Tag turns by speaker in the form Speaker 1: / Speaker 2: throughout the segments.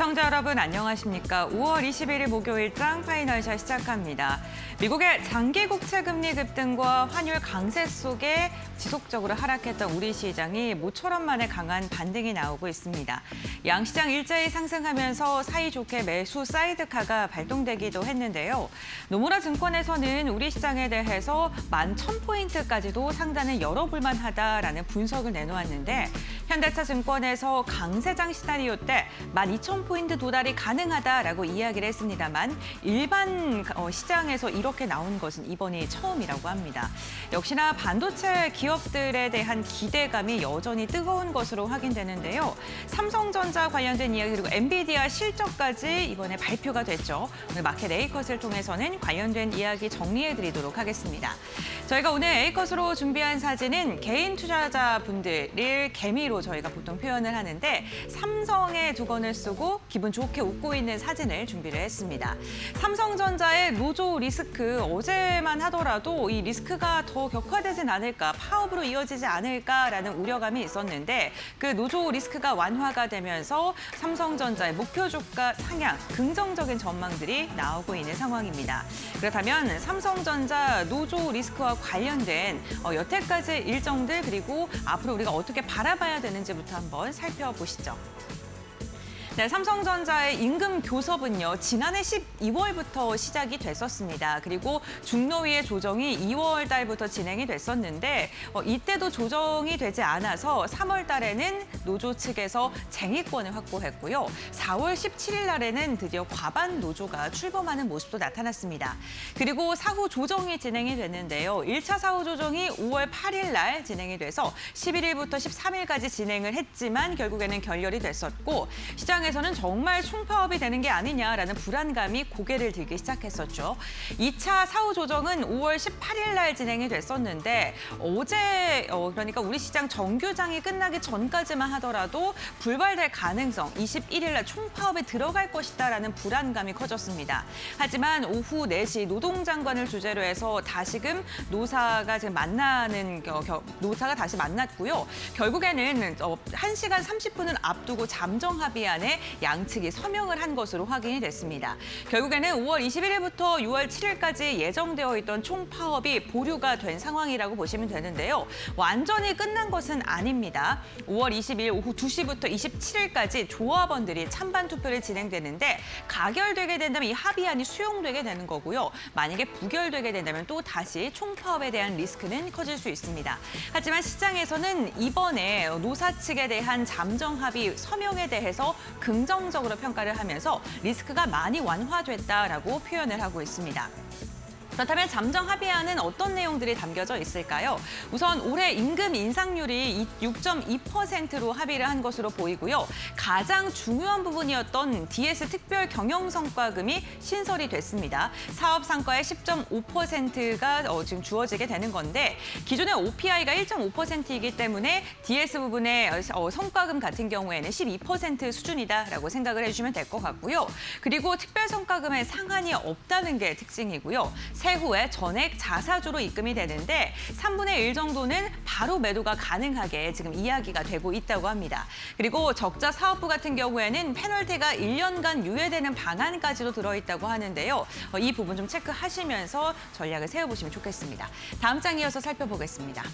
Speaker 1: 시청자 여러분 안녕하십니까? 5월 21일 목요일장 파이널샷 시작합니다. 미국의 장기 국채 금리 급등과 환율 강세 속에 지속적으로 하락했던 우리 시장이 모처럼 만에 강한 반등이 나오고 있습니다. 양시장 일제히 상승하면서 사이좋게 매수 사이드카가 발동되기도 했는데요. 노무라 증권에서는 우리 시장에 대해서 11,000포인트까지도 상단을 열어볼 만하다라는 분석을 내놓았는데 현대차 증권에서 강세장 시나리오 때 12,000포인트 도달이 가능하다라고 이야기를 했습니다만 일반 시장에서 이렇게 나온 것은 이번이 처음이라고 합니다. 역시나 반도체 기업들에 대한 기대감이 여전히 뜨거운 것으로 확인되는데요. 삼성전자 관련된 이야기 그리고 엔비디아 실적까지 이번에 발표가 됐죠. 오늘 마켓 A컷을 통해서는 관련된 이야기 정리해드리도록 하겠습니다. 저희가 오늘 A컷으로 준비한 사진은 개인 투자자분들을 개미로 저희가 보통 표현을 하는데 삼성의 두건을 쓰고 기분 좋게 웃고 있는 사진을 준비를 했습니다. 삼성전자의 노조 리스크 어제만 하더라도 이 리스크가 더 격화되진 않을까, 파업으로 이어지지 않을까라는 우려감이 있었는데 그 노조 리스크가 완화가 되면서 삼성전자의 목표 주가 상향, 긍정적인 전망들이 나오고 있는 상황입니다. 그렇다면 삼성전자 노조 리스크와 관련된 여태까지 일정들 그리고 앞으로 우리가 어떻게 바라봐야 되는지부터 한번 살펴보시죠. 네, 삼성전자의 임금 교섭은요, 지난해 12월부터 시작이 됐었습니다. 그리고 중노위의 조정이 2월 달부터 진행이 됐었는데 이때도 조정이 되지 않아서 3월 달에는 노조 측에서 쟁의권을 확보했고요. 4월 17일 날에는 드디어 과반 노조가 출범하는 모습도 나타났습니다. 그리고 사후 조정이 진행이 됐는데요. 1차 사후 조정이 5월 8일 날 진행이 돼서 11일부터 13일까지 진행을 했지만 결국에는 결렬이 됐었고 시장에서는 정말 총파업이 되는 게 아니냐라는 불안감이 고개를 들기 시작했었죠. 2차 사후 조정은 5월 18일 날 진행이 됐었는데 어제 그러니까 우리 시장 정규장이 끝나기 전까지만 하더라도 불발될 가능성 21일 날 총파업에 들어갈 것이다라는 불안감이 커졌습니다. 하지만 오후 4시 노동장관을 주재로 해서 다시금 노사가 지금 노사가 다시 만났고요. 결국에는 1시간 30분을 앞두고 잠정 합의안에 양측이 서명을 한 것으로 확인이 됐습니다. 결국에는 5월 21일부터 6월 7일까지 예정되어 있던 총파업이 보류가 된 상황이라고 보시면 되는데요. 완전히 끝난 것은 아닙니다. 5월 20일 오후 2시부터 27일까지 조합원들이 찬반 투표를 진행되는데 가결되게 된다면 이 합의안이 수용되게 되는 거고요. 만약에 부결되게 된다면 또 다시 총파업에 대한 리스크는 커질 수 있습니다. 하지만 시장에서는 이번에 노사 측에 대한 잠정 합의 서명에 대해서 긍정적으로 평가를 하면서 리스크가 많이 완화됐다라고 표현을 하고 있습니다. 그렇다면 잠정 합의안은 어떤 내용들이 담겨져 있을까요? 우선 올해 임금 인상률이 6.2%로 합의를 한 것으로 보이고요. 가장 중요한 부분이었던 DS 특별 경영 성과금이 신설이 됐습니다. 사업 성과의 10.5%가 지금 주어지게 되는 건데 기존의 OPI가 1.5%이기 때문에 DS 부분의 성과금 같은 경우에는 12% 수준이다라고 생각을 해주시면 될 것 같고요. 그리고 특별 성과금의 상한이 없다는 게 특징이고요. 세후에 전액 자사주로 입금이 되는데 3분의 1 정도는 바로 매도가 가능하게 지금 이야기가 되고 있다고 합니다. 그리고 적자 사업부 같은 경우에는 페널티가 1년간 유예되는 방안까지도 들어있다고 하는데요. 이 부분 좀 체크하시면서 전략을 세워보시면 좋겠습니다. 다음 장 이어서 살펴보겠습니다.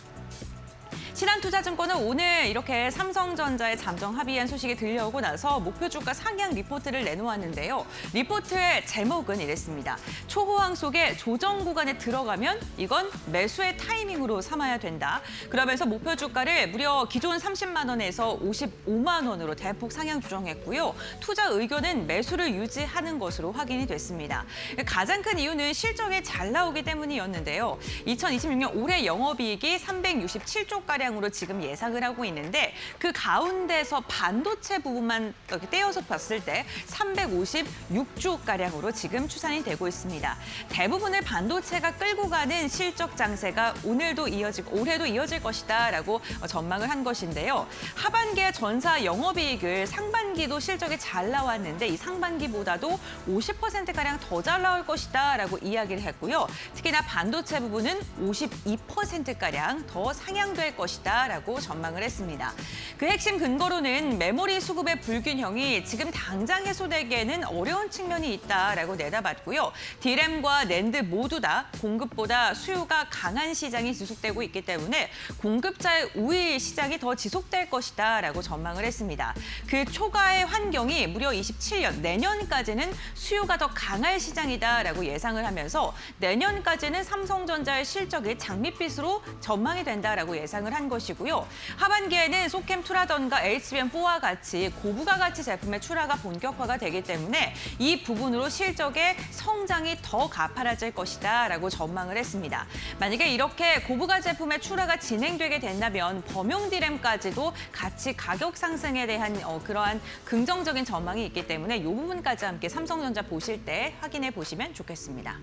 Speaker 1: 신한투자증권은 오늘 이렇게 삼성전자의 잠정 합의안 소식이 들려오고 나서 목표 주가 상향 리포트를 내놓았는데요. 리포트의 제목은 이랬습니다. 초호황 속에 조정 구간에 들어가면 이건 매수의 타이밍으로 삼아야 된다. 그러면서 목표 주가를 무려 기존 30만 원에서 55만 원으로 대폭 상향 조정했고요. 투자 의견은 매수를 유지하는 것으로 확인이 됐습니다. 가장 큰 이유는 실적이 잘 나오기 때문이었는데요. 2026년 올해 영업이익이 367조가량 으로 지금 예상을 하고 있는데 그 가운데서 반도체 부분만 떼어서 봤을 때 356조가량으로 지금 추산이 되고 있습니다. 대부분을 반도체가 끌고 가는 실적 장세가 오늘도 이어지고 올해도 이어질 것이다라고 전망을 한 것인데요. 하반기에 전사 영업이익을 상반기도 실적이 잘 나왔는데 이 상반기보다도 50%가량 더 잘 나올 것이다라고 이야기를 했고요. 특히나 반도체 부분은 52%가량 더 상향될 것이다. 것이다라고 전망을 했습니다. 그 핵심 근거로는 메모리 수급의 불균형이 지금 당장 해소되기에는 어려운 측면이 있다라고 내다봤고요. D램과 낸드 모두 다 공급보다 수요가 강한 시장이 지속되고 있기 때문에 공급자의 우위 시장이 더 지속될 것이다라고 전망을 했습니다. 그 초과의 환경이 무려 27년, 내년까지는 수요가 더 강할 시장이다라고 예상을 하면서 내년까지는 삼성전자의 실적이 장밋빛으로 전망이 된다라고 예상을 한 것이고요. 하반기에는 소캠2라던가 HBM4와 같이 고부가 가치 제품의 출하가 본격화가 되기 때문에 이 부분으로 실적의 성장이 더 가파라질 것이다라고 전망을 했습니다. 만약에 이렇게 고부가 제품의 출하가 진행되게 된다면 범용 D램까지도 같이 가격 상승에 대한 그러한 긍정적인 전망이 있기 때문에 이 부분까지 함께 삼성전자 보실 때 확인해 보시면 좋겠습니다.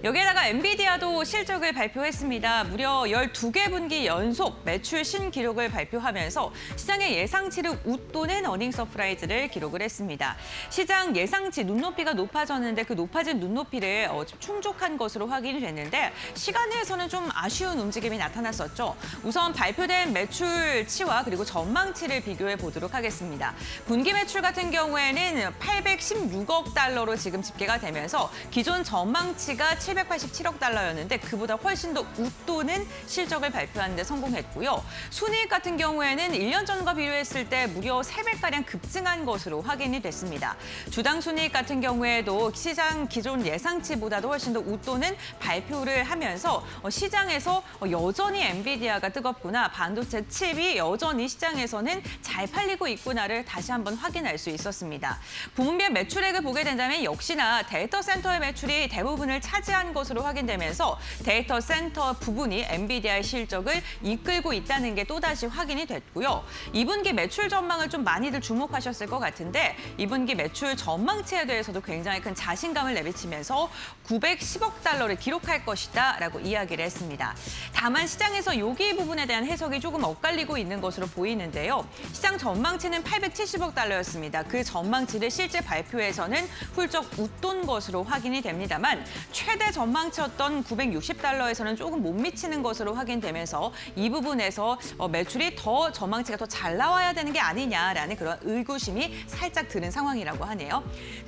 Speaker 1: 여기에다가 엔비디아도 실적을 발표했습니다. 무려 12개 분기 연속 매출 신기록을 발표하면서 시장의 예상치를 웃도는 어닝 서프라이즈를 기록을 했습니다. 시장 예상치 눈높이가 높아졌는데 그 높아진 눈높이를 충족한 것으로 확인이 됐는데 시간에서는 좀 아쉬운 움직임이 나타났었죠. 우선 발표된 매출치와 그리고 전망치를 비교해 보도록 하겠습니다. 분기 매출 같은 경우에는 816억 달러로 지금 집계가 되면서 기존 전망치가 787억 달러였는데 그보다 훨씬 더 웃도는 실적을 발표하는 데 성공했고요. 순이익 같은 경우에는 1년 전과 비교했을 때 무려 3배가량 급증한 것으로 확인이 됐습니다. 주당 순이익 같은 경우에도 시장 기존 예상치보다도 훨씬 더 웃도는 발표를 하면서 시장에서 여전히 엔비디아가 뜨겁구나, 반도체 칩이 여전히 시장에서는 잘 팔리고 있구나를 다시 한번 확인할 수 있었습니다. 부문별 매출액을 보게 된다면 역시나 데이터 센터의 매출이 대부분을 차지한 것으로 확인되면서 데이터 센터 부분이 엔비디아의 실적을 이끌고 있다는 게 또다시 확인이 됐고요. 2분기 매출 전망을 좀 많이들 주목하셨을 것 같은데 2분기 매출 전망치에 대해서도 굉장히 큰 자신감을 내비치면서 910억 달러를 기록할 것이다 라고 이야기를 했습니다. 다만 시장에서 여기 부분에 대한 해석이 조금 엇갈리고 있는 것으로 보이는데요. 시장 전망치는 870억 달러였습니다. 그 전망치를 실제 발표에서는 훌쩍 웃돈 것으로 확인이 됩니다만 최대 전망치였던 960달러에서는 조금 못 미치는 것으로 확인되면서 이 부분에서 매출이 더 전망치가 더 잘 나와야 되는 게 아니냐라는 그런 의구심이 살짝 드는 상황이라고 하네요.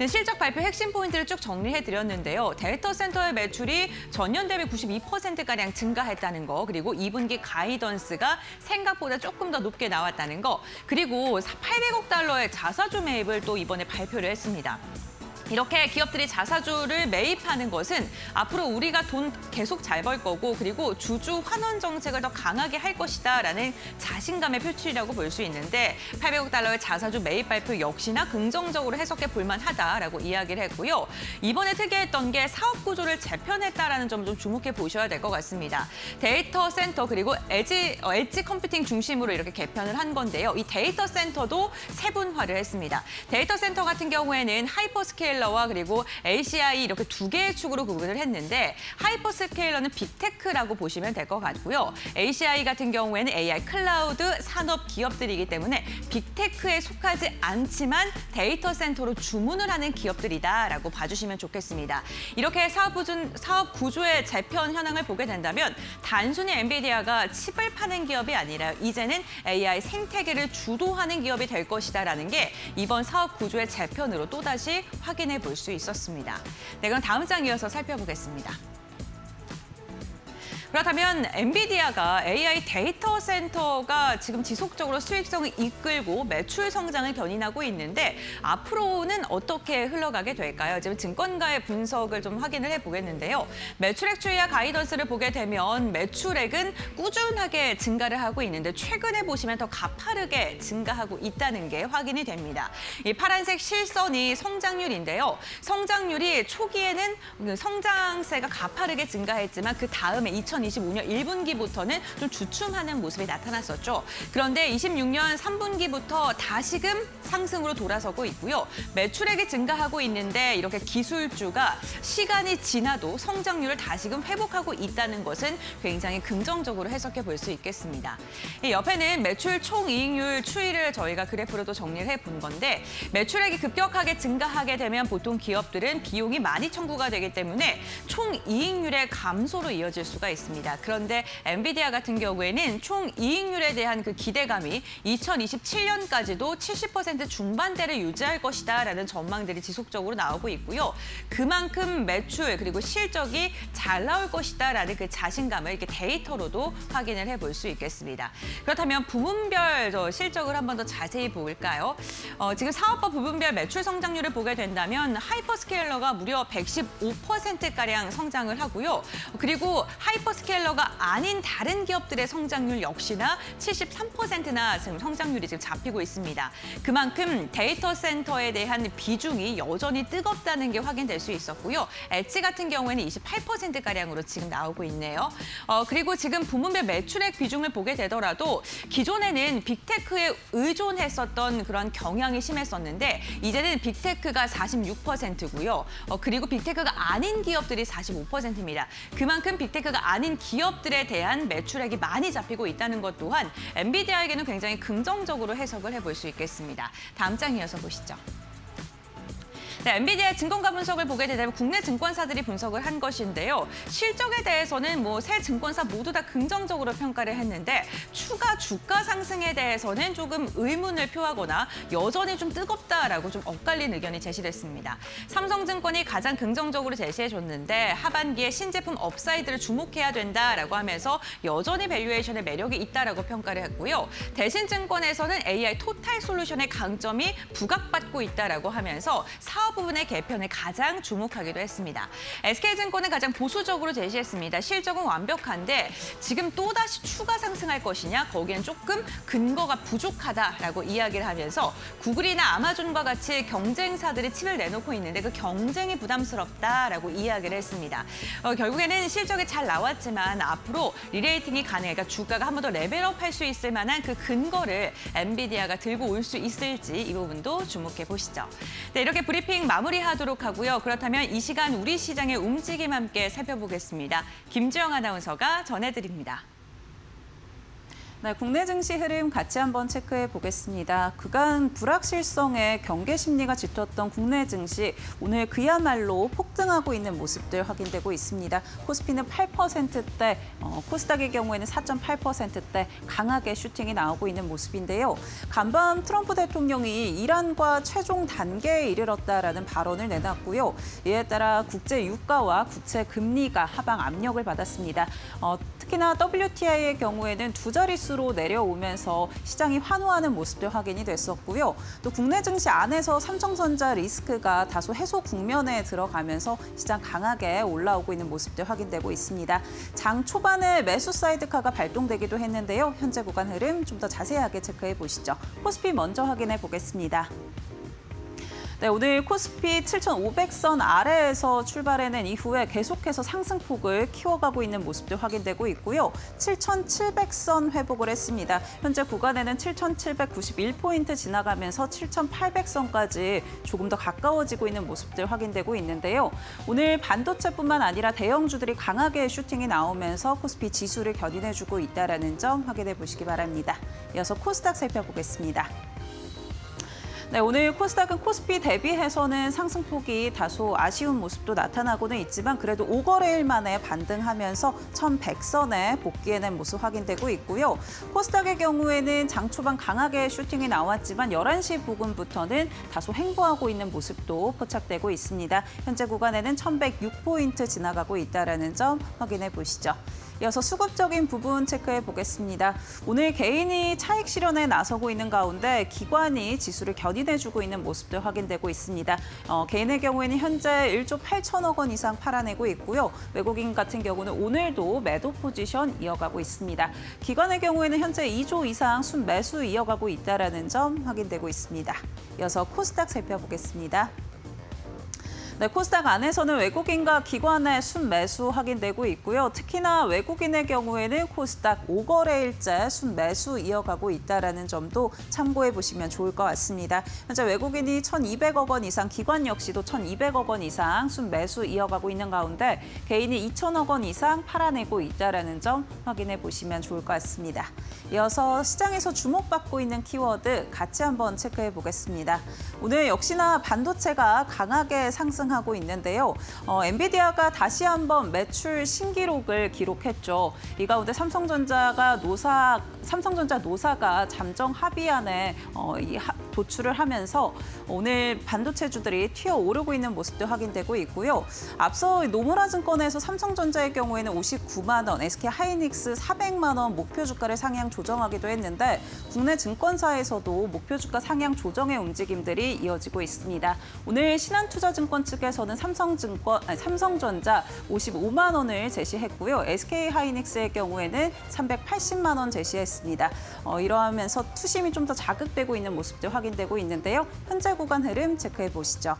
Speaker 1: 실적 발표 핵심 포인트를 쭉 정리해드렸는데요. 데이터 센터의 매출이 전년 대비 92%가량 증가했다는 거, 그리고 2분기 가이던스가 생각보다 조금 더 높게 나왔다는 거, 그리고 800억 달러의 자사주 매입을 또 이번에 발표를 했습니다. 이렇게 기업들이 자사주를 매입하는 것은 앞으로 우리가 돈 계속 잘 벌 거고 그리고 주주 환원 정책을 더 강하게 할 것이다라는 자신감의 표출이라고 볼 수 있는데 800억 달러의 자사주 매입 발표 역시나 긍정적으로 해석해 볼 만하다라고 이야기를 했고요. 이번에 특이했던 게 사업 구조를 재편했다라는 점 좀 주목해 보셔야 될 것 같습니다. 데이터 센터 그리고 엣지 컴퓨팅 중심으로 이렇게 개편을 한 건데요. 이 데이터 센터도 세분화를 했습니다. 데이터 센터 같은 경우에는 하이퍼스케일러와 그리고 ACI 이렇게 두 개의 축으로 구분을 했는데 하이퍼스케일러는 빅테크라고 보시면 될 것 같고요. ACI 같은 경우에는 AI 클라우드 산업 기업들이기 때문에 빅테크에 속하지 않지만 데이터 센터로 주문을 하는 기업들이다라고 봐주시면 좋겠습니다. 이렇게 사업 구조의 재편 현황을 보게 된다면 단순히 엔비디아가 칩을 파는 기업이 아니라 이제는 AI 생태계를 주도하는 기업이 될 것이다라는 게 이번 사업 구조의 재편으로 또다시 확인해 볼 수 있었습니다. 네, 그럼 다음 장 이어서 살펴보겠습니다. 그렇다면 엔비디아가 AI 데이터 센터가 지금 지속적으로 수익성을 이끌고 매출 성장을 견인하고 있는데 앞으로는 어떻게 흘러가게 될까요? 지금 증권가의 분석을 좀 확인을 해보겠는데요. 매출액 추이와 가이던스를 보게 되면 매출액은 꾸준하게 증가를 하고 있는데 최근에 보시면 더 가파르게 증가하고 있다는 게 확인이 됩니다. 이 파란색 실선이 성장률인데요. 성장률이 초기에는 성장세가 가파르게 증가했지만 그 다음에 2025년 1분기부터는 좀 주춤하는 모습이 나타났었죠. 그런데 26년 3분기부터 다시금 상승으로 돌아서고 있고요. 매출액이 증가하고 있는데 이렇게 기술주가 시간이 지나도 성장률을 다시금 회복하고 있다는 것은 굉장히 긍정적으로 해석해 볼 수 있겠습니다. 옆에는 매출 총이익률 추이를 저희가 그래프로도 정리를 해본 건데 매출액이 급격하게 증가하게 되면 보통 기업들은 비용이 많이 청구가 되기 때문에 총이익률의 감소로 이어질 수가 있습니다. 있습니다. 그런데 엔비디아 같은 경우에는 총 이익률에 대한 그 기대감이 2027년까지도 70% 중반대를 유지할 것이다라는 전망들이 지속적으로 나오고 있고요. 그만큼 매출 그리고 실적이 잘 나올 것이다라는 그 자신감을 이렇게 데이터로도 확인을 해볼 수 있겠습니다. 그렇다면 부문별 실적을 한 번 더 자세히 볼까요? 지금 사업부 부분별 매출 성장률을 보게 된다면 하이퍼스케일러가 무려 115%가량 성장을 하고요. 그리고 하이퍼스케일러가 아닌 다른 기업들의 성장률 역시나 73%나 지금 성장률이 지금 잡히고 있습니다. 그만큼 데이터 센터에 대한 비중이 여전히 뜨겁다는 게 확인될 수 있었고요. 엣지 같은 경우에는 28%가량으로 지금 나오고 있네요. 그리고 지금 부문별 매출액 비중을 보게 되더라도 기존에는 빅테크에 의존했었던 그런 경향이 심했었는데 이제는 빅테크가 46%고요. 그리고 빅테크가 아닌 기업들이 45%입니다. 그만큼 빅테크가 아닌 기업들에 대한 매출액이 많이 잡히고 있다는 것 또한 엔비디아에게는 굉장히 긍정적으로 해석을 해볼 수 있겠습니다. 다음 장 이어서 보시죠. 네, 엔비디아의 증권가 분석을 보게 되면 국내 증권사들이 분석을 한 것인데요. 실적에 대해서는 세 증권사 모두 다 긍정적으로 평가를 했는데 추가 주가 상승에 대해서는 조금 의문을 표하거나 여전히 좀 뜨겁다라고 좀 엇갈린 의견이 제시됐습니다. 삼성증권이 가장 긍정적으로 제시해줬는데 하반기에 신제품 업사이드를 주목해야 된다라고 하면서 여전히 밸류에이션의 매력이 있다라고 평가를 했고요. 대신증권에서는 AI 토탈 솔루션의 강점이 부각받고 있다라고 하면서 사업 부분의 개편을 가장 주목하기도 했습니다. SK증권은 가장 보수적으로 제시했습니다. 실적은 완벽한데 지금 또다시 추가 상승할 것이냐 거기엔 조금 근거가 부족하다라고 이야기를 하면서 구글이나 아마존과 같이 경쟁사들이 치를 내놓고 있는데 그 경쟁이 부담스럽다라고 이야기를 했습니다. 결국에는 실적이 잘 나왔지만 앞으로 리레이팅이 가능하니까 주가가 한 번 더 레벨업할 수 있을 만한 그 근거를 엔비디아가 들고 올 수 있을지 이 부분도 주목해 보시죠. 네, 이렇게 브리핑 마무리하도록 하고요. 그렇다면 이 시간 우리 시장의 움직임 함께 살펴보겠습니다. 김주영 아나운서가 전해드립니다.
Speaker 2: 네, 국내 증시 흐름 같이 한번 체크해 보겠습니다. 그간 불확실성에 경계 심리가 짙었던 국내 증시 오늘 그야말로 폭등하고 있는 모습들 확인되고 있습니다. 코스피는 8%대, 코스닥의 경우에는 4.8%대 강하게 슈팅이 나오고 있는 모습인데요. 간밤 트럼프 대통령이 이란과 최종 단계에 이르렀다라는 발언을 내놨고요. 이에 따라 국제 유가와 국채 금리가 하방 압력을 받았습니다. 특히나 WTI의 경우에는 두 자릿수로 내려오면서 시장이 환호하는 모습도 확인이 됐었고요. 또 국내 증시 안에서 삼성전자 리스크가 다소 해소 국면에 들어가면서 시장 강하게 올라오고 있는 모습도 확인되고 있습니다. 장 초반에 매수 사이드카가 발동되기도 했는데요. 현재 구간 흐름 좀 더 자세하게 체크해 보시죠. 코스피 먼저 확인해 보겠습니다. 네, 오늘 코스피 7,500선 아래에서 출발해낸 이후에 계속해서 상승폭을 키워가고 있는 모습도 확인되고 있고요. 7,700선 회복을 했습니다. 현재 구간에는 7,791포인트 지나가면서 7,800선까지 조금 더 가까워지고 있는 모습들 확인되고 있는데요. 오늘 반도체뿐만 아니라 대형주들이 강하게 슈팅이 나오면서 코스피 지수를 견인해주고 있다는 점 확인해 보시기 바랍니다. 이어서 코스닥 살펴보겠습니다. 네, 오늘 코스닥은 코스피 대비해서는 상승폭이 다소 아쉬운 모습도 나타나고는 있지만 그래도 5거래일 만에 반등하면서 1,100선에 복귀해낸 모습 확인되고 있고요. 코스닥의 경우에는 장 초반 강하게 슈팅이 나왔지만 11시 부근부터는 다소 횡보하고 있는 모습도 포착되고 있습니다. 현재 구간에는 1,106포인트 지나가고 있다는 점 확인해 보시죠. 이어서 수급적인 부분 체크해 보겠습니다. 오늘 개인이 차익 실현에 나서고 있는 가운데 기관이 지수를 견인해주고 있는 모습도 확인되고 있습니다. 개인의 경우에는 현재 1조 8천억 원 이상 팔아내고 있고요. 외국인 같은 경우는 오늘도 매도 포지션 이어가고 있습니다. 기관의 경우에는 현재 2조 이상 순매수 이어가고 있다는 점 확인되고 있습니다. 이어서 코스닥 살펴보겠습니다. 네, 코스닥 안에서는 외국인과 기관의 순매수 확인되고 있고요. 특히나 외국인의 경우에는 코스닥 5거래일째 순매수 이어가고 있다는 점도 참고해 보시면 좋을 것 같습니다. 현재 외국인이 1,200억 원 이상, 기관 역시도 1,200억 원 이상 순매수 이어가고 있는 가운데 개인이 2,000억 원 이상 팔아내고 있다는 점 확인해 보시면 좋을 것 같습니다. 이어서 시장에서 주목받고 있는 키워드 같이 한번 체크해 보겠습니다. 오늘 역시나 반도체가 강하게 상승 상승하고 있는데요. 엔비디아가 다시 한번 매출 신기록을 기록했죠. 이 가운데 삼성전자 노사가 잠정 합의안에 도출을 하면서 오늘 반도체주들이 튀어오르고 있는 모습도 확인되고 있고요. 앞서 노무라 증권에서 삼성전자의 경우에는 59만 원, SK 하이닉스 400만 원 목표 주가를 상향 조정하기도 했는데 국내 증권사에서도 목표 주가 상향 조정의 움직임들이 이어지고 있습니다. 오늘 신한투자증권 측에서는 삼성전자 55만 원을 제시했고요. SK 하이닉스의 경우에는 380만 원 제시했습니다. 이러하면서 투심이 좀 더 자극되고 있는 모습도 확인되고 있는데요. 현재 구간 흐름 체크해 보시죠.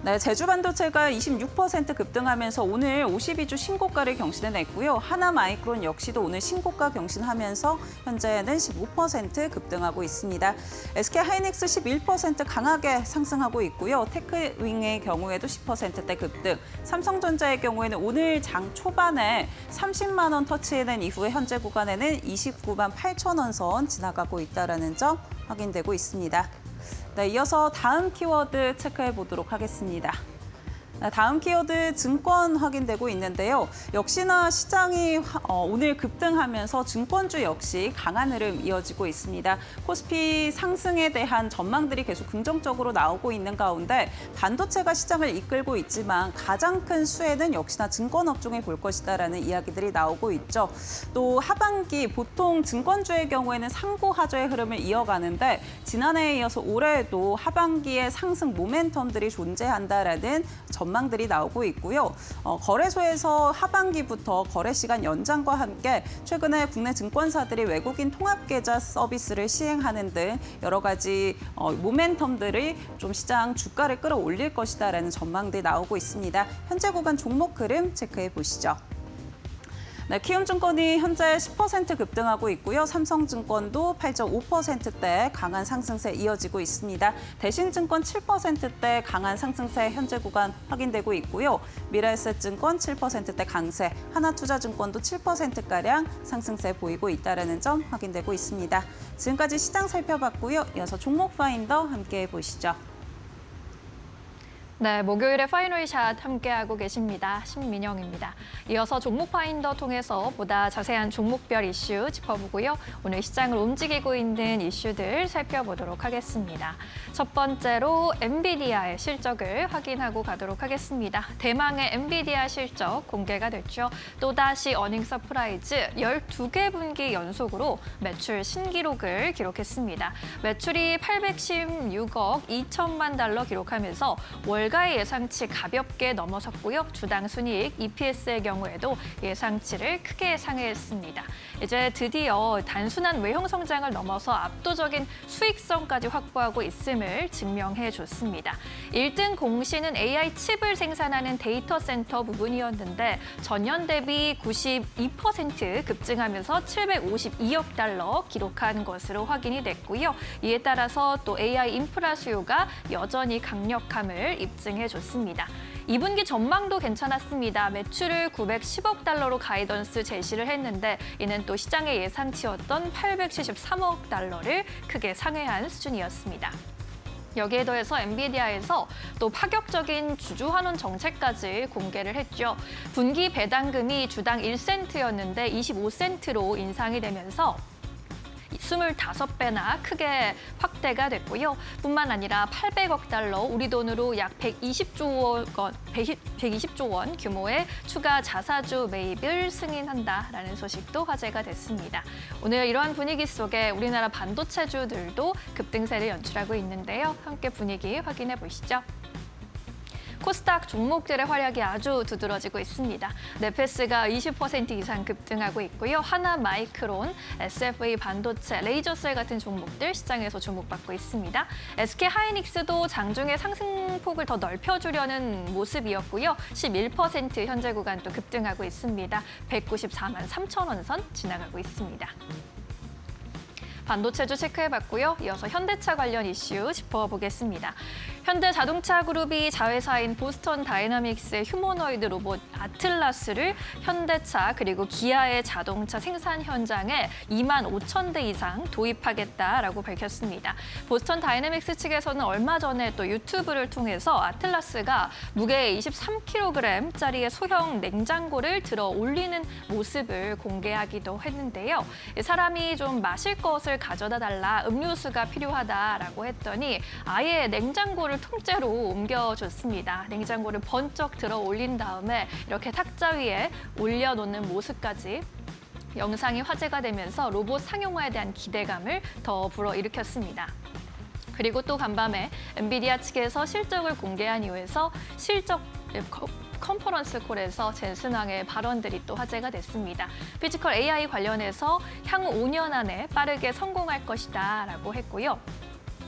Speaker 2: 네, 제주반도체가 26% 급등하면서 오늘 52주 신고가를 경신해냈고요. 하나마이크론 역시도 오늘 신고가 경신하면서 현재는 15% 급등하고 있습니다. SK하이닉스 11% 강하게 상승하고 있고요. 테크윙의 경우에도 10%대 급등. 삼성전자의 경우에는 오늘 장 초반에 30만 원 터치해낸 이후에 현재 구간에는 29만 8천 원 선 지나가고 있다는 점 확인되고 있습니다. 네, 이어서 다음 키워드 체크해 보도록 하겠습니다. 다음 키워드 증권 확인되고 있는데요. 역시나 시장이 오늘 급등하면서 증권주 역시 강한 흐름 이어지고 있습니다. 코스피 상승에 대한 전망들이 계속 긍정적으로 나오고 있는 가운데 반도체가 시장을 이끌고 있지만 가장 큰 수혜는 역시나 증권업종에 볼 것이다라는 이야기들이 나오고 있죠. 또 하반기 보통 증권주의 경우에는 상고하저의 흐름을 이어가는데 지난해에 이어서 올해에도 하반기에 상승 모멘텀들이 존재한다라는 전망들이 나오고 있고요. 거래소에서 하반기부터 거래 시간 연장과 함께 최근에 국내 증권사들이 외국인 통합계좌 서비스를 시행하는 등 여러 가지 모멘텀들이 좀 시장 주가를 끌어올릴 것이다라는 전망들이 나오고 있습니다. 현재 구간 종목 흐름 체크해 보시죠. 네, 키움증권이 현재 10% 급등하고 있고요. 삼성증권도 8.5%대 강한 상승세 이어지고 있습니다. 대신증권 7%대 강한 상승세 현재 구간 확인되고 있고요. 미래에셋증권 7%대 강세, 하나투자증권도 7%가량 상승세 보이고 있다는 점 확인되고 있습니다. 지금까지 시장 살펴봤고요. 이어서 종목 파인더 함께해 보시죠.
Speaker 3: 네, 목요일에 파이널샷 함께하고 계십니다. 신민영입니다. 이어서 종목 파인더 통해서 보다 자세한 종목별 이슈 짚어보고요. 오늘 시장을 움직이고 있는 이슈들 살펴보도록 하겠습니다. 첫 번째로 엔비디아의 실적을 확인하고 가도록 하겠습니다. 대망의 엔비디아 실적 공개가 됐죠. 또다시 어닝 서프라이즈 12개 분기 연속으로 매출 신기록을 기록했습니다. 매출이 816억 2천만 달러 기록하면서 월가의 예상치 가볍게 넘어섰고요. 주당 순이익 EPS의 경우에도 예상치를 크게 상회했습니다. 이제 드디어 단순한 외형 성장을 넘어서 압도적인 수익성까지 확보하고 있음을 증명해 줬습니다. 1등 공시는 AI 칩을 생산하는 데이터 센터 부분이었는데 전년 대비 92% 급증하면서 752억 달러 기록한 것으로 확인이 됐고요. 이에 따라서 또 AI 인프라 수요가 여전히 강력함을 입증해줬습니다. 2분기 전망도 괜찮았습니다. 매출을 910억 달러로 가이던스 제시를 했는데 이는 또 시장의 예상치였던 873억 달러를 크게 상회한 수준이었습니다. 여기에 더해서 엔비디아에서 또 파격적인 주주환원 정책까지 공개를 했죠. 분기 배당금이 주당 1센트였는데 25센트로 인상이 되면서 25배나 크게 확대가 됐고요. 뿐만 아니라 800억 달러, 우리 돈으로 약 120조 원 규모의 추가 자사주 매입을 승인한다라는 소식도 화제가 됐습니다. 오늘 이러한 분위기 속에 우리나라 반도체주들도 급등세를 연출하고 있는데요. 함께 분위기 확인해 보시죠. 코스닥 종목들의 활약이 아주 두드러지고 있습니다. 네페스가 20% 이상 급등하고 있고요. 하나마이크론, SFA 반도체, 레이저셀 같은 종목들 시장에서 주목받고 있습니다. SK하이닉스도 장중에 상승폭을 더 넓혀주려는 모습이었고요. 11% 현재 구간 또 급등하고 있습니다. 194만 3천 원 선 지나가고 있습니다. 반도체주 체크해봤고요. 이어서 현대차 관련 이슈 짚어보겠습니다. 현대자동차 그룹이 자회사인 보스턴 다이나믹스의 휴머노이드 로봇 아틀라스를 현대차 그리고 기아의 자동차 생산 현장에 2만 5천 대 이상 도입하겠다라고 밝혔습니다. 보스턴 다이나믹스 측에서는 얼마 전에 또 유튜브를 통해서 아틀라스가 무게 23kg짜리의 소형 냉장고를 들어 올리는 모습을 공개하기도 했는데요. 사람이 좀 마실 것을 가져다 달라, 음료수가 필요하다라고 했더니 아예 냉장고를 통째로 옮겨줬습니다. 냉장고를 번쩍 들어 올린 다음에 이렇게 탁자 위에 올려놓는 모습까지 영상이 화제가 되면서 로봇 상용화에 대한 기대감을 더 불어일으켰습니다. 그리고 또 간밤에 엔비디아 측에서 실적을 공개한 이후에서 실적 컨퍼런스 콜에서 젠슨 왕의 발언들이 또 화제가 됐습니다. 피지컬 AI 관련해서 향후 5년 안에 빠르게 성공할 것이다 라고 했고요.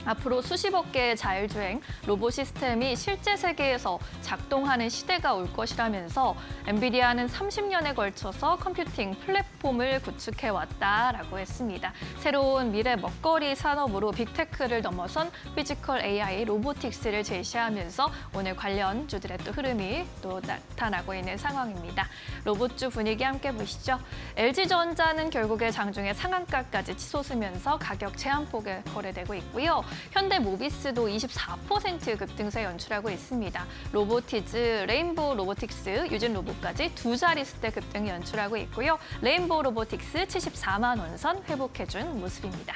Speaker 3: 앞으로 수십억 개의 자율주행 로봇 시스템이 실제 세계에서 작동하는 시대가 올 것이라면서 엔비디아는 30년에 걸쳐서 컴퓨팅 플랫폼을 구축해왔다라고 했습니다. 새로운 미래 먹거리 산업으로 빅테크를 넘어선 피지컬 AI 로보틱스를 제시하면서 오늘 관련주들의 또 흐름이 또 나타나고 있는 상황입니다. 로봇주 분위기 함께 보시죠. LG전자는 결국에 장중에 상한가까지 치솟으면서 가격 제한폭에 거래되고 있고요. 현대모비스도 24% 급등세 연출하고 있습니다. 로보티즈, 레인보우 로보틱스, 유진로봇까지 두 자릿수대 급등 연출하고 있고요. 레인보우 로보틱스 74만 원선 회복해준 모습입니다.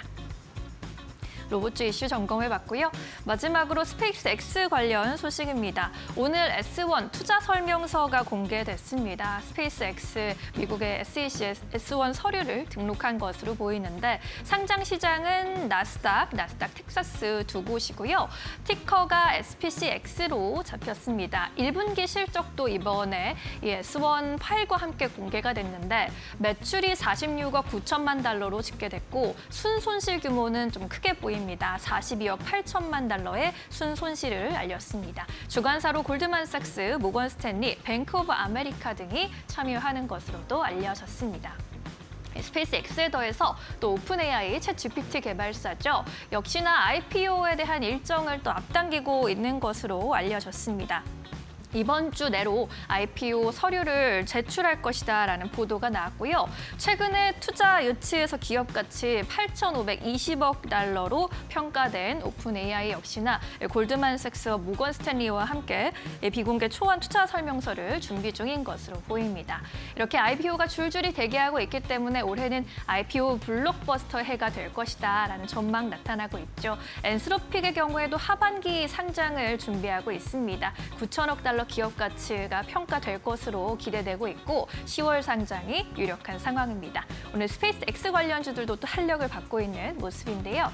Speaker 3: 로봇주 이슈 점검해봤고요. 마지막으로 스페이스 X 관련 소식입니다. 오늘 S1 투자 설명서가 공개됐습니다. 스페이스 X 미국의 SEC S1 서류를 등록한 것으로 보이는데 상장 시장은 나스닥 텍사스 두 곳이고요. 티커가 SPCX로 잡혔습니다. 1분기 실적도 이번에 이 S1 파일과 함께 공개가 됐는데 매출이 46억 9천만 달러로 집계됐고 순손실 규모는 좀 크게 보입니다. 42억 8천만 달러의 순손실을 알렸습니다. 주관사로 골드만삭스, 모건 스탠리, 뱅크 오브 아메리카 등이 참여하는 것으로도 알려졌습니다. 스페이스 X에 더해서 또 오픈 AI 챗 GPT 개발사죠. 역시나 IPO에 대한 일정을 또 앞당기고 있는 것으로 알려졌습니다. 이번 주 내로 IPO 서류를 제출할 것이다라는 보도가 나왔고요. 최근에 투자 유치에서 기업 가치 8,520억 달러로 평가된 오픈 AI 역시나 골드만삭스와 모건 스탠리와 함께 비공개 초안 투자 설명서를 준비 중인 것으로 보입니다. 이렇게 IPO가 줄줄이 대기하고 있기 때문에 올해는 IPO 블록버스터 해가 될 것이다라는 전망 나타나고 있죠. 엔스로픽의 경우에도 하반기 상장을 준비하고 있습니다. 9천억 달러 기업 가치가 평가될 것으로 기대되고 있고 10월 상장이 유력한 상황입니다. 오늘 스페이스 X 관련주들도 또 활력을 받고 있는 모습인데요.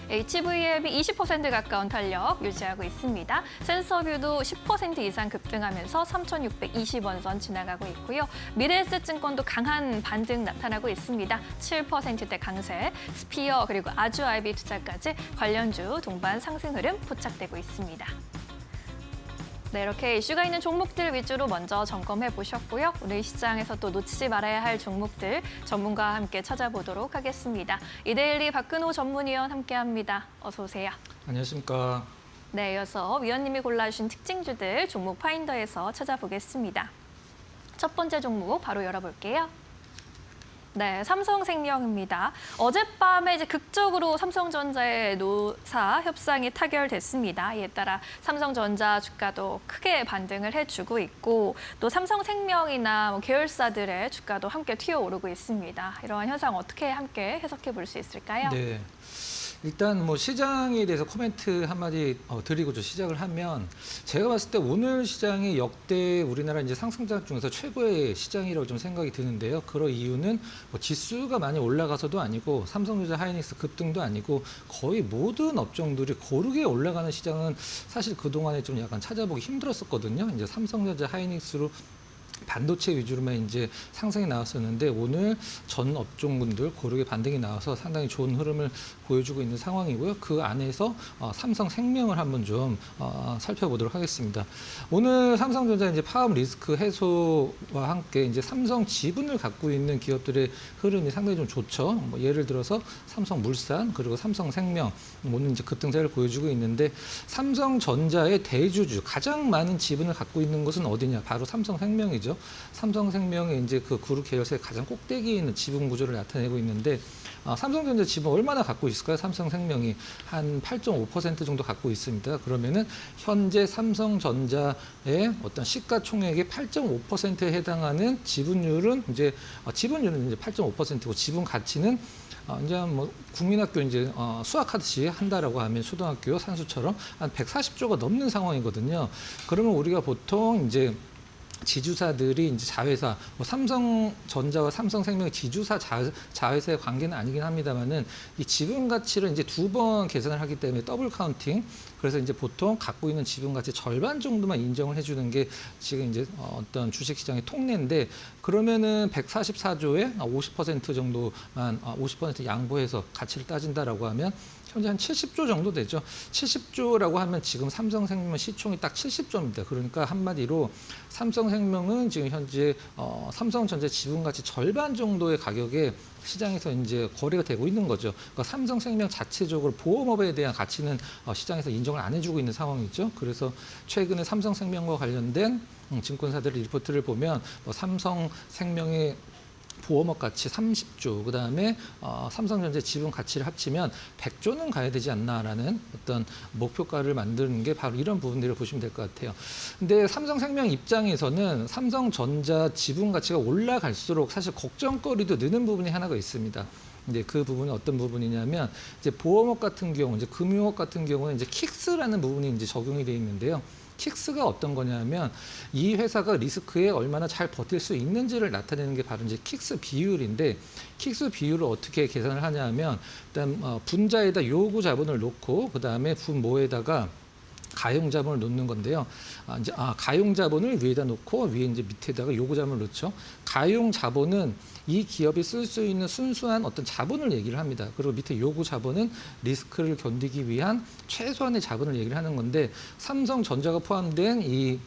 Speaker 3: HVM이 20% 가까운 탄력 유지하고 있습니다. 센서뷰도 10% 이상 급등하면서 3,620원 선 지나가고 있고요. 미래에셋증권도 강한 반등 나타나고 있습니다. 7%대 강세, 스피어 그리고 아주 IB 투자까지 관련주 동반 상승 흐름 포착되고 있습니다. 네, 이렇게 이슈가 있는 종목들 위주로 먼저 점검해 보셨고요. 오늘 시장에서 또 놓치지 말아야 할 종목들 전문가와 함께 찾아보도록 하겠습니다. 이데일리 박근호 전문위원 함께합니다. 어서 오세요.
Speaker 4: 안녕하십니까.
Speaker 3: 네, 이어서 위원님이 골라주신 특징주들 종목 파인더에서 찾아보겠습니다. 첫 번째 종목 바로 열어볼게요. 네, 삼성생명입니다. 어젯밤에 이제 극적으로 삼성전자의 노사 협상이 타결됐습니다. 이에 따라 삼성전자 주가도 크게 반등을 해주고 있고 또 삼성생명이나 계열사들의 주가도 함께 튀어오르고 있습니다. 이러한 현상 어떻게 함께 해석해 볼 수 있을까요?
Speaker 4: 네. 일단 뭐 시장에 대해서 코멘트 한마디 드리고 좀 시작을 하면 제가 봤을 때 오늘 시장이 역대 우리나라 이제 상승장 중에서 최고의 시장이라고 좀 생각이 드는데요. 그런 이유는 뭐 지수가 많이 올라가서도 아니고 삼성전자 하이닉스 급등도 아니고 거의 모든 업종들이 고르게 올라가는 시장은 사실 그동안에 좀 약간 찾아보기 힘들었었거든요. 이제 삼성전자 하이닉스로 반도체 위주로만 이제 상승이 나왔었는데 오늘 전 업종군들 고르게 반등이 나와서 상당히 좋은 흐름을 보여주고 있는 상황이고요. 그 안에서 삼성생명을 한번 좀 살펴보도록 하겠습니다. 오늘 삼성전자 이제 파업 리스크 해소와 함께 이제 삼성 지분을 갖고 있는 기업들의 흐름이 상당히 좀 좋죠. 뭐 예를 들어서 삼성물산 그리고 삼성생명 오늘 이제 급등세를 보여주고 있는데 삼성전자의 대주주 가장 많은 지분을 갖고 있는 것은 어디냐? 바로 삼성생명이죠. 삼성생명의 이제 그 그룹 계열사의 가장 꼭대기에 있는 지분 구조를 나타내고 있는데 삼성전자 지분 얼마나 갖고 있을까요? 삼성생명이 한 8.5% 정도 갖고 있습니다. 그러면은 현재 삼성전자의 어떤 시가총액의 8.5%에 해당하는 지분율은 이제 8.5%고 지분 가치는 이제 뭐 국민학교 이제 수학하듯이 한다라고 하면 초등학교 산수처럼 한 140조가 넘는 상황이거든요. 그러면 우리가 보통 이제 지주사들이 이제 자회사, 뭐 삼성전자와 삼성생명의 지주사 자회사의 관계는 아니긴 합니다만은 이 지분 가치를 이제 2번 계산을 하기 때문에 더블 카운팅. 그래서 이제 보통 갖고 있는 지분 가치 절반 정도만 인정을 해주는 게 지금 이제 어떤 주식시장의 통례인데 그러면은 144조에 50% 정도만 50% 양보해서 가치를 따진다라고 하면 현재 한 70조 정도 되죠. 70조라고 하면 지금 삼성생명 시총이 딱 70조입니다. 그러니까 한마디로 삼성생명은 지금 현재 삼성전자 지분 가치 절반 정도의 가격에 시장에서 이제 거래가 되고 있는 거죠. 그러니까 삼성생명 자체적으로 보험업에 대한 가치는 시장에서 인정을 안 해주고 있는 상황이죠. 그래서 최근에 삼성생명과 관련된 증권사들의 리포트를 보면 삼성생명의 보험업 가치 30조, 그다음에 삼성전자 지분 가치를 합치면 100조는 가야 되지 않나라는 어떤 목표가를 만드는 게 바로 이런 부분들을 보시면 될 것 같아요. 근데 삼성생명 입장에서는 삼성전자 지분 가치가 올라갈수록 사실 걱정거리도 느는 부분이 하나가 있습니다. 근데 그 부분은 어떤 부분이냐면 이제 보험업 같은 경우, 이제 금융업 같은 경우는 이제 킥스라는 부분이 이제 적용이 되어 있는데요. 킥스가 어떤 거냐면 이 회사가 리스크에 얼마나 잘 버틸 수 있는지를 나타내는 게 바로 이제 킥스 비율인데 킥스 비율을 어떻게 계산을 하냐면 일단 분자에다 요구 자본을 놓고 그 다음에 분모에다가 가용 자본을 놓는 건데요. 가용 자본을 위에다 놓고 위에 이제 밑에다가 요구 자본을 놓죠. 가용 자본은 이 기업이 쓸 수 있는 순수한 어떤 자본을 얘기를 합니다. 그리고 밑에 요구 자본은 리스크를 견디기 위한 최소한의 자본을 얘기를 하는 건데 삼성전자가 포함된 이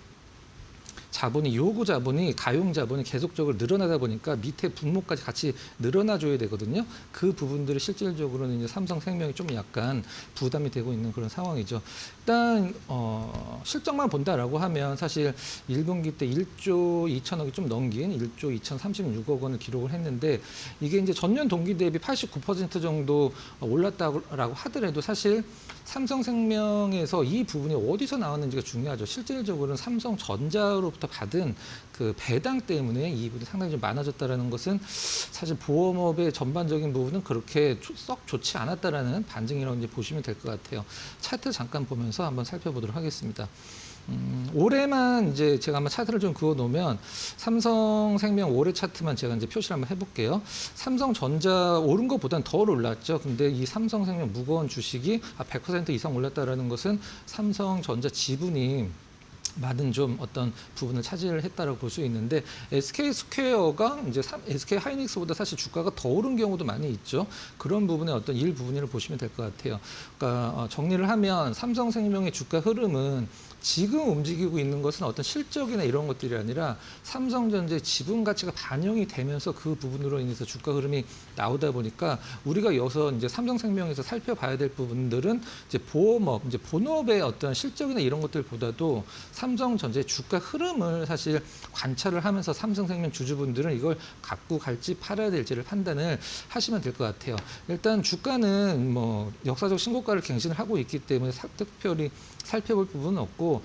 Speaker 4: 자본이 요구 자본이 가용 자본이 계속적으로 늘어나다 보니까 밑에 분모까지 같이 늘어나줘야 되거든요. 그 부분들이 실질적으로는 이제 삼성생명이 좀 약간 부담이 되고 있는 그런 상황이죠. 일단 실적만 본다라고 하면 사실 1분기 때 1조 2천억이 좀 넘긴 1조 2,036억 원을 기록을 했는데 이게 이제 전년 동기 대비 89% 정도 올랐다고 하더라도 사실 삼성생명에서 이 부분이 어디서 나왔는지가 중요하죠. 실질적으로는 삼성전자로부터 받은 그 배당 때문에 이 부분이 상당히 좀 많아졌다는 것은 사실 보험업의 전반적인 부분은 그렇게 썩 좋지 않았다라는 반증이라고 이제 보시면 될 것 같아요. 차트 잠깐 보면서 한번 살펴보도록 하겠습니다. 올해만 이제 제가 한번 차트를 좀 그어 놓으면 삼성생명 올해 차트만 제가 이제 표시를 한번 해볼게요. 삼성전자 오른 것보다는 더 올랐죠. 근데 이 삼성생명 무거운 주식이 100% 이상 올랐다라는 것은 삼성전자 지분이 많은 좀 어떤 부분을 차지를 했다라고 볼 수 있는데 SK 스퀘어가 이제 SK 하이닉스보다 사실 주가가 더 오른 경우도 많이 있죠. 그런 부분의 어떤 일부분을 보시면 될 것 같아요. 그러니까 정리를 하면 삼성생명의 주가 흐름은 지금 움직이고 있는 것은 어떤 실적이나 이런 것들이 아니라 삼성전자의 지분 가치가 반영이 되면서 그 부분으로 인해서 주가 흐름이 나오다 보니까 우리가 여기서 이제 삼성생명에서 살펴봐야 될 부분들은 이제 보험업, 이제 본업의 어떤 실적이나 이런 것들보다도 삼성전자의 주가 흐름을 사실 관찰을 하면서 삼성생명 주주분들은 이걸 갖고 갈지 팔아야 될지를 판단을 하시면 될 것 같아요. 일단 주가는 뭐 역사적 신고가를 갱신을 하고 있기 때문에 특별히 살펴볼 부분은 없고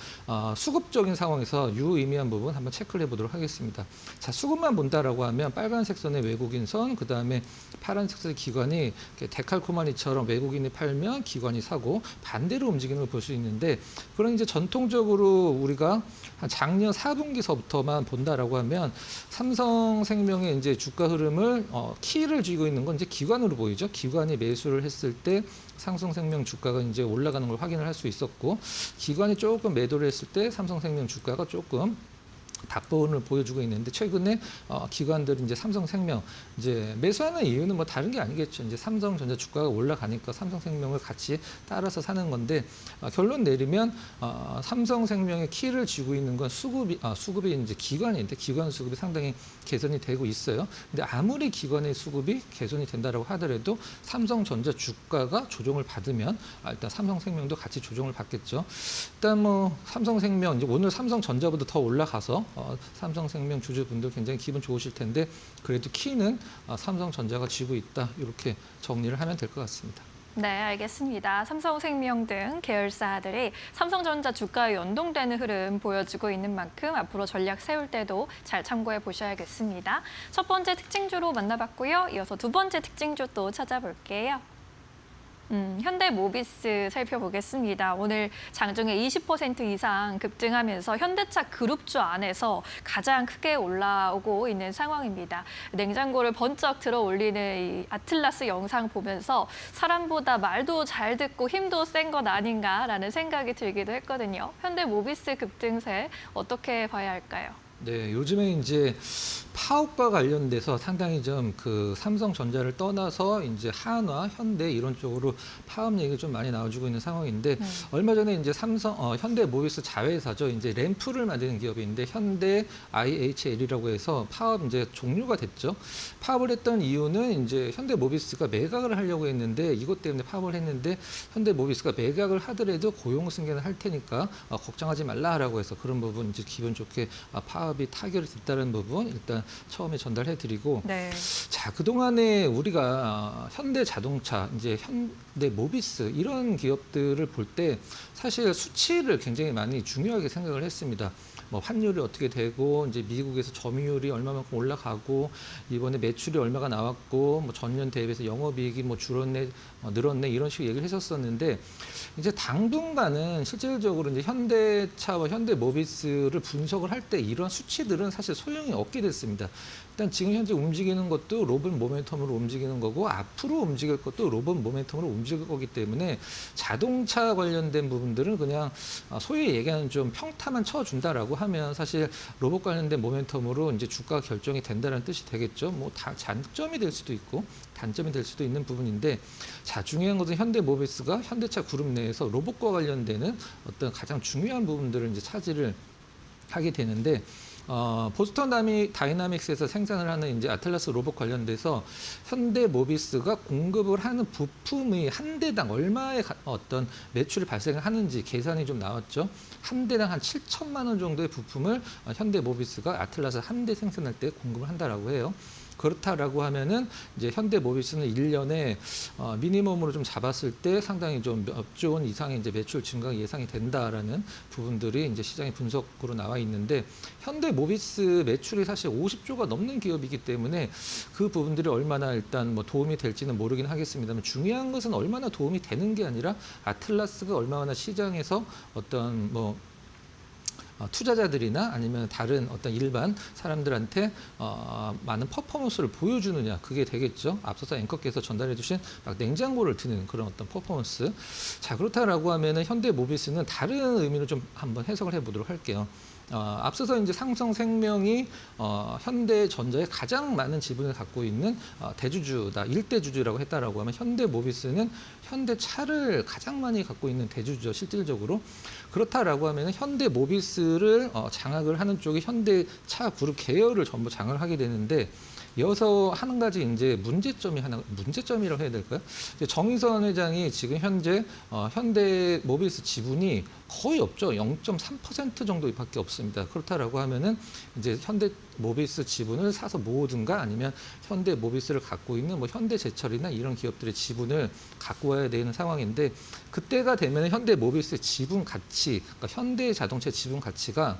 Speaker 4: 수급적인 상황에서 유의미한 부분 한번 체크를 해보도록 하겠습니다. 자, 수급만 본다라고 하면 빨간색 선의 외국인 선, 그 다음에 파란색 선의 기관이 데칼코마니처럼 외국인이 팔면 기관이 사고 반대로 움직이는 걸 볼 수 있는데 그런 이제 전통적으로 우리가 한 작년 4분기서부터만 본다라고 하면 삼성생명의 이제 주가 흐름을 키를 쥐고 있는 건 이제 기관으로 보이죠. 기관이 매수를 했을 때 삼성생명 주가가 이제 올라가는 걸 확인을 할 수 있었고 기관이 조금 매도를 했을 때 삼성생명 주가가 조금 답변을 보여주고 있는데 최근에 기관들이 이제 삼성생명 이제 매수하는 이유는 뭐 다른 게 아니겠죠. 이제 삼성전자 주가가 올라가니까 삼성생명을 같이 따라서 사는 건데 결론 내리면 삼성생명의 키를 쥐고 있는 건 수급이 이제 기관인데 기관 수급이 상당히 개선이 되고 있어요. 근데 아무리 기관의 수급이 개선이 된다라고 하더라도 삼성전자 주가가 조정을 받으면 일단 삼성생명도 같이 조정을 받겠죠. 일단 뭐 삼성생명 이제 오늘 삼성전자보다 더 올라가서 삼성생명 주주분들 굉장히 기분 좋으실 텐데 그래도 키는 삼성전자가 쥐고 있다 이렇게 정리를 하면 될 것 같습니다.
Speaker 3: 네, 알겠습니다. 삼성생명 등 계열사들이 삼성전자 주가에 연동되는 흐름 보여주고 있는 만큼 앞으로 전략 세울 때도 잘 참고해 보셔야겠습니다. 첫 번째 특징주로 만나봤고요. 이어서 두 번째 특징주 또 찾아볼게요. 현대모비스 살펴보겠습니다. 오늘 장중에 20% 이상 급등하면서 현대차 그룹주 안에서 가장 크게 올라오고 있는 상황입니다. 냉장고를 번쩍 들어 올리는 이 아틀라스 영상 보면서 사람보다 말도 잘 듣고 힘도 센 것 아닌가라는 생각이 들기도 했거든요. 현대모비스 급등세 어떻게 봐야 할까요?
Speaker 4: 네, 요즘에 이제 파업과 관련돼서 상당히 좀 그 삼성전자를 떠나서 이제 한화, 현대 이런 쪽으로 파업 얘기가 좀 많이 나와주고 있는 상황인데 얼마 전에 이제 현대모비스 자회사죠. 이제 램프를 만드는 기업인데 현대 IHL이라고 해서 파업 이제 종료가 됐죠. 파업을 했던 이유는 이제 현대모비스가 매각을 하려고 했는데 이것 때문에 파업을 했는데 현대모비스가 매각을 하더라도 고용 승계는 할 테니까 걱정하지 말라라고 해서 그런 부분 이제 기분 좋게 파업이 타결이 됐다는 부분 일단 처음에 전달해드리고
Speaker 1: 네.
Speaker 4: 자 그동안에 우리가 현대자동차 이제 현대모비스 이런 기업들을 볼 때 사실 수치를 굉장히 많이 중요하게 생각을 했습니다. 뭐 환율이 어떻게 되고 이제 미국에서 점유율이 얼마만큼 올라가고 이번에 매출이 얼마가 나왔고 뭐 전년 대비해서 영업이익이 뭐 줄었네 늘었네 이런 식으로 얘기를 했었었는데 이제 당분간은 실질적으로 이제 현대차와 현대모비스를 분석을 할 때 이런 수치들은 사실 소용이 없게 됐습니다. 일단 지금 현재 움직이는 것도 로봇 모멘텀으로 움직이는 거고 앞으로 움직일 것도 로봇 모멘텀으로 움직일 거기 때문에 자동차 관련된 부분들은 그냥 소위 얘기하는 좀 평타만 쳐준다라고 하면 사실 로봇 관련된 모멘텀으로 이제 주가 결정이 된다는 뜻이 되겠죠. 뭐 다 장점이 될 수도 있고 단점이 될 수도 있는 부분인데 자 중요한 것은 현대모비스가 현대차 그룹 내에서 로봇과 관련되는 어떤 가장 중요한 부분들을 이제 차지를 하게 되는데 보스턴 다이나믹스에서 생산을 하는 이제 아틀라스 로봇 관련돼서 현대모비스가 공급을 하는 부품이 한 대당 얼마의 어떤 매출이 발생을 하는지 계산이 좀 나왔죠. 한 대당 한 7천만 원 정도의 부품을 현대모비스가 아틀라스 한 대 생산할 때 공급을 한다라고 해요. 그렇다라고 하면은 이제 현대모비스는 1년에 미니멈으로 좀 잡았을 때 상당히 좀 몇 조 원 이상의 이제 매출 증가가 예상이 된다라는 부분들이 이제 시장의 분석으로 나와 있는데 현대모비스 매출이 사실 50조가 넘는 기업이기 때문에 그 부분들이 얼마나 일단 뭐 도움이 될지는 모르긴 하겠습니다만 중요한 것은 얼마나 도움이 되는 게 아니라 아틀라스가 얼마나 시장에서 어떤 뭐 투자자들이나 아니면 다른 어떤 일반 사람들한테 많은 퍼포먼스를 보여주느냐 그게 되겠죠. 앞서서 앵커께서 전달해 주신 막 냉장고를 드는 그런 어떤 퍼포먼스. 자 그렇다라고 하면은 현대모비스는 다른 의미로 좀 한번 해석을 해보도록 할게요. 앞서서 이제 삼성생명이 현대전자에 가장 많은 지분을 갖고 있는 대주주다, 일대주주라고 했다라고 하면 현대모비스는 현대차를 가장 많이 갖고 있는 대주주죠, 실질적으로. 그렇다라고 하면 현대모비스를 장악을 하는 쪽이 현대차 그룹 계열을 전부 장악을 하게 되는데 이어서 한 가지 이제 문제점이라고 해야 될까요? 정의선 회장이 지금 현재 현대모비스 지분이 거의 없죠. 0.3% 정도밖에 없습니다. 그렇다라고 하면은 이제 현대모비스 지분을 사서 모으든가 아니면 현대모비스를 갖고 있는 뭐 현대제철이나 이런 기업들의 지분을 갖고 와야 되는 상황인데 그때가 되면 현대모비스의 지분 가치, 그러니까 현대자동차 지분 가치가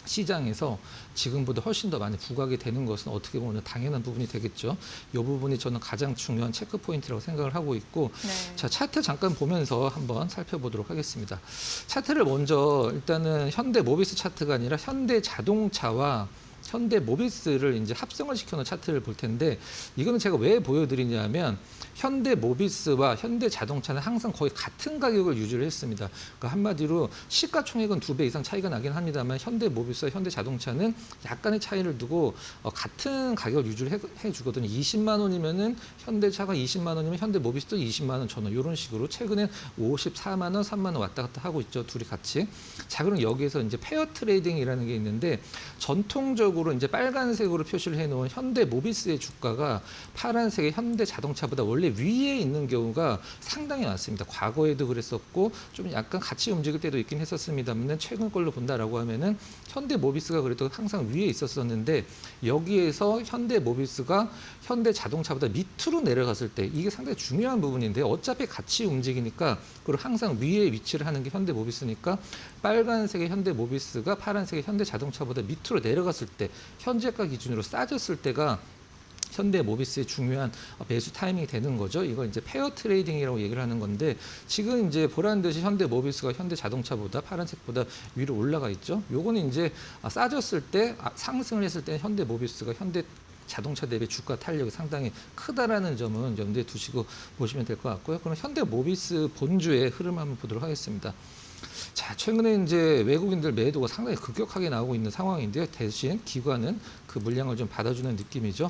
Speaker 4: 시장에서 지금보다 훨씬 더 많이 부각이 되는 것은 어떻게 보면 당연한 부분이 되겠죠. 이 부분이 저는 가장 중요한 체크 포인트라고 생각을 하고 있고
Speaker 3: 네.
Speaker 4: 자 차트 잠깐 보면서 한번 살펴보도록 하겠습니다. 차트를 먼저 일단은 현대모비스 차트가 아니라 현대자동차와 현대모비스를 이제 합성을 시켜놓은 차트를 볼 텐데 이거는 제가 왜 보여드리냐면 현대모비스와 현대자동차는 항상 거의 같은 가격을 유지를 했습니다. 그러니까 한마디로 시가총액은 2배 이상 차이가 나긴 합니다만 현대모비스와 현대자동차는 약간의 차이를 두고 같은 가격을 유지를 해주거든요. 20만 원이면은 현대차가 20만 원이면 현대모비스도 20만 원 전후 이런 식으로 최근엔 54만 원, 3만 원 왔다 갔다 하고 있죠. 둘이 같이. 자, 그럼 여기에서 이제 페어 트레이딩이라는 게 있는데 전통적으로 이제 빨간색으로 표시를 해놓은 현대모비스의 주가가 파란색의 현대자동차보다 원래 위에 있는 경우가 상당히 많습니다. 과거에도 그랬었고 좀 약간 같이 움직일 때도 있긴 했었습니다만 최근 걸로 본다라고 하면은 현대모비스가 그래도 항상 위에 있었었는데 여기에서 현대모비스가 현대자동차보다 밑으로 내려갔을 때 이게 상당히 중요한 부분인데 어차피 같이 움직이니까 그리고 항상 위에 위치를 하는 게 현대모비스니까 빨간색의 현대모비스가 파란색의 현대자동차보다 밑으로 내려갔을 때 현재가 기준으로 싸졌을 때가 현대모비스의 중요한 매수 타이밍이 되는 거죠. 이걸 이제 페어 트레이딩이라고 얘기를 하는 건데 지금 이제 보란 듯이 현대모비스가 현대자동차보다 파란색보다 위로 올라가 있죠. 요거는 이제 싸졌을 때 상승을 했을 때 현대모비스가 자동차 대비 주가 탄력이 상당히 크다라는 점은 염두에 두시고 보시면 될 것 같고요. 그럼 현대모비스 본주의 흐름 한번 보도록 하겠습니다. 자, 최근에 이제 외국인들 매도가 상당히 급격하게 나오고 있는 상황인데요. 대신 기관은 그 물량을 좀 받아주는 느낌이죠.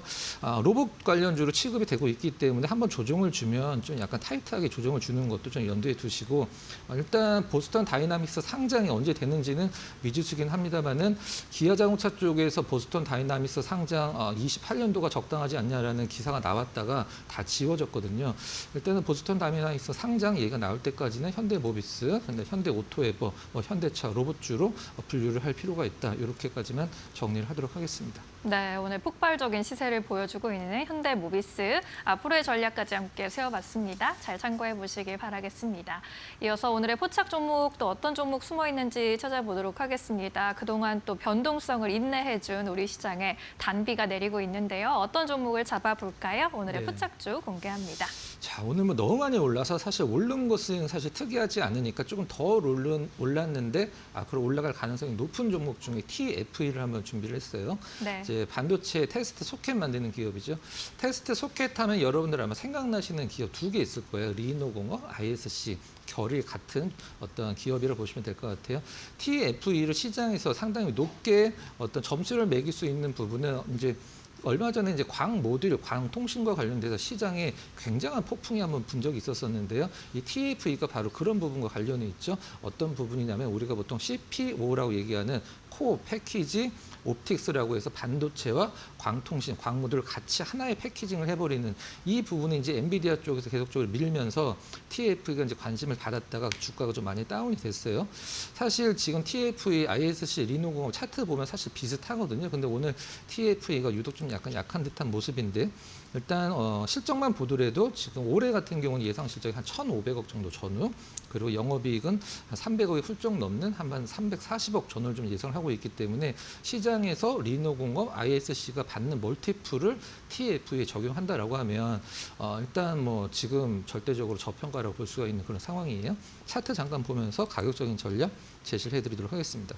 Speaker 4: 로봇 관련주로 취급이 되고 있기 때문에 한번 조정을 주면 좀 약간 타이트하게 조정을 주는 것도 좀 염두에 두시고 일단 보스턴 다이나믹스 상장이 언제 되는지는 미지수긴 합니다만은 기아자동차 쪽에서 보스턴 다이나믹스 상장 28년도가 적당하지 않냐라는 기사가 나왔다가 다 지워졌거든요. 일단은 보스턴 다이나믹스 상장 얘기가 나올 때까지는 현대모비스, 현대오토에버, 현대차 로봇주로 분류를 할 필요가 있다. 이렇게까지만 정리를 하도록 하겠습니다.
Speaker 3: 네, 오늘 폭발적인 시세를 보여주고 있는 현대모비스 앞으로의 전략까지 함께 세워봤습니다. 잘 참고해 보시길 바라겠습니다. 이어서 오늘의 포착 종목 또 어떤 종목 숨어 있는지 찾아보도록 하겠습니다. 그동안 또 변동성을 인내해준 우리 시장에 단비가 내리고 있는데요. 어떤 종목을 잡아볼까요? 오늘의 포착주 공개합니다.
Speaker 4: 자, 오늘 뭐 너무 많이 올라서 사실 오른 것은 사실 특이하지 않으니까 조금 더 올랐는데 앞으로 올라갈 가능성이 높은 종목 중에 TFE를 한번 준비를 했어요.
Speaker 3: 네.
Speaker 4: 이제 반도체 테스트 소켓 만드는 기업이죠. 테스트 소켓 하면 여러분들 아마 생각나시는 기업 2개 있을 거예요. 리노공업, ISC. 결이 같은 어떤 기업이라고 보시면 될 것 같아요. TFE를 시장에서 상당히 높게 어떤 점수를 매길 수 있는 부분은 이제 얼마 전에 이제 광 모듈, 광통신과 관련돼서 시장에 굉장한 폭풍이 한번 분 적이 있었었는데요. 이 TFE가 바로 그런 부분과 관련이 있죠. 어떤 부분이냐면 우리가 보통 CPO라고 얘기하는 코어 패키지 옵틱스라고 해서 반도체와 광통신, 광모듈을 같이 하나의 패키징을 해버리는 이 부분이 이제 엔비디아 쪽에서 계속적으로 밀면서 TFE가 이제 관심을 받았다가 주가가 좀 많이 다운이 됐어요. 사실 지금 TFE, ISC, 리노공업 차트 보면 사실 비슷하거든요. 근데 오늘 TFE가 유독 좀 약간 약한 듯한 모습인데 일단 실적만 보더라도 지금 올해 같은 경우는 예상 실적이 한 1,500억 정도 전후 그리고 영업이익은 한 300억이 훌쩍 넘는 한 340억 전후를 좀 예상을 하고 있기 때문에 시장에서 리노공업, ISC가 받는 멀티플을 TFE에 적용한다라고 하면 일단 뭐 지금 절대적으로 저평가라고 볼 수가 있는 그런 상황이에요. 차트 잠깐 보면서 가격적인 전략 제시를 해드리도록 하겠습니다.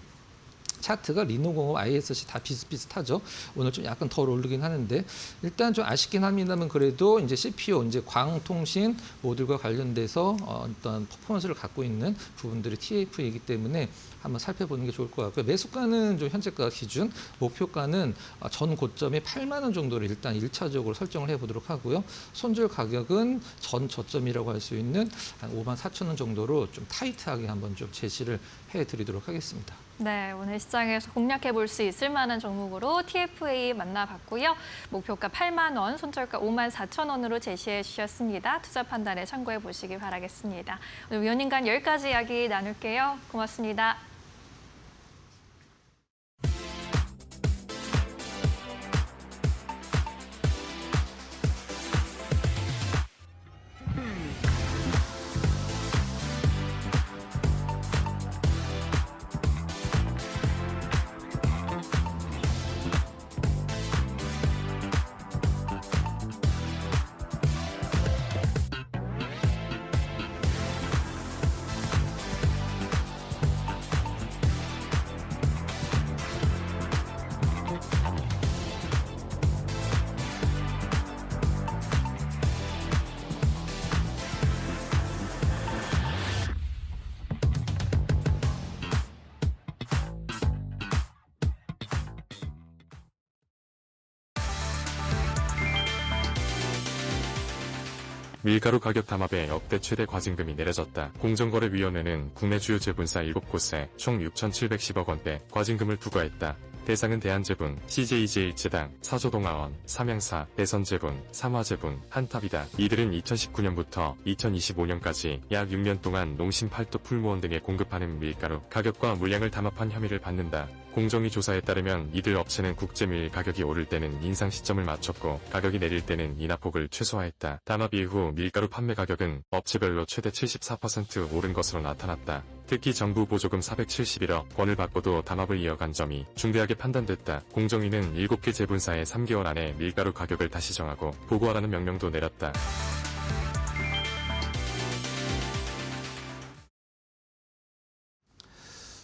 Speaker 4: 차트가 리노공업, ISC 다 비슷비슷하죠. 오늘 좀 약간 덜 오르긴 하는데 일단 좀 아쉽긴 합니다만 그래도 이제 CPO, 이제 광통신 모듈과 관련돼서 어떤 퍼포먼스를 갖고 있는 부분들이 TF이기 때문에 한번 살펴보는 게 좋을 것 같고요. 매수가는 좀 현재가 기준, 목표가는 전 고점이 8만 원 정도를 일단 1차적으로 설정을 해보도록 하고요. 손절 가격은 전 저점이라고 할 수 있는 한 5만 4천 원 정도로 좀 타이트하게 한번 좀 제시를 해드리도록 하겠습니다.
Speaker 3: 네, 오늘 시장에서 공략해 볼 수 있을 만한 종목으로 TFE 만나봤고요. 목표가 8만 원, 손절가 5만 4천 원으로 제시해 주셨습니다. 투자 판단에 참고해 보시기 바라겠습니다. 오늘 위원님과 여기까지 이야기 나눌게요. 고맙습니다.
Speaker 5: 밀가루 가격 담합에 역대 최대 과징금이 내려졌다. 공정거래위원회는 국내 주요 제분사 7곳에 총 6,710억 원대 과징금을 부과했다. 대상은 대한제분, CJ제일제당, 사조동아원, 삼양사, 대선제분, 삼화제분, 한탑이다. 이들은 2019년부터 2025년까지 약 6년 동안 농심 팔도 풀무원 등에 공급하는 밀가루 가격과 물량을 담합한 혐의를 받는다. 공정위 조사에 따르면 이들 업체는 국제밀 가격이 오를 때는 인상 시점을 맞췄고 가격이 내릴 때는 인하폭을 최소화했다. 담합 이후 밀가루 판매 가격은 업체별로 최대 74% 오른 것으로 나타났다. 특히 정부 보조금 471억 원을 받고도 담합을 이어간 점이 중대하게 판단됐다. 공정위는 7개 제분사에 3개월 안에 밀가루 가격을 다시 정하고 보고하라는 명령도 내렸다.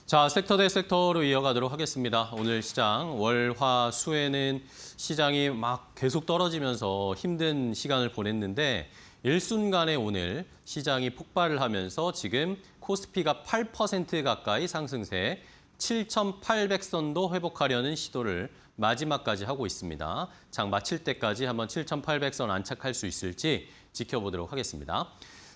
Speaker 6: 자, 섹터 대 섹터로 이어가도록 하겠습니다. 오늘 시장 월, 화, 수에는 시장이 막 계속 떨어지면서 힘든 시간을 보냈는데 일순간에 오늘 시장이 폭발을 하면서 지금 코스피가 8% 가까이 상승세 7,800선도 회복하려는 시도를 마지막까지 하고 있습니다. 장 마칠 때까지 한번 7,800선 안착할 수 있을지 지켜보도록 하겠습니다.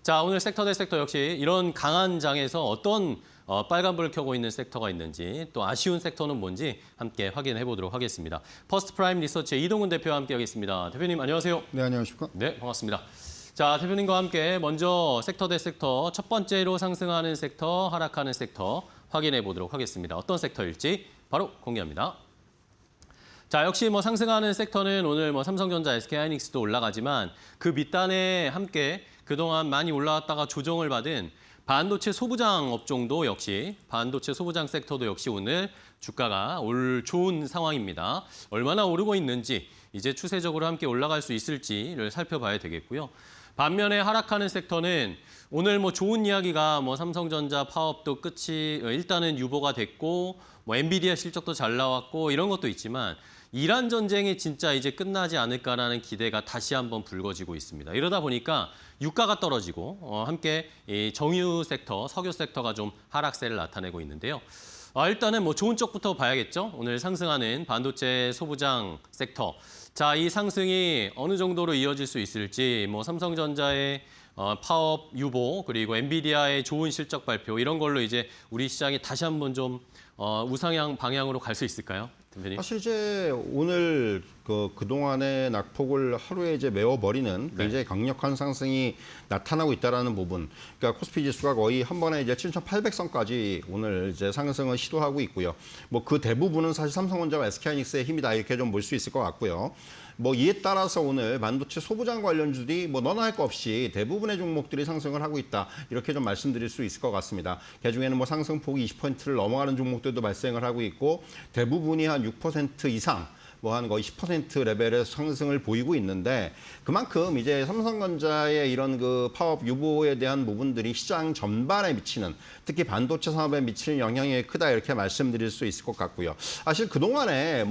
Speaker 6: 자, 오늘 섹터 대 섹터 역시 이런 강한 장에서 어떤 빨간불을 켜고 있는 섹터가 있는지 또 아쉬운 섹터는 뭔지 함께 확인해 보도록 하겠습니다. 퍼스트 프라임 리서치의 이동훈 대표와 함께 하겠습니다. 대표님 안녕하세요.
Speaker 7: 네, 안녕하십니까?
Speaker 6: 네, 반갑습니다. 자, 대표님과 함께 먼저 섹터 대 섹터 첫 번째로 상승하는 섹터, 하락하는 섹터 확인해 보도록 하겠습니다. 어떤 섹터일지 바로 공개합니다. 자, 역시 상승하는 섹터는 오늘 삼성전자, SK하이닉스도 올라가지만 그 밑단에 함께 그동안 많이 올라왔다가 조정을 받은 반도체 소부장 업종도 역시 반도체 소부장 섹터도 역시 오늘 주가가 올 좋은 상황입니다. 얼마나 오르고 있는지 이제 추세적으로 함께 올라갈 수 있을지를 살펴봐야 되겠고요. 반면에 하락하는 섹터는 오늘 좋은 이야기가 삼성전자 파업도 끝이 일단은 유보가 됐고 엔비디아 실적도 잘 나왔고 이런 것도 있지만 이란 전쟁이 진짜 이제 끝나지 않을까라는 기대가 다시 한번 불거지고 있습니다. 이러다 보니까 유가가 떨어지고 함께 이 정유 섹터, 석유 섹터가 좀 하락세를 나타내고 있는데요. 일단은 좋은 쪽부터 봐야겠죠. 오늘 상승하는 반도체 소부장 섹터. 자, 이 상승이 어느 정도로 이어질 수 있을지 삼성전자의 파업 유보 그리고 엔비디아의 좋은 실적 발표 이런 걸로 이제 우리 시장이 다시 한번 좀 우상향 방향으로 갈 수 있을까요? 대표님?
Speaker 7: 사실 이제 오늘 그동안의 낙폭을 하루에 이제 메워버리는 굉장히 강력한 상승이 나타나고 있다라는 부분. 그러니까 코스피 지수가 거의 한 번에 이제 7,800선까지 오늘 이제 상승을 시도하고 있고요. 그 대부분은 사실 삼성전자와 SK하이닉스의 힘이다 이렇게 좀 볼 수 있을 것 같고요. 이에 따라서 오늘 반도체 소부장 관련주들이 너나 할 거 없이 대부분의 종목들이 상승을 하고 있다. 이렇게 좀 말씀드릴 수 있을 것 같습니다. 그중에는 상승폭이 20%를 넘어가는 종목들도 발생을 하고 있고 대부분이 한 6% 이상 한 거의 10% 레벨의 상승을 보이고 있는데 그만큼 이제 삼성전자의 이런 파업 유보에 대한 부분들이 시장 전반에 미치는 특히 반도체 산업에 미치는 영향이 크다 이렇게 말씀드릴 수 있을 것 같고요. 사실 그동안에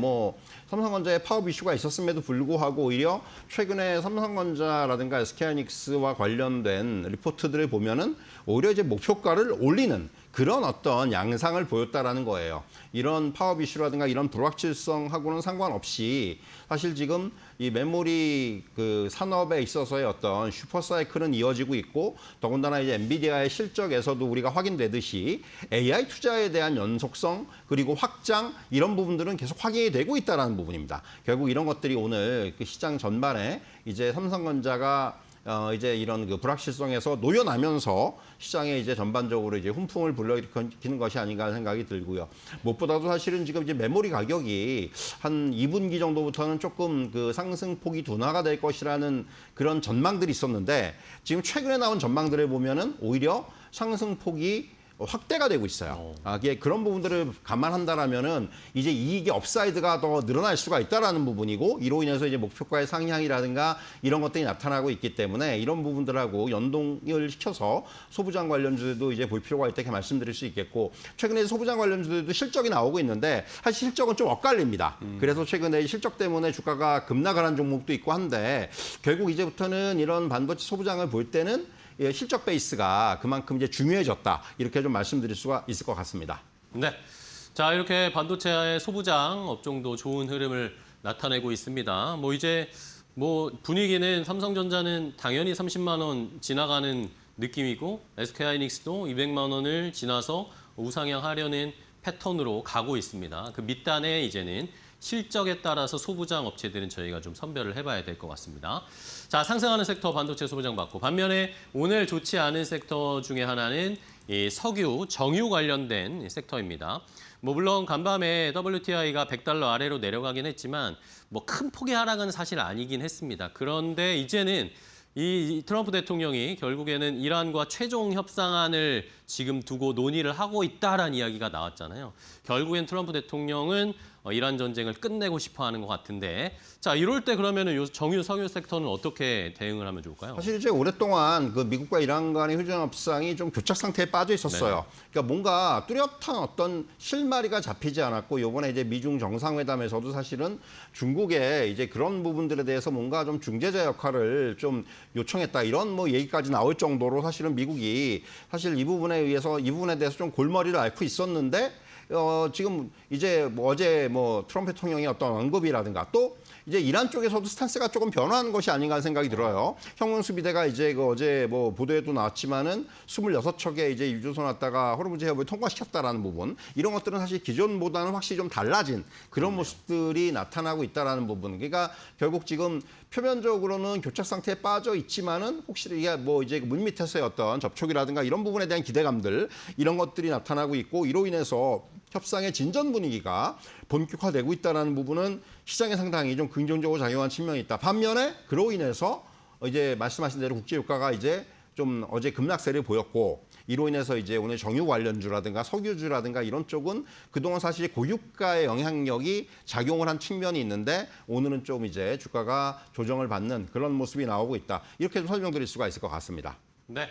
Speaker 7: 삼성전자의 파업 이슈가 있었음에도 불구하고 오히려 최근에 삼성전자라든가 SK하이닉스와 관련된 리포트들을 보면은 오히려 이제 목표가를 올리는 그런 어떤 양상을 보였다라는 거예요. 이런 파업 이슈라든가 이런 불확실성하고는 상관없이 사실 지금 이 메모리 산업에 있어서의 어떤 슈퍼사이클은 이어지고 있고 더군다나 이제 엔비디아의 실적에서도 우리가 확인되듯이 AI 투자에 대한 연속성 그리고 확장 이런 부분들은 계속 확인이 되고 있다라는 부분입니다. 결국 이런 것들이 오늘 시장 전반에 이제 삼성전자가 이제 이런 불확실성에서 놓여나면서 시장에 이제 전반적으로 이제 훈풍을 불러일으키는 것이 아닌가 하는 생각이 들고요. 무엇보다도 사실은 지금 이제 메모리 가격이 한 2분기 정도부터는 조금 상승폭이 둔화가 될 것이라는 그런 전망들이 있었는데 지금 최근에 나온 전망들을 보면은 오히려 상승폭이 확대가 되고 있어요. 그런 부분들을 감안한다라면은 이제 이익의 업사이드가 더 늘어날 수가 있다라는 부분이고 이로 인해서 이제 목표가의 상향이라든가 이런 것들이 나타나고 있기 때문에 이런 부분들하고 연동을 시켜서 소부장 관련주들도 이제 볼 필요가 있다 이렇게 말씀드릴 수 있겠고 최근에 소부장 관련주들도 실적이 나오고 있는데 사실 실적은 좀 엇갈립니다. 그래서 최근에 실적 때문에 주가가 급락을 한 종목도 있고 한데 결국 이제부터는 이런 반도체 소부장을 볼 때는 실적 베이스가 그만큼 이제 중요해졌다. 이렇게 좀 말씀드릴 수가 있을 것 같습니다.
Speaker 6: 네. 자, 이렇게 반도체의 소부장 업종도 좋은 흐름을 나타내고 있습니다. 이제 뭐 분위기는 삼성전자는 당연히 30만 원 지나가는 느낌이고 SK하이닉스도 200만 원을 지나서 우상향하려는 패턴으로 가고 있습니다. 그 밑단에 이제는 실적에 따라서 소부장 업체들은 저희가 좀 선별을 해봐야 될 것 같습니다. 자, 상승하는 섹터 반도체 소부장 받고 반면에 오늘 좋지 않은 섹터 중에 하나는 이 석유, 정유 관련된 섹터입니다. 뭐 물론 간밤에 WTI가 $100 아래로 내려가긴 했지만 뭐 큰 폭의 하락은 사실 아니긴 했습니다. 그런데 이제는 이 트럼프 대통령이 결국에는 이란과 최종 협상안을 지금 두고 논의를 하고 있다라는 이야기가 나왔잖아요. 결국엔 트럼프 대통령은 이란 전쟁을 끝내고 싶어 하는 것 같은데, 자, 이럴 때 그러면은 요 정유 석유 섹터는 어떻게 대응을 하면 좋을까요?
Speaker 7: 사실 이제 오랫동안 그 미국과 이란 간의 휴전 협상이 좀 교착 상태에 빠져 있었어요. 그러니까 뭔가 뚜렷한 어떤 실마리가 잡히지 않았고, 요번에 이제 미중 정상회담에서도 사실은 중국에 이제 그런 부분들에 대해서 뭔가 좀 중재자 역할을 좀 요청했다, 이런 뭐 얘기까지 나올 정도로 사실은 미국이 사실 이 부분에 대해서 좀 골머리를 앓고 있었는데, 지금 이제 뭐 어제 뭐 트럼프 대통령의 어떤 언급이라든가 또 이제 이란 쪽에서도 스탠스가 조금 변화하는 것이 아닌가 하는 생각이 들어요. 형용 수비대가 이제 그 어제 뭐 보도에도 나왔지만은 26척의 이제 유조선 왔다가 호르무즈 해협을 통과시켰다라는 부분, 이런 것들은 사실 기존보다는 확실히 좀 달라진 그런 모습들이 나타나고 있다라는 부분. 그러니까 결국 지금 표면적으로는 교착 상태에 빠져 있지만은 혹시 이게 뭐 이제 물 밑에서의 어떤 접촉이라든가 이런 부분에 대한 기대감들, 이런 것들이 나타나고 있고, 이로 인해서 협상의 진전 분위기가 본격화되고 있다는 부분은 시장에 상당히 좀 긍정적으로 작용한 측면이 있다. 반면에 그로 인해서 이제 말씀하신 대로 국제 유가가 이제 좀 어제 급락세를 보였고, 이로 인해서 이제 오늘 정유 관련주라든가 석유주라든가 이런 쪽은 그동안 사실 고유가의 영향력이 작용을 한 측면이 있는데, 오늘은 좀 이제 주가가 조정을 받는 그런 모습이 나오고 있다. 이렇게 좀 설명드릴 수가 있을 것 같습니다.
Speaker 6: 네.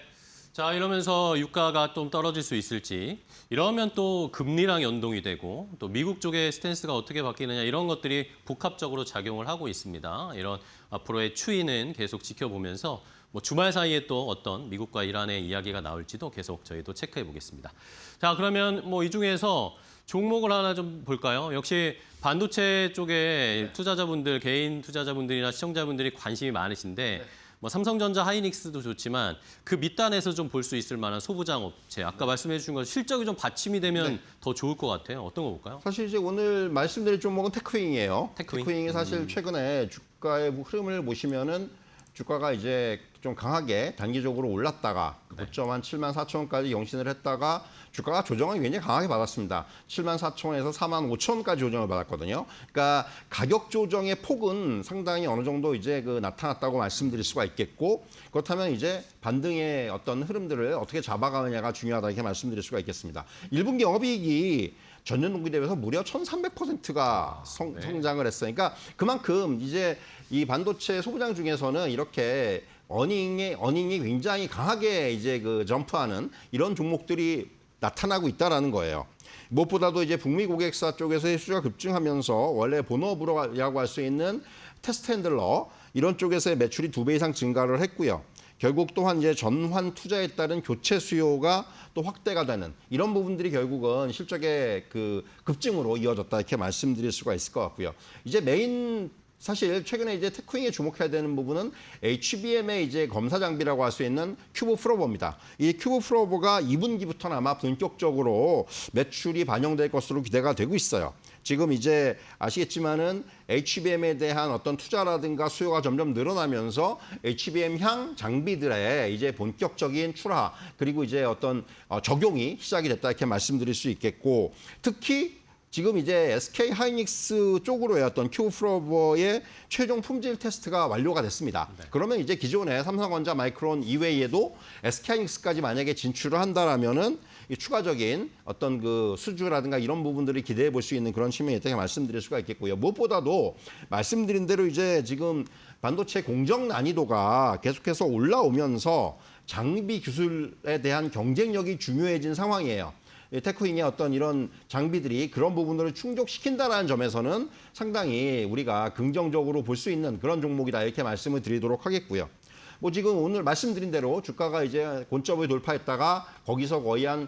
Speaker 6: 자, 이러면서 유가가 좀 떨어질 수 있을지, 이러면 또 금리랑 연동이 되고 또 미국 쪽의 스탠스가 어떻게 바뀌느냐, 이런 것들이 복합적으로 작용을 하고 있습니다. 이런 앞으로의 추이는 계속 지켜보면서 뭐 주말 사이에 또 어떤 미국과 이란의 이야기가 나올지도 계속 저희도 체크해 보겠습니다. 자, 그러면 뭐 이 중에서 종목을 하나 좀 볼까요? 역시 반도체 쪽에 투자자분들, 개인 투자자분들이나 시청자분들이 관심이 많으신데, 뭐 삼성전자, 하이닉스도 좋지만 그 밑단에서 좀 볼 수 있을 만한 소부장 업체, 아까 말씀해 주신 것 실적이 좀 받침이 되면 더 좋을 것 같아요. 어떤 거 볼까요?
Speaker 7: 사실 이제 오늘 말씀드릴 종목은 테크윙이에요.
Speaker 6: 테크윙?
Speaker 7: 테크윙이 사실 최근에 주가의 흐름을 보시면은 주가가 이제 좀 강하게 단기적으로 올랐다가 고점 한 74,000원까지 영신을 했다가 주가가 조정을 굉장히 강하게 받았습니다. 74,000원에서 45,000원까지 조정을 받았거든요. 그러니까 가격 조정의 폭은 상당히 어느 정도 이제 그 나타났다고 말씀드릴 수가 있겠고, 그렇다면 이제 반등의 어떤 흐름들을 어떻게 잡아가느냐가 중요하다, 이렇게 말씀드릴 수가 있겠습니다. 1분기 영업이익이 전년 동기 대비해서 무려 1,300%가 성장을 했어요. 그러니까 그만큼 이제 이 반도체 소부장 중에서는 이렇게 어닝이 굉장히 강하게 이제 그 점프하는 이런 종목들이 나타나고 있다라는 거예요. 무엇보다도 이제 북미 고객사 쪽에서의 수주가 급증하면서 원래 본업으로라고 할 수 있는 테스트 핸들러 이런 쪽에서의 매출이 2배 이상 증가를 했고요. 결국 또한 이제 전환 투자에 따른 교체 수요가 또 확대가 되는 이런 부분들이 결국은 실적의 그 급증으로 이어졌다, 이렇게 말씀드릴 수가 있을 것 같고요. 이제 메인 사실 최근에 이제 테크윙에 주목해야 되는 부분은 HBM의 이제 검사 장비라고 할 수 있는 큐브 프로버입니다. 이 큐브 프로버가 2분기부터는 아마 본격적으로 매출이 반영될 것으로 기대가 되고 있어요. 지금 이제 아시겠지만은 HBM에 대한 어떤 투자라든가 수요가 점점 늘어나면서 HBM향 장비들의 이제 본격적인 출하, 그리고 이제 어떤 적용이 시작이 됐다, 이렇게 말씀드릴 수 있겠고, 특히 지금 이제 SK 하이닉스 쪽으로의 어떤 큐브 프로버의 최종 품질 테스트가 완료가 됐습니다. 그러면 이제 기존의 삼성전자, 마이크론 이외에도 SK 하이닉스까지 만약에 진출을 한다라면은 이 추가적인 어떤 그 수주라든가 이런 부분들을 기대해 볼 수 있는 그런 측면이 있다고 말씀드릴 수가 있겠고요. 무엇보다도 말씀드린 대로 이제 지금 반도체 공정 난이도가 계속해서 올라오면서 장비 기술에 대한 경쟁력이 중요해진 상황이에요. 테크윙의 어떤 이런 장비들이 그런 부분들을 충족시킨다는 점에서는 상당히 우리가 긍정적으로 볼 수 있는 그런 종목이다, 이렇게 말씀을 드리도록 하겠고요. 뭐 지금 오늘 말씀드린 대로 주가가 이제 고점을 돌파했다가 거기서 거의 한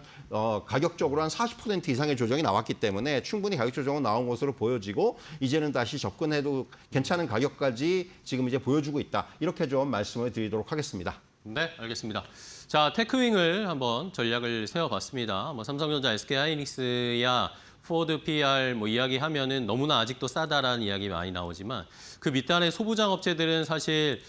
Speaker 7: 가격적으로 한 40% 이상의 조정이 나왔기 때문에 충분히 가격 조정은 나온 것으로 보여지고 이제는 다시 접근해도 괜찮은 가격까지 지금 이제 보여주고 있다. 이렇게 좀 말씀을 드리도록 하겠습니다.
Speaker 6: 네, 알겠습니다. 자, 테크윙을 한번 전략을 세워봤습니다. 뭐 삼성전자, SK하이닉스야 포드 PR 뭐 이야기하면은 너무나 아직도 싸다라는 이야기 많이 나오지만 그 밑단의 소부장 업체들은 사실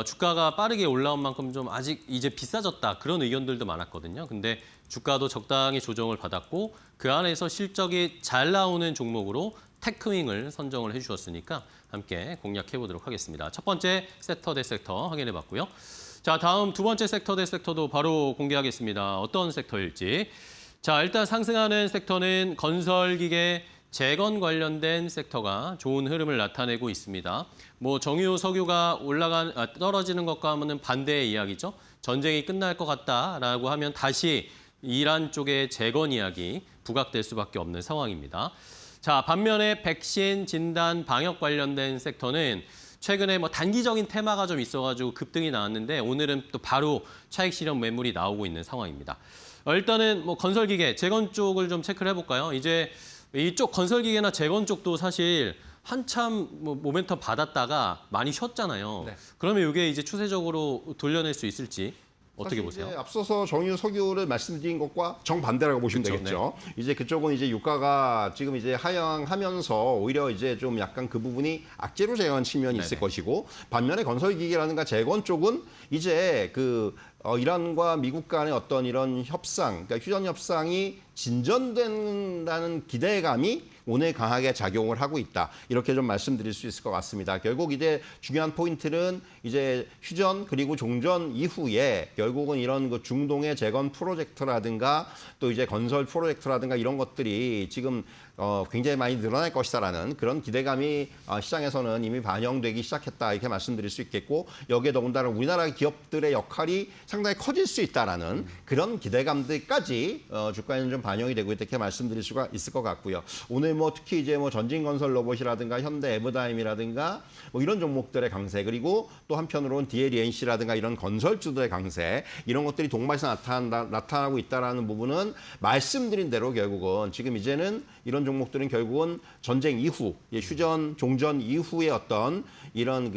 Speaker 6: 주가가 빠르게 올라온 만큼 좀 아직 이제 비싸졌다 그런 의견들도 많았거든요. 근데 주가도 적당히 조정을 받았고 그 안에서 실적이 잘 나오는 종목으로 테크윙을 선정을 해주셨으니까 함께 공략해 보도록 하겠습니다. 첫 번째 섹터 대 섹터 확인해 봤고요. 자, 다음 두 번째 섹터 대 섹터도 바로 공개하겠습니다. 어떤 섹터일지. 자, 일단 상승하는 섹터는 건설기계, 재건 관련된 섹터가 좋은 흐름을 나타내고 있습니다. 뭐 정유, 석유가 떨어지는 것과 하면은 반대의 이야기죠. 전쟁이 끝날 것 같다라고 하면 다시 이란 쪽의 재건 이야기 부각될 수밖에 없는 상황입니다. 자, 반면에 백신, 진단, 방역 관련된 섹터는 최근에 뭐 단기적인 테마가 좀 있어가지고 급등이 나왔는데 오늘은 또 바로 차익 실현 매물이 나오고 있는 상황입니다. 일단은 뭐 건설기계, 재건 쪽을 좀 체크를 해볼까요? 이제 이쪽 건설기계나 재건 쪽도 사실 한참 뭐 모멘텀 받았다가 많이 쉬었잖아요.
Speaker 7: 네.
Speaker 6: 그러면 이게 이제 추세적으로 돌려낼 수 있을지 어떻게
Speaker 7: 사실
Speaker 6: 보세요?
Speaker 7: 이제 앞서서 정유, 석유를 말씀드린 것과 정반대라고 보시면
Speaker 6: 그쵸,
Speaker 7: 되겠죠. 이제 그쪽은 이제 유가가 지금 이제 하향하면서 오히려 이제 좀 약간 그 부분이 악재로 작용한 측면이 있을
Speaker 6: 네네.
Speaker 7: 것이고 반면에 건설기계라든가 재건 쪽은 이제 그 이란과 미국 간의 어떤 이런 협상, 그러니까 휴전 협상이 진전된다는 기대감이 오늘 강하게 작용을 하고 있다. 이렇게 좀 말씀드릴 수 있을 것 같습니다. 결국 이제 중요한 포인트는 이제 휴전 그리고 종전 이후에 결국은 이런 그 중동의 재건 프로젝트라든가 또 이제 건설 프로젝트라든가 이런 것들이 지금 굉장히 많이 늘어날 것이다라는 그런 기대감이 시장에서는 이미 반영되기 시작했다 이렇게 말씀드릴 수 있겠고 여기에 더군다나 우리나라 기업들의 역할이 상당히 커질 수 있다라는 그런 기대감들까지 주가에는 좀 반영이 되고 있다 이렇게 말씀드릴 수가 있을 것 같고요. 오늘 뭐 특히 이제 뭐 전진건설 로봇이라든가 현대 에버다임이라든가 뭐 이런 종목들의 강세 그리고 또 한편으로는 DLENC라든가 이런 건설주들의 강세 이런 것들이 동반해서 나타나고 있다라는 부분은 말씀드린 대로 결국은 지금 이제는 이런 종목들은 결국은 전쟁 이후, 휴전, 종전 이후의 어떤 이런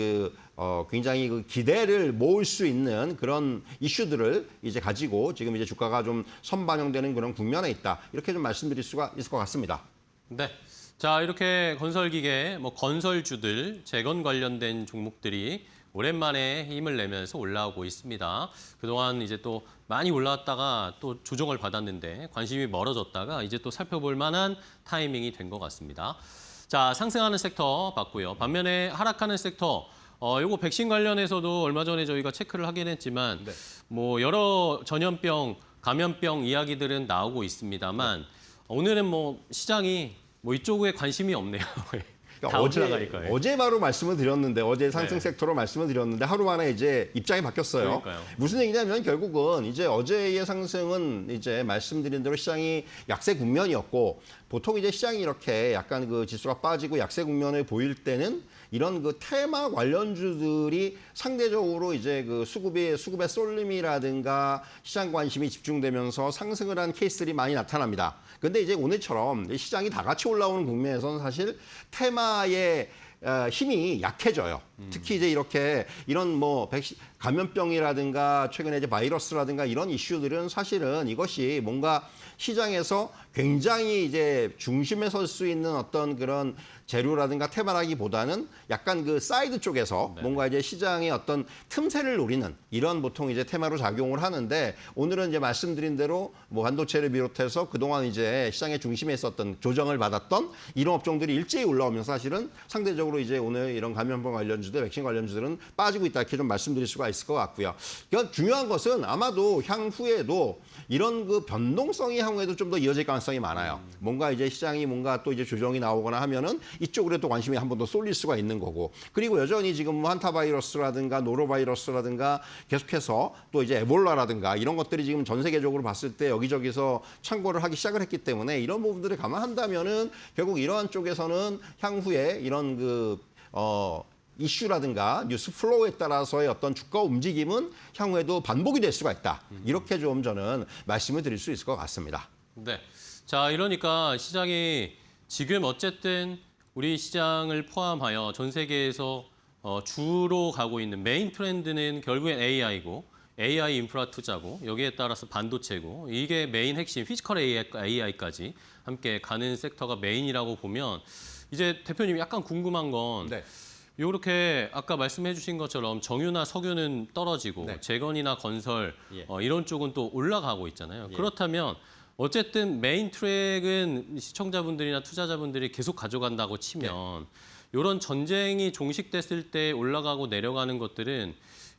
Speaker 7: 굉장히 그 기대를 모을 수 있는 그런 이슈들을 이제 가지고 지금 이제 주가가 좀 선반영되는 그런 국면에 있다. 이렇게 좀 말씀드릴 수가 있을 것 같습니다.
Speaker 6: 네. 자, 이렇게 건설기계, 뭐 건설주들, 재건 관련된 종목들이 오랜만에 힘을 내면서 올라오고 있습니다. 그동안 이제 또 많이 올라왔다가 또 조정을 받았는데 관심이 멀어졌다가 이제 또 살펴볼 만한 타이밍이 된 것 같습니다. 자, 상승하는 섹터 봤고요. 반면에 하락하는 섹터, 요거 백신 관련해서도 얼마 전에 저희가 체크를 하긴 했지만
Speaker 7: 네.
Speaker 6: 뭐 여러 전염병, 감염병 이야기들은 나오고 있습니다만 오늘은 뭐 시장이 뭐 이쪽에 관심이 없네요. 다 올라가니까요.
Speaker 7: 어제 바로 말씀을 드렸는데 어제 상승
Speaker 6: 네.
Speaker 7: 섹터로 말씀을 드렸는데 하루 만에 이제 입장이 바뀌었어요.
Speaker 6: 그러니까요.
Speaker 7: 무슨 얘기냐면 결국은 이제 어제의 상승은 이제 말씀드린 대로 시장이 약세 국면이었고 보통 이제 시장이 이렇게 약간 그 지수가 빠지고 약세 국면을 보일 때는 이런 그 테마 관련주들이 상대적으로 이제 그 수급의 쏠림이라든가 시장 관심이 집중되면서 상승을 한 케이스들이 많이 나타납니다. 근데 이제 오늘처럼 시장이 다 같이 올라오는 국면에서는 사실 테마의 힘이 약해져요. 특히 이제 이렇게 이런 뭐 감염병이라든가 최근에 이제 바이러스라든가 이런 이슈들은 사실은 이것이 뭔가 시장에서 굉장히 이제 중심에 설 수 있는 어떤 그런 재료라든가 테마라기보다는 약간 그 사이드 쪽에서 뭔가 이제 시장의 어떤 틈새를 노리는 이런 보통 이제 테마로 작용을 하는데 오늘은 이제 말씀드린 대로 뭐 반도체를 비롯해서 그동안 이제 시장의 중심에 있었던 조정을 받았던 이런 업종들이 일제히 올라오면서 사실은 상대적으로 이제 오늘 이런 감염병 관련주들, 백신 관련주들은 빠지고 있다 이렇게 좀 말씀드릴 수가 있을 것 같고요. 그러니까 중요한 것은 아마도 향후에도 이런 그 변동성이 향후에도 좀 더 이어질 가능성이 많아요. 뭔가 이제 시장이 뭔가 또 이제 조정이 나오거나 하면은 이쪽으로 또 관심이 한 번 더 쏠릴 수가 있는 거고. 그리고 여전히 지금 뭐 한타바이러스라든가 노로바이러스라든가 계속해서 또 이제 에볼라라든가 이런 것들이 지금 전 세계적으로 봤을 때 여기저기서 창궐을 하기 시작을 했기 때문에 이런 부분들을 감안한다면은 결국 이러한 쪽에서는 향후에 이런 이슈라든가 뉴스 플로우에 따라서의 어떤 주가 움직임은 향후에도 반복이 될 수가 있다. 이렇게 좀 저는 말씀을 드릴 수 있을 것 같습니다.
Speaker 6: 네. 자, 이러니까 시장이 지금 어쨌든 우리 시장을 포함하여 전 세계에서 주로 가고 있는 메인 트렌드는 결국엔 AI고 AI 인프라 투자고 여기에 따라서 반도체고 이게 메인 핵심 피지컬 AI까지 함께 가는 섹터가 메인이라고 보면 이제 대표님 약간 궁금한 건
Speaker 7: 네.
Speaker 6: 이렇게 아까 말씀해 주신 것처럼 정유나 석유는 떨어지고
Speaker 7: 네.
Speaker 6: 재건이나 건설
Speaker 7: 예.
Speaker 6: 이런 쪽은 또 올라가고 있잖아요.
Speaker 7: 예.
Speaker 6: 그렇다면 어쨌든 메인 트랙은 시청자분들이나 투자자분들이 계속 가져간다고 치면 이런 전쟁이 종식됐을 때 올라가고 내려가는 것들은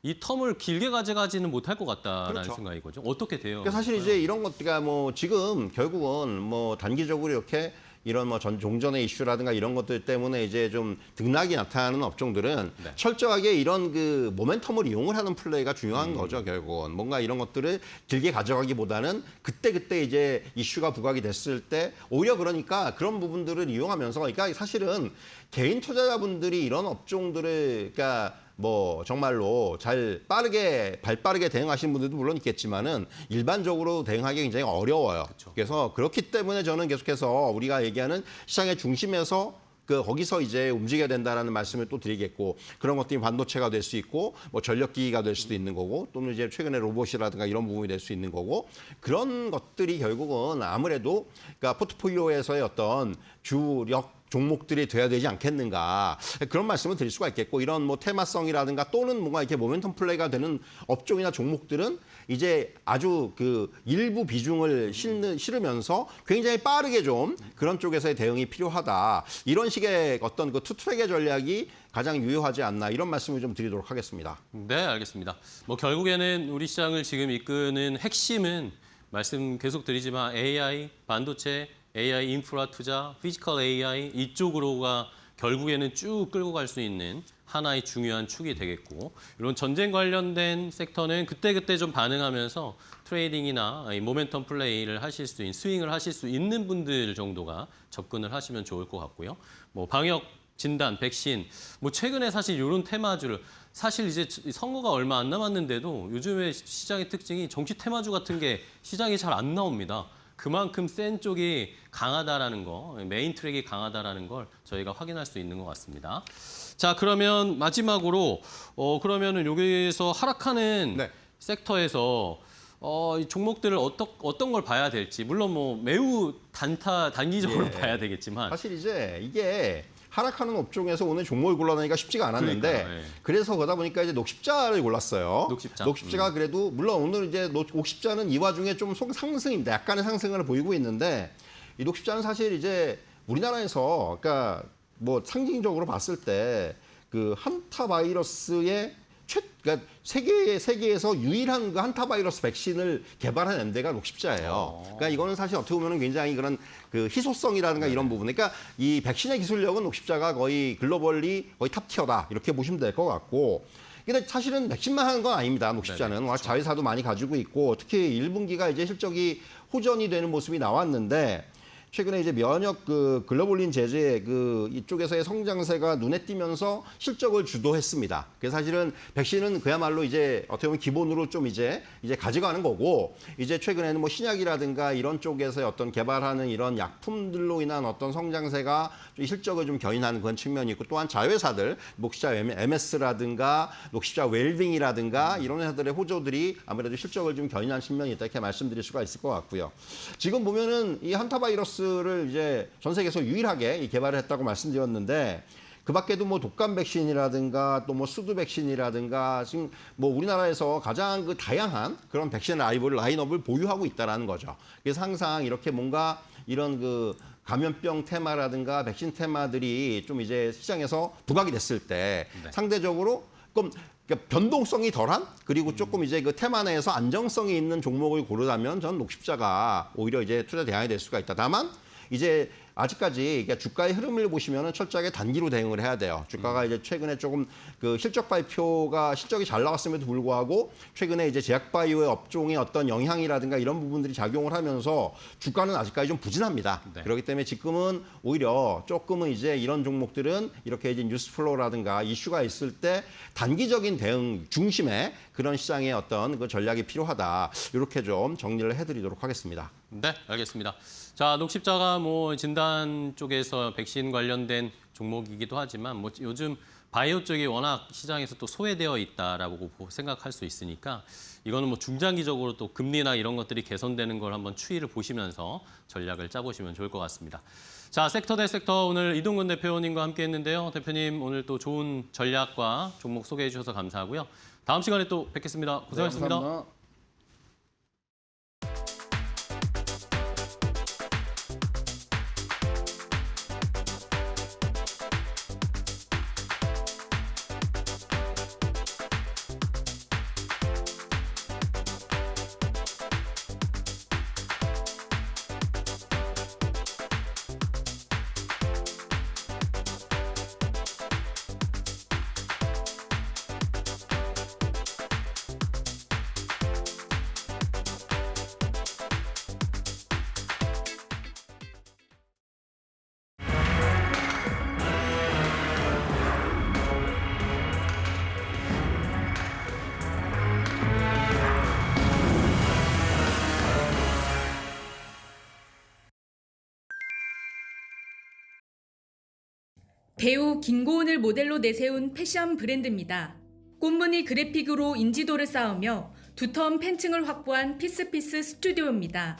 Speaker 6: 이 텀을 길게 가져가지는 못할 것 같다라는
Speaker 7: 그렇죠.
Speaker 6: 생각이거든요. 어떻게 돼요?
Speaker 7: 그러니까 사실 이제 이런 것들가 뭐 지금 결국은 뭐 단기적으로 이렇게 이런 뭐 종전의 이슈라든가 이런 것들 때문에 이제 좀 등락이 나타나는 업종들은
Speaker 6: 네.
Speaker 7: 철저하게 이런 그 모멘텀을 이용을 하는 플레이가 중요한 거죠, 결국은. 뭔가 이런 것들을 길게 가져가기보다는 그때그때 이제 이슈가 부각이 됐을 때 오히려 그러니까 그런 부분들을 이용하면서 그러니까 사실은 개인 투자자분들이 이런 업종들을 그러니까 뭐 정말로 발빠르게 대응하시는 분들도 물론 있겠지만은 일반적으로 대응하기 굉장히 어려워요. 그래서 그렇기 때문에 저는 계속해서 우리가 얘기하는 시장의 중심에서 거기서 이제 움직여야 된다라는 말씀을 또 드리겠고 그런 것들이 반도체가 될 수 있고 뭐 전력기기가 될 수도 있는 거고 또는 이제 최근에 로봇이라든가 이런 부분이 될 수 있는 거고 그런 것들이 결국은 아무래도 그러니까 포트폴리오에서의 어떤 주력 종목들이 돼야 되지 않겠는가 그런 말씀을 드릴 수가 있겠고 이런 뭐 테마성이라든가 또는 뭔가 이렇게 모멘텀 플레이가 되는 업종이나 종목들은 이제 아주 그 일부 비중을 실으면서 굉장히 빠르게 좀 그런 쪽에서의 대응이 필요하다 이런 식의 어떤 그 투트랙의 전략이 가장 유효하지 않나 이런 말씀을 좀 드리도록 하겠습니다.
Speaker 6: 네, 알겠습니다. 뭐 결국에는 우리 시장을 지금 이끄는 핵심은 말씀 계속 드리지만 AI, 반도체, AI 인프라 투자, 피지컬 AI 이쪽으로가 결국에는 쭉 끌고 갈 수 있는 하나의 중요한 축이 되겠고 이런 전쟁 관련된 섹터는 그때그때 좀 반응하면서 트레이딩이나 이 모멘텀 플레이를 하실 수 있는 스윙을 하실 수 있는 분들 정도가 접근을 하시면 좋을 것 같고요. 뭐 방역 진단, 백신, 뭐 최근에 사실 이런 테마주를 사실 이제 선거가 얼마 안 남았는데도 요즘에 시장의 특징이 정치 테마주 같은 게 시장이 잘 안 나옵니다. 그만큼 센 쪽이 강하다라는 거, 메인 트랙이 강하다라는 걸 저희가 확인할 수 있는 것 같습니다. 자, 그러면 마지막으로 그러면은 여기서 하락하는
Speaker 7: 네.
Speaker 6: 섹터에서 이 종목들을 어떤 걸 봐야 될지 물론 뭐 매우 단기적으로
Speaker 7: 예.
Speaker 6: 봐야 되겠지만
Speaker 7: 사실 이제 이게 하락하는 업종에서 오늘 종목을 골라내기가 쉽지가 않았는데
Speaker 6: 그러니까요, 예.
Speaker 7: 그래서 그러다 보니까 이제 녹십자를 골랐어요.
Speaker 6: 녹십자.
Speaker 7: 그래도 물론 오늘 이제 녹십자는 이 와중에 좀 상승입니다. 약간의 상승을 보이고 있는데 이 녹십자는 사실 이제 우리나라에서 그러니까 뭐 상징적으로 봤을 때 그 한타 바이러스의 그러니까 세계에서 유일한 그 한타 바이러스 백신을 개발한 데가 녹십자예요. 그러니까 이거는 사실 어떻게 보면 굉장히 그런 그 희소성이라든가 이런 부분. 그러니까 이 백신의 기술력은 녹십자가 거의 글로벌리 거의 탑티어다 이렇게 보시면 될 것 같고. 근데 사실은 백신만 하는 건 아닙니다. 녹십자는 워낙 자회사도 많이 가지고 있고 특히 1분기가 이제 실적이 호전이 되는 모습이 나왔는데. 최근에 이제 면역 글로불린 제재 이쪽에서의 성장세가 눈에 띄면서 실적을 주도했습니다. 그래서 사실은 백신은 그야말로 이제 어떻게 보면 기본으로 좀 이제 가져가는 거고 이제 최근에는 뭐 신약이라든가 이런 쪽에서 어떤 개발하는 이런 약품들로 인한 어떤 성장세가 좀 실적을 좀 견인하는 그런 측면이 있고 또한 자회사들 녹십자 MS라든가 녹십자 웰빙이라든가 이런 회사들의 호조들이 아무래도 실적을 좀 견인한 측면이 있다 이렇게 말씀드릴 수가 있을 것 같고요. 지금 보면은 이 한타 바이러스를 이제 전 세계에서 유일하게 개발을 했다고 말씀드렸는데 그 밖에도 뭐 독감 백신이라든가 또 뭐 수두 백신이라든가 지금 뭐 우리나라에서 가장 그 다양한 그런 백신 라인업을 보유하고 있다라는 거죠. 그래서 항상 이렇게 뭔가 이런 그 감염병 테마라든가 백신 테마들이 좀 이제 시장에서 부각이 됐을 때 상대적으로 그러니까 변동성이 덜한 그리고 조금 이제 그 테마 내에서 안정성이 있는 종목을 고르다면 저는 녹십자가 오히려 이제 투자 대상이 될 수가 있다. 다만 이제 아직까지 이게 주가의 흐름을 보시면은 철저하게 단기로 대응을 해야 돼요. 주가가 이제 최근에 조금 그 실적 발표가 실적이 잘 나왔음에도 불구하고 최근에 이제 제약바이오의 업종의 어떤 영향이라든가 이런 부분들이 작용을 하면서 주가는 아직까지 좀 부진합니다.
Speaker 6: 네.
Speaker 7: 그렇기 때문에 지금은 오히려 조금은 이제 이런 종목들은 이렇게 이제 뉴스플로우라든가 이슈가 있을 때 단기적인 대응 중심의 그런 시장의 어떤 그 전략이 필요하다. 이렇게 좀 정리를 해드리도록 하겠습니다.
Speaker 6: 네, 알겠습니다. 자, 녹십자가 뭐 진단 쪽에서 백신 관련된 종목이기도 하지만 뭐 요즘 바이오 쪽이 워낙 시장에서 또 소외되어 있다라고 생각할 수 있으니까 이거는 뭐 중장기적으로 또 금리나 이런 것들이 개선되는 걸 한번 추이를 보시면서 전략을 짜보시면 좋을 것 같습니다. 자, 섹터 대 섹터 오늘 이동근 대표님과 함께 했는데요. 대표님 오늘 또 좋은 전략과 종목 소개해 주셔서 감사하고요. 다음 시간에 또 뵙겠습니다. 고생하셨습니다.
Speaker 7: 네, 감사합니다.
Speaker 8: 배우 김고은을 모델로 내세운 패션 브랜드입니다. 꽃무늬 그래픽으로 인지도를 쌓으며 두터운 팬층을 확보한 피스피스 스튜디오입니다.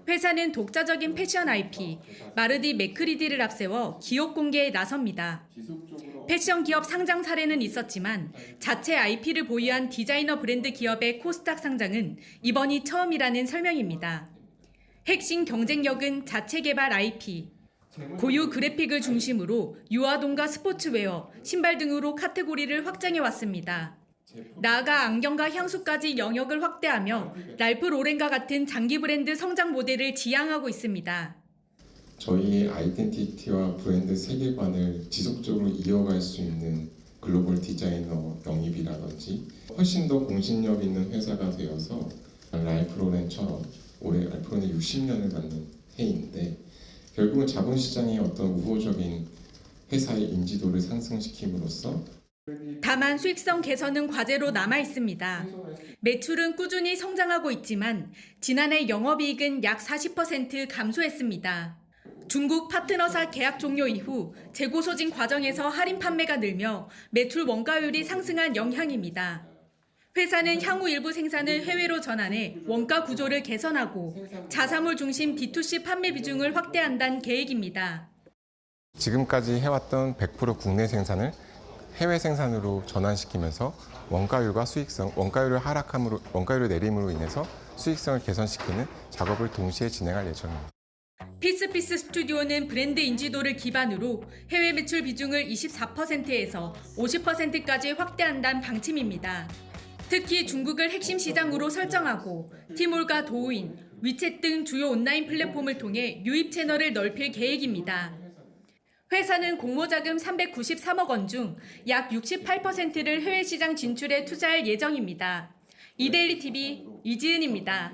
Speaker 8: 회사는 독자적인 패션 IP 마르디 맥크리디를 앞세워 기업 공개에 나섭니다. 패션 기업 상장 사례는 있었지만 자체 IP를 보유한 디자이너 브랜드 기업의 코스닥 상장은 이번이 처음이라는 설명입니다. 핵심 경쟁력은 자체 개발 IP, 고유 그래픽을 중심으로 유아동과 스포츠웨어, 신발 등으로 카테고리를 확장해 왔습니다. 나아가 안경과 향수까지 영역을 확대하며 랄프 로렌과 같은 장기 브랜드 성장 모델을 지향하고 있습니다.
Speaker 9: 저희의 아이덴티티와 브랜드 세계관을 지속적으로 이어갈 수 있는 글로벌 디자이너 영입이라든지 훨씬 더 공신력 있는 회사가 되어서 랄프 로렌처럼 올해 랄프 로렌 60년을 맞는 해인데 결국은 자본시장의 어떤 우호적인 회사의 인지도를 상승시킴으로써
Speaker 8: 다만 수익성 개선은 과제로 남아 있습니다. 매출은 꾸준히 성장하고 있지만 지난해 영업이익은 약 40% 감소했습니다. 중국 파트너사 계약 종료 이후 재고 소진 과정에서 할인 판매가 늘며 매출 원가율이 상승한 영향입니다. 회사는 향후 일부 생산을 해외로 전환해 원가 구조를 개선하고 자사몰 중심 B2C 판매 비중을 확대한다는 계획입니다.
Speaker 9: 지금까지 해왔던 100% 국내 생산을 해외 생산으로 전환시키면서 원가율과 수익성, 원가율을 내림으로 인해서 수익성을 개선시키는 작업을 동시에 진행할 예정입니다.
Speaker 8: 피스피스 스튜디오는 브랜드 인지도를 기반으로 해외 매출 비중을 24%에서 50%까지 확대한다는 방침입니다. 특히 중국을 핵심 시장으로 설정하고 티몰과 도우인, 위챗 등 주요 온라인 플랫폼을 통해 유입 채널을 넓힐 계획입니다. 회사는 공모자금 393억 원 중 약 68%를 해외 시장 진출에 투자할 예정입니다. 이데일리 TV 이지은입니다.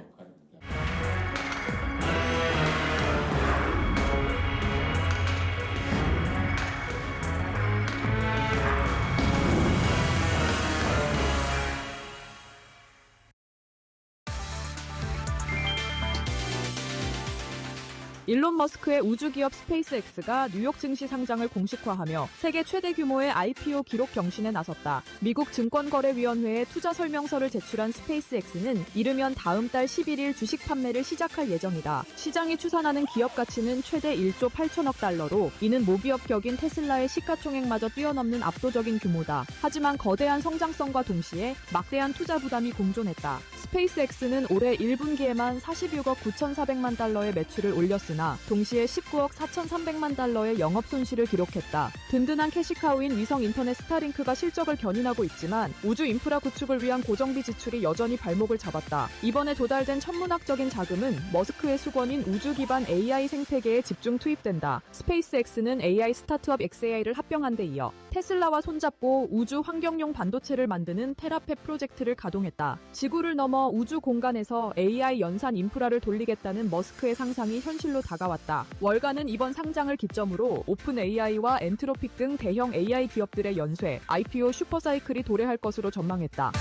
Speaker 10: 일론 머스크의 우주기업 스페이스X가 뉴욕 증시 상장을 공식화하며 세계 최대 규모의 IPO 기록 경신에 나섰다. 미국 증권거래위원회에 투자 설명서를 제출한 스페이스X는 이르면 다음 달 11일 주식 판매를 시작할 예정이다. 시장이 추산하는 기업 가치는 최대 1조 8천억 달러로 이는 모기업 격인 테슬라의 시가총액마저 뛰어넘는 압도적인 규모다. 하지만 거대한 성장성과 동시에 막대한 투자 부담이 공존했다. 스페이스X는 올해 1분기에만 46억 9,400만 달러의 매출을 올렸으나 동시에 19억 4,300만 달러의 영업 손실을 기록했다. 든든한 캐시카우인 위성 인터넷 스타링크가 실적을 견인하고 있지만 우주 인프라 구축을 위한 고정비 지출이 여전히 발목을 잡았다. 이번에 조달된 천문학적인 자금은 머스크의 수건인 우주 기반 AI 생태계에 집중 투입된다. 스페이스X는 AI 스타트업 xAI를 합병한 데 이어 테슬라와 손잡고 우주 환경용 반도체를 만드는 테라팹 프로젝트를 가동했다. 지구를 넘어 우주 공간에서 AI 연산 인프라를 돌리겠다는 머스크의 상상이 현실로 다가왔다. 월가는 이번 상장을 기점으로 오픈 AI와 엔트로픽 등 대형 AI 기업들의 연쇄, IPO 슈퍼사이클이 도래할 것으로 전망했다.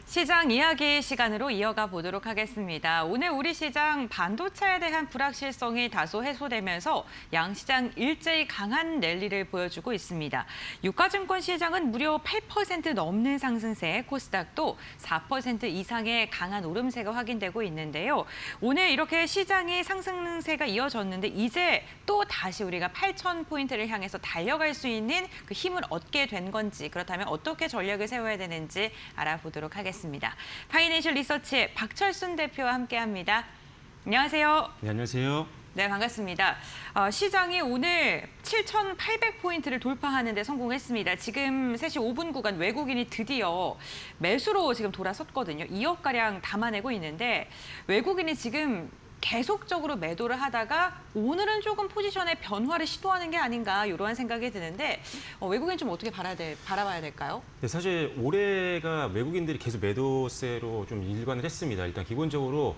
Speaker 1: 시장 이야기 시간으로 이어가 보도록 하겠습니다. 오늘 우리 시장 반도체에 대한 불확실성이 다소 해소되면서 양시장 일제히 강한 랠리를 보여주고 있습니다. 유가증권 시장은 무려 8% 넘는 상승세, 코스닥도 4% 이상의 강한 오름세가 확인되고 있는데요. 오늘 이렇게 시장이 상승세가 이어졌는데 이제 또 다시 우리가 8,000포인트를 향해서 달려갈 수 있는 그 힘을 얻게 된 건지, 그렇다면 어떻게 전략을 세워야 되는지 알아보도록 하겠습니다. 파이낸셜 리서치의 박철순 대표와 함께합니다. 안녕하세요.
Speaker 11: 네, 안녕하세요.
Speaker 1: 네, 반갑습니다. 시장이 오늘 7,800포인트를 돌파하는 데 성공했습니다. 지금 3시 5분 구간 외국인이 드디어 매수로 지금 돌아섰거든요. 2억가량 담아내고 있는데 외국인이 지금 계속적으로 매도를 하다가 오늘은 조금 포지션의 변화를 시도하는 게 아닌가 이러한 생각이 드는데 외국인 좀 어떻게 바라봐야 될까요?
Speaker 11: 네, 사실 올해가 외국인들이 계속 매도세로 좀 일관을 했습니다. 일단 기본적으로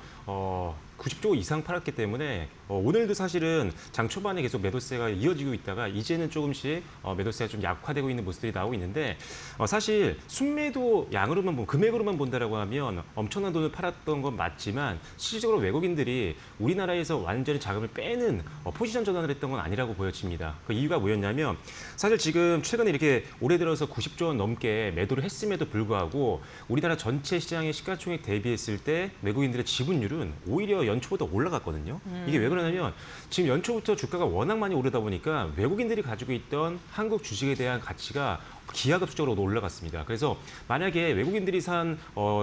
Speaker 11: 90조 이상 팔았기 때문에 오늘도 사실은 장 초반에 계속 매도세가 이어지고 있다가 이제는 조금씩 매도세가 좀 약화되고 있는 모습들이 나오고 있는데 사실 순매도 양으로만 보면 금액으로만 본다라고 하면 엄청난 돈을 팔았던 건 맞지만 실질적으로 외국인들이 우리나라에서 완전히 자금을 빼는 포지션 전환을 했던 건 아니라고 보여집니다. 그 이유가 뭐였냐면 사실 지금 최근에 이렇게 올해 들어서 90조 원 넘게 매도를 했음에도 불구하고 우리나라 전체 시장의 시가총액 대비했을 때 외국인들의 지분율은 오히려 연초보다 올라갔거든요. 이게 왜 그러냐면 지금 연초부터 주가가 워낙 많이 오르다 보니까 외국인들이 가지고 있던 한국 주식에 대한 가치가 기하급수적으로 올라갔습니다. 그래서 만약에 외국인들이 산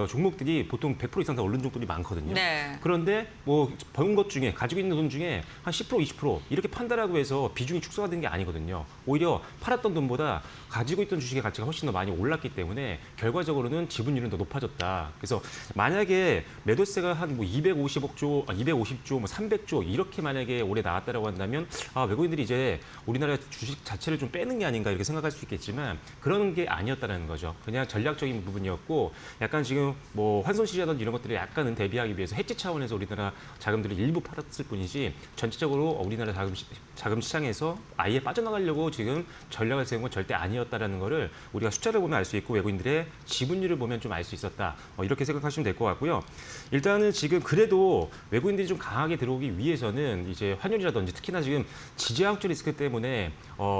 Speaker 11: 종목들이 보통 100% 이상 다 오른 종목들이 많거든요.
Speaker 1: 네.
Speaker 11: 그런데 뭐 번 것 중에 가지고 있는 돈 중에 한 10%, 20% 이렇게 판다라고 해서 비중이 축소가 된 게 아니거든요. 오히려 팔았던 돈보다 가지고 있던 주식의 가치가 훨씬 더 많이 올랐기 때문에 결과적으로는 지분율은 더 높아졌다. 그래서 만약에 매도세가 한 뭐 250조, 뭐 300조 이렇게 만약에 올해 나왔다라고 한다면 외국인들이 이제 우리나라 주식 자체를 좀 빼는 게 아닌가 이렇게 생각할 수 있겠지만 그런 게 아니었다는 거죠. 그냥 전략적인 부분이었고 약간 지금 뭐 환손실이라든지 이런 것들을 약간은 대비하기 위해서 해지 차원에서 우리나라 자금들을 일부 팔았을 뿐이지 전체적으로 우리나라 자금 시장에서 아예 빠져나가려고 지금 전략을 세운 건 절대 아니었다라는 거를 우리가 숫자를 보면 알 수 있고 외국인들의 지분율을 보면 좀 알 수 있었다. 이렇게 생각하시면 될 것 같고요. 일단은 지금 그래도 외국인들이 좀 강하게 들어오기 위해서는 이제 환율이라든지 특히나 지금 지정학적 리스크 때문에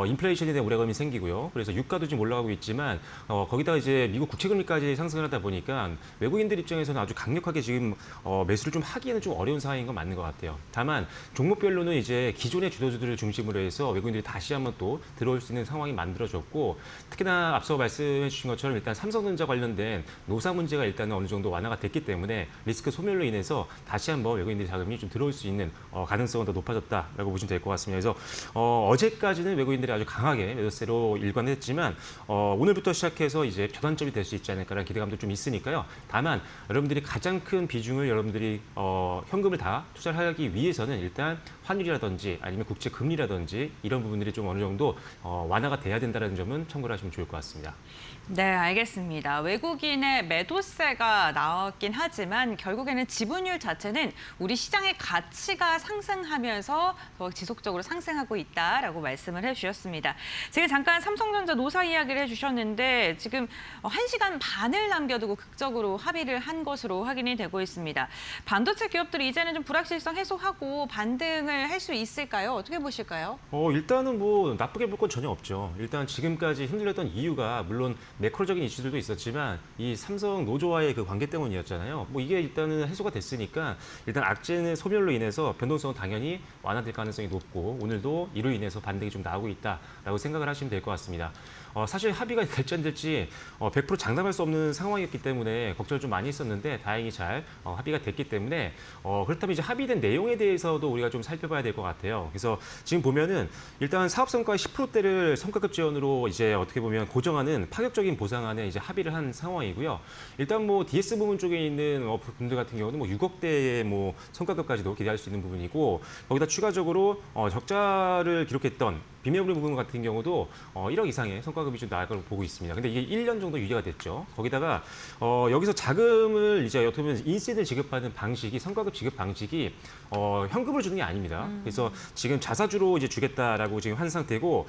Speaker 11: 인플레이션에 대한 우려감이 생기고요. 그래서 유가도 좀 올라가고 있지만 거기다가 이제 미국 국채금리까지 상승을 하다 보니까 외국인들 입장에서는 아주 강력하게 지금 매수를 좀 하기에는 좀 어려운 상황인 건 맞는 것 같아요. 다만 종목별로는 이제 기존의 주도주들을 중심으로 해서 외국인들이 다시 한번 또 들어올 수 있는 상황이 만들어졌고 특히나 앞서 말씀해 주신 것처럼 일단 삼성전자 관련된 노사 문제가 일단은 어느 정도 완화가 됐기 때문에 리스크 소멸로 인해서 다시 한번 외국인들이 자금이 좀 들어올 수 있는 가능성은 더 높아졌다라고 보시면 될 것 같습니다. 그래서 어제까지는 외국인들이 아주 강하게 매도세로 일관했지만 오늘부터 시작해서 이제 변환점이 될 수 있지 않을까라는 기대감도 좀 있으니까요. 다만 여러분들이 가장 큰 비중을 여러분들이 현금을 다 투자를 하기 위해서는 일단 환율이라든지 아니면 국채 금리라든지 이런 부분들이 좀 어느 정도 완화가 돼야 된다는 점은 참고를 하시면 좋을 것 같습니다.
Speaker 1: 네, 알겠습니다. 외국인의 매도세가 나왔긴 하지만 결국에는 지분율 자체는 우리 시장의 가치가 상승하면서 더 지속적으로 상승하고 있다라고 말씀을 해주셨습니다. 지금 잠깐 삼성전자 노사 이야기를 해주셨는데 지금 1시간 반을 남겨두고 극적으로 합의를 한 것으로 확인이 되고 있습니다. 반도체 기업들이 이제는 좀 불확실성 해소하고 반등을 할 수 있을까요? 어떻게 보실까요?
Speaker 11: 일단은 뭐 나쁘게 볼 건 전혀 없죠. 일단 지금까지 힘들었던 이유가 물론 매크로적인 이슈들도 있었지만 이 삼성 노조와의 그 관계 때문이었잖아요. 뭐 이게 일단은 해소가 됐으니까 일단 악재는 소멸로 인해서 변동성은 당연히 완화될 가능성이 높고 오늘도 이로 인해서 반등이 좀 나오고 있다라고 생각을 하시면 될 것 같습니다. 사실 합의가 될지 안 될지 100% 장담할 수 없는 상황이었기 때문에 걱정을 좀 많이 했었는데 다행히 잘 합의가 됐기 때문에 그렇다면 이제 합의된 내용에 대해서도 우리가 좀 살펴봐야 될 것 같아요. 그래서 지금 보면은 일단 사업 성과의 10%대를 성과급 지원으로 이제 어떻게 보면 고정하는 파격적인 보상안에 이제 합의를 한 상황이고요. 일단 뭐 DS 부문 쪽에 있는 분들 같은 경우는 뭐 6억대의 뭐 성과급까지도 기대할 수 있는 부분이고 거기다 추가적으로 적자를 기록했던 비메모리 부분 같은 경우도 1억 이상의 성과급이 좀 나올 걸로 보고 있습니다. 근데 이게 1년 정도 유지가 됐죠. 거기다가 여기서 자금을 이제 어떻게 보면 인센을 지급하는 방식이 성과급 지급 방식이 현금을 주는 게 아닙니다. 그래서 지금 자사주로 이제 주겠다라고 지금 한 상태고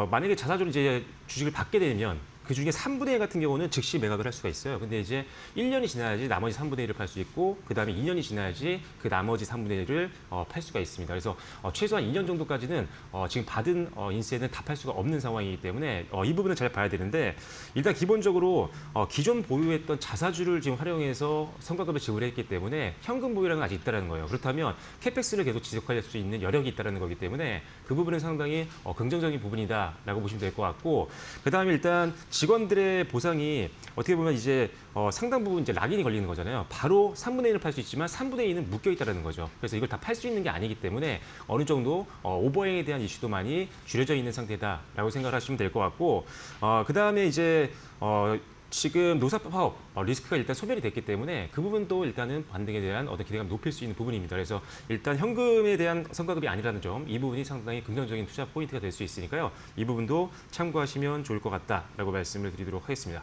Speaker 11: 만약에 자사주로 이제 주식을 받게 되면 그 중에 3분의 1 같은 경우는 즉시 매각을 할 수가 있어요. 근데 이제 1년이 지나야지 나머지 3분의 1을 팔 수 있고 그다음에 2년이 지나야지 그 나머지 3분의 1을 팔 수가 있습니다. 그래서 최소한 2년 정도까지는 지금 받은 인세는 다 팔 수가 없는 상황이기 때문에 이 부분을 잘 봐야 되는데 일단 기본적으로 기존 보유했던 자사주를 지금 활용해서 성과급을 지불했기 때문에 현금 보유량은 아직 있다는 거예요. 그렇다면 캐펙스를 계속 지속할 수 있는 여력이 있다는 거기 때문에 그 부분은 상당히 긍정적인 부분이다라고 보시면 될 것 같고 그다음에 일단 직원들의 보상이 어떻게 보면 이제 상당 부분 이제 락인이 걸리는 거잖아요. 바로 3분의 1을 팔 수 있지만 3분의 2는 묶여 있다는 거죠. 그래서 이걸 다 팔 수 있는 게 아니기 때문에 어느 정도 오버행에 대한 이슈도 많이 줄여져 있는 상태다라고 생각을 하시면 될 것 같고 그다음에 이제 지금 노사 파업 리스크가 일단 소멸이 됐기 때문에 그 부분도 일단은 반등에 대한 어떤 기대감을 높일 수 있는 부분입니다. 그래서 일단 현금에 대한 성과급이 아니라는 점, 이 부분이 상당히 긍정적인 투자 포인트가 될 수 있으니까요. 이 부분도 참고하시면 좋을 것 같다라고 말씀을 드리도록 하겠습니다.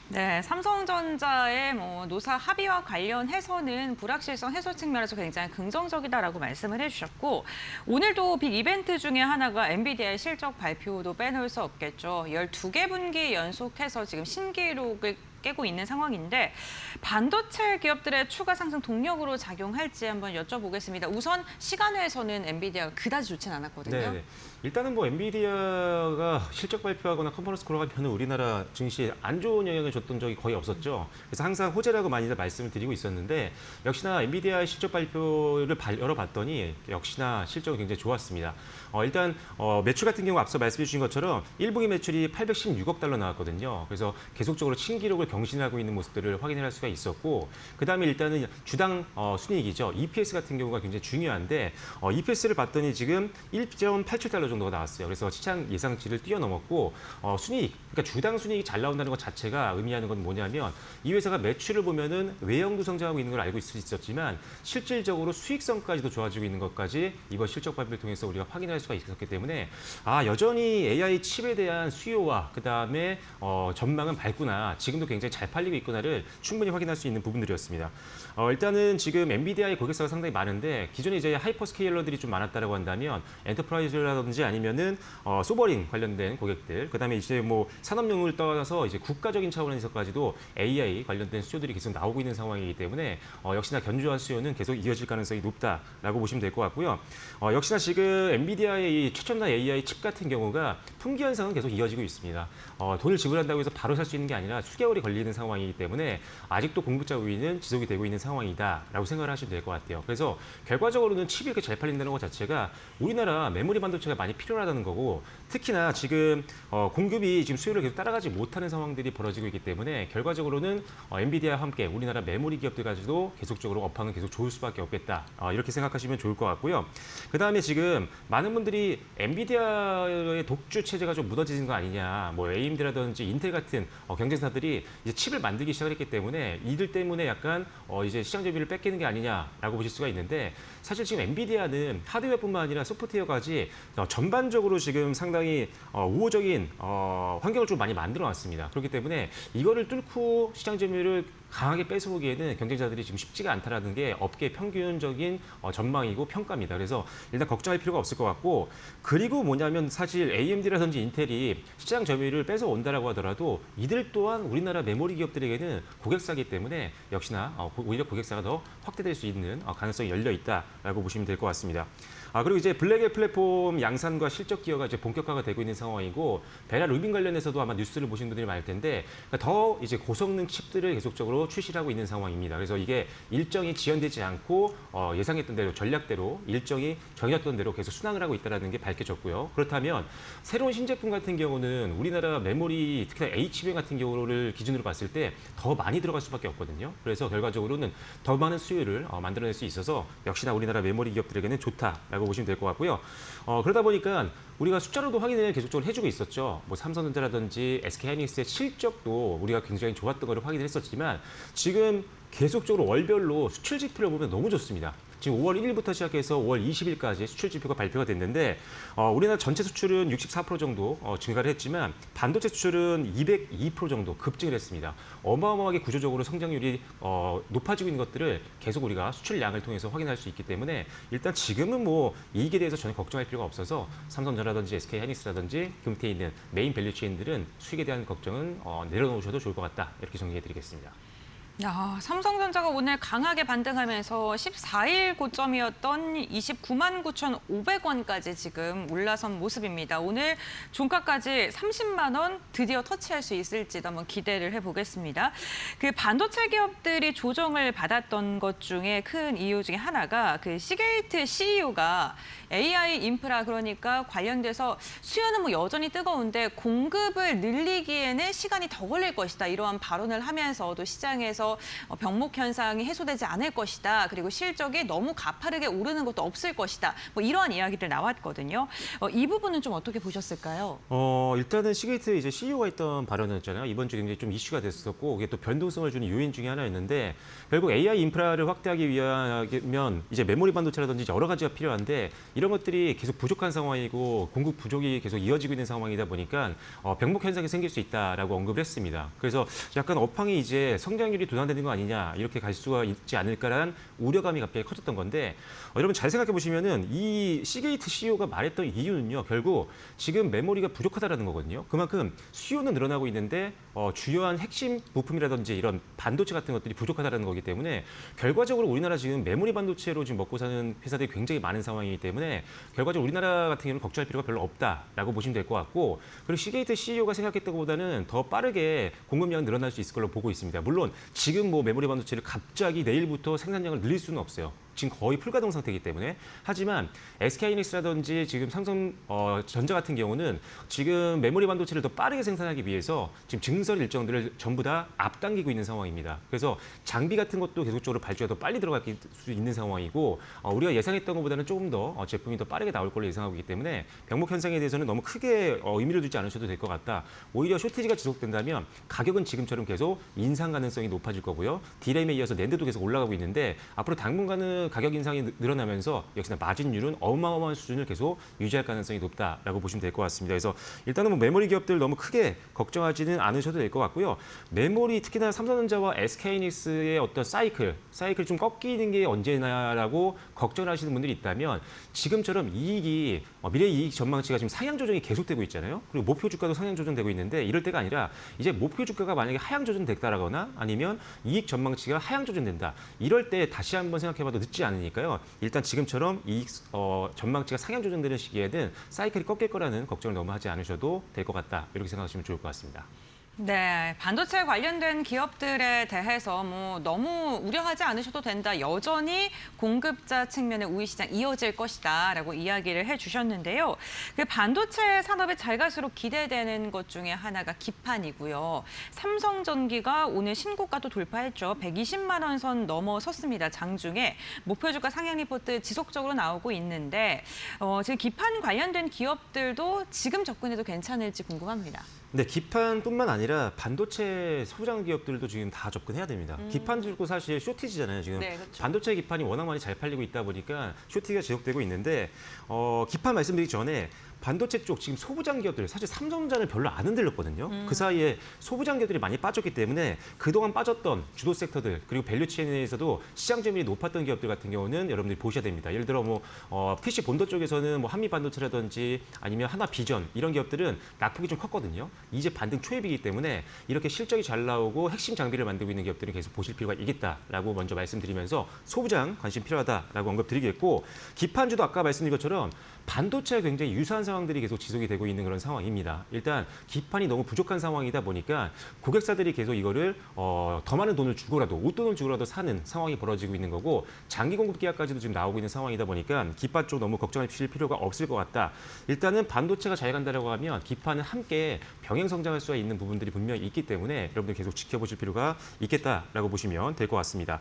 Speaker 1: 네, 삼성전자의 노사 합의와 관련해서는 불확실성 해소 측면에서 굉장히 긍정적이다라고 말씀을 해주셨고 오늘도 빅 이벤트 중에 하나가 엔비디아의 실적 발표도 빼놓을 수 없겠죠. 12개 분기 연속해서 지금 신기록을 깨고 있는 상황인데 반도체 기업들의 추가 상승 동력으로 작용할지 한번 여쭤보겠습니다. 우선 시간외에서는 엔비디아가 그다지 좋진 않았거든요.
Speaker 11: 네. 일단은 뭐 엔비디아가 실적 발표하거나 컨퍼런스 콜 하면 우리나라 증시에 안 좋은 영향을 줬던 적이 거의 없었죠. 그래서 항상 호재라고 많이들 말씀을 드리고 있었는데 역시나 엔비디아의 실적 발표를 열어봤더니 역시나 실적이 굉장히 좋았습니다. 일단 매출 같은 경우 앞서 말씀해 주신 것처럼 1분기 매출이 816억 달러 나왔거든요. 그래서 계속적으로 신기록을 경신하고 있는 모습들을 확인할 수가 있었고 그다음에 일단은 주당 순이익이죠. EPS 같은 경우가 굉장히 중요한데 EPS를 봤더니 지금 1.87달러 정도가 나왔어요. 그래서 시장 예상치를 뛰어넘었고 순이익, 그러니까 주당 순이익이 잘 나온다는 것 자체가 의미하는 건 뭐냐면 이 회사가 매출을 보면은 외형도 성장하고 있는 걸 알고 있을 수 있었지만 실질적으로 수익성까지도 좋아지고 있는 것까지 이번 실적 발표를 통해서 우리가 확인할 수가 있었기 때문에 여전히 AI 칩에 대한 수요와 그다음에 전망은 밝구나. 지금도 굉장히 잘 팔리고 있구나를 충분히 확인할 수 있는 부분들이었습니다. 일단은 지금 엔비디아의 고객사가 상당히 많은데 기존에 이제 하이퍼스케일러들이 좀 많았다라고 한다면 엔터프라이즈라든지 아니면은 소버링 관련된 고객들, 그다음에 이제 뭐 산업용을 떠나서 이제 국가적인 차원에서까지도 AI 관련된 수요들이 계속 나오고 있는 상황이기 때문에 역시나 견조한 수요는 계속 이어질 가능성이 높다라고 보시면 될 것 같고요. 역시나 지금 엔비디아의 이 최첨단 AI 칩 같은 경우가 품귀 현상은 계속 이어지고 있습니다. 돈을 지불한다고 해서 바로 살 수 있는 게 아니라 수개월이 걸리는 상황이기 때문에 아직도 공급자 우위는 지속이 되고 있는 상황이다라고 생각을 하시면 될 것 같아요. 그래서 결과적으로는 칩이 이렇게 잘 팔린다는 것 자체가 우리나라 메모리 반도체가 많이 필요하다는 거고 특히나 지금 공급이 지금 수요를 계속 따라가지 못하는 상황들이 벌어지고 있기 때문에 결과적으로는 엔비디아와 함께 우리나라 메모리 기업들까지도 계속적으로 업황은 계속 좋을 수밖에 없겠다. 이렇게 생각하시면 좋을 것 같고요. 그다음에 지금 많은 분들이 엔비디아의 독주 체제가 좀 무너지는 거 아니냐, 뭐 AMD라든지 인텔 같은 경쟁사들이 이제 칩을 만들기 시작을 했기 때문에 이들 때문에 약간 이제 시장 점유율을 뺏기는 게 아니냐라고 보실 수가 있는데 사실 지금 엔비디아는 하드웨어뿐만 아니라 소프트웨어까지 전반적으로 지금 상당히 우호적인 환경을 좀 많이 만들어놨습니다. 그렇기 때문에 이거를 뚫고 시장 점유율을 강하게 뺏어오기에는 경쟁자들이 지금 쉽지가 않다라는 게 업계 평균적인 전망이고 평가입니다. 그래서 일단 걱정할 필요가 없을 것 같고 그리고 뭐냐면 사실 AMD라든지 인텔이 시장 점유율을 뺏어온다라고 하더라도 이들 또한 우리나라 메모리 기업들에게는 고객사이기 때문에 역시나 오히려 고객사가 더 확대될 수 있는 가능성이 열려 있다라고 보시면 될 것 같습니다. 그리고 이제 블랙의 플랫폼 양산과 실적 기여가 이제 본격화가 되고 있는 상황이고 베라 루빈 관련해서도 아마 뉴스를 보신 분들이 많을 텐데 더 이제 고성능 칩들을 계속적으로 출시를 하고 있는 상황입니다. 그래서 이게 일정이 지연되지 않고 예상했던 대로 전략대로 일정이 정해졌던 대로 계속 순항을 하고 있다는 게 밝혀졌고요. 그렇다면 새로운 신제품 같은 경우는 우리나라 메모리 특히나 HBM 같은 경우를 기준으로 봤을 때 더 많이 들어갈 수밖에 없거든요. 그래서 결과적으로는 더 많은 수요를 만들어낼 수 있어서 역시나 우리나라 메모리 기업들에게는 좋다라고 보시면 될 것 같고요. 그러다 보니까 우리가 숫자로도 확인을 계속적으로 해주고 있었죠. 뭐 삼성전자라든지 SK하이닉스의 실적도 우리가 굉장히 좋았던 거를 확인을 했었지만 지금 계속적으로 월별로 수출 지표를 보면 너무 좋습니다. 지금 5월 1일부터 시작해서 5월 20일까지 수출 지표가 발표가 됐는데 우리나라 전체 수출은 64% 정도 증가를 했지만 반도체 수출은 202% 정도 급증을 했습니다. 어마어마하게 구조적으로 성장률이 높아지고 있는 것들을 계속 우리가 수출량을 통해서 확인할 수 있기 때문에 일단 지금은 뭐 이익에 대해서 전혀 걱정할 필요가 없어서 삼성전자라든지 SK하이닉스라든지 금태에 있는 메인 밸류체인들은 수익에 대한 걱정은 내려놓으셔도 좋을 것 같다. 이렇게 정리해드리겠습니다.
Speaker 1: 야, 삼성전자가 오늘 강하게 반등하면서 14일 고점이었던 29만 9,500원까지 지금 올라선 모습입니다. 오늘 종가까지 30만 원 드디어 터치할 수 있을지도 한번 기대를 해보겠습니다. 그 반도체 기업들이 조정을 받았던 것 중에 큰 이유 중에 하나가 그 시게이트 CEO가 AI 인프라 그러니까 관련돼서 수요는 뭐 여전히 뜨거운데 공급을 늘리기에는 시간이 더 걸릴 것이다. 이러한 발언을 하면서도 시장에서 병목 현상이 해소되지 않을 것이다. 그리고 실적이 너무 가파르게 오르는 것도 없을 것이다. 뭐 이러한 이야기들 나왔거든요. 이 부분은 좀 어떻게 보셨을까요?
Speaker 11: 일단은 시게이트 이제 CEO가 했던 발언이었잖아요. 이번 주에 굉장히 좀 이슈가 됐었고 이게 또 변동성을 주는 요인 중에 하나였는데 결국 AI 인프라를 확대하기 위하면 이제 메모리 반도체라든지 여러 가지가 필요한데 이런 것들이 계속 부족한 상황이고 공급 부족이 계속 이어지고 있는 상황이다 보니까 병목 현상이 생길 수 있다라고 언급을 했습니다. 그래서 약간 업황이 이제 성장률이 도난되는 거 아니냐 이렇게 갈 수가 있지 않을까라는 우려감이 갑자기 커졌던 건데 여러분 잘 생각해 보시면은 이 시게이트 CEO가 말했던 이유는요 결국 지금 메모리가 부족하다라는 거거든요. 그만큼 수요는 늘어나고 있는데 주요한 핵심 부품이라든지 이런 반도체 같은 것들이 부족하다라는 거기 때문에 결과적으로 우리나라 지금 메모리 반도체로 지금 먹고 사는 회사들이 굉장히 많은 상황이기 때문에 결과적으로 우리나라 같은 경우는 걱정할 필요가 별로 없다라고 보시면 될 것 같고 그리고 시게이트 CEO가 생각했던 것보다는 더 빠르게 공급량이 늘어날 수 있을 걸로 보고 있습니다. 물론 지금 뭐 메모리 반도체를 갑자기 내일부터 생산량을 늘릴 수는 없어요. 지금 거의 풀가동 상태이기 때문에 하지만 SK하이닉스라든지 지금 삼성전자 같은 경우는 지금 메모리 반도체를 더 빠르게 생산하기 위해서 지금 증설 일정들을 전부 다 앞당기고 있는 상황입니다. 그래서 장비 같은 것도 계속적으로 발주가 더 빨리 들어갈 수 있는 상황이고 우리가 예상했던 것보다는 조금 더 제품이 더 빠르게 나올 걸로 예상하고 있기 때문에 병목 현상에 대해서는 너무 크게 의미를 두지 않으셔도 될 것 같다. 오히려 쇼티지가 지속된다면 가격은 지금처럼 계속 인상 가능성이 높아질 거고요. D램에 이어서 낸드도 계속 올라가고 있는데 앞으로 당분간은 가격 인상이 늘어나면서 역시나 마진율은 어마어마한 수준을 계속 유지할 가능성이 높다라고 보시면 될 것 같습니다. 그래서 일단은 뭐 메모리 기업들 너무 크게 걱정하지는 않으셔도 될 것 같고요. 메모리 특히나 삼성전자와 SK하이닉스의 어떤 사이클 좀 꺾이는 게 언제나라고 걱정을 하시는 분들이 있다면 지금처럼 이익이 미래 이익 전망치가 지금 상향 조정이 계속되고 있잖아요. 그리고 목표 주가도 상향 조정되고 있는데 이럴 때가 아니라 이제 목표 주가가 만약에 하향 조정됐다라거나 아니면 이익 전망치가 하향 조정된다. 이럴 때 다시 한번 생각해봐도 늦지 않으니까요. 일단 지금처럼 이익 전망치가 상향 조정되는 시기에는 사이클이 꺾일 거라는 걱정을 너무 하지 않으셔도 될 것 같다. 이렇게 생각하시면 좋을 것 같습니다.
Speaker 1: 네, 반도체 관련된 기업들에 대해서 뭐 너무 우려하지 않으셔도 된다. 여전히 공급자 측면의 우위 시장 이어질 것이다라고 이야기를 해주셨는데요. 그 반도체 산업이 잘 갈수록 기대되는 것 중에 하나가 기판이고요. 삼성전기가 오늘 신고가도 돌파했죠. 120만 원 선 넘어섰습니다. 장중에 목표 주가 상향 리포트 지속적으로 나오고 있는데 지금 기판 관련된 기업들도 지금 접근해도 괜찮을지 궁금합니다.
Speaker 11: 네, 기판뿐만 아니라 아니라 반도체 소부장 기업들도 지금 다 접근해야 됩니다. 기판 들고 사실 쇼티지잖아요. 지금
Speaker 1: 네, 그렇죠.
Speaker 11: 반도체 기판이 워낙 많이 잘 팔리고 있다 보니까 쇼티가 지속되고 있는데 기판 말씀드리기 전에 반도체 쪽 지금 소부장 기업들 사실 삼성전자는 별로 안 흔들렸거든요. 그 사이에 소부장 기업들이 많이 빠졌기 때문에 그동안 빠졌던 주도 섹터들 그리고 밸류체인에서도 시장 점유율이 높았던 기업들 같은 경우는 여러분들이 보셔야 됩니다. 예를 들어 PC 본도 쪽에서는 한미 반도체라든지 아니면 하나 비전 이런 기업들은 낙폭이 좀 컸거든요. 이제 반등 초입이기 때문에 이렇게 실적이 잘 나오고 핵심 장비를 만들고 있는 기업들은 계속 보실 필요가 있겠다라고 먼저 말씀드리면서 소부장 관심 필요하다라고 언급드리겠고 기판주도 아까 말씀드린 것처럼 반도체와 굉장히 유사한 상황들이 계속 지속이 되고 있는 그런 상황입니다. 일단 기판이 너무 부족한 상황이다 보니까 고객사들이 계속 이거를 더 많은 돈을 주고라도 웃돈을 주고라도 사는 상황이 벌어지고 있는 거고 장기 공급 계약까지도 지금 나오고 있는 상황이다 보니까 기판 쪽 너무 걱정하실 필요가 없을 것 같다. 일단은 반도체가 잘 간다라고 하면 기판은 함께 병행 성장할 수 있는 부분들이 분명히 있기 때문에 여러분들 계속 지켜보실 필요가 있겠다라고 보시면 될 것 같습니다.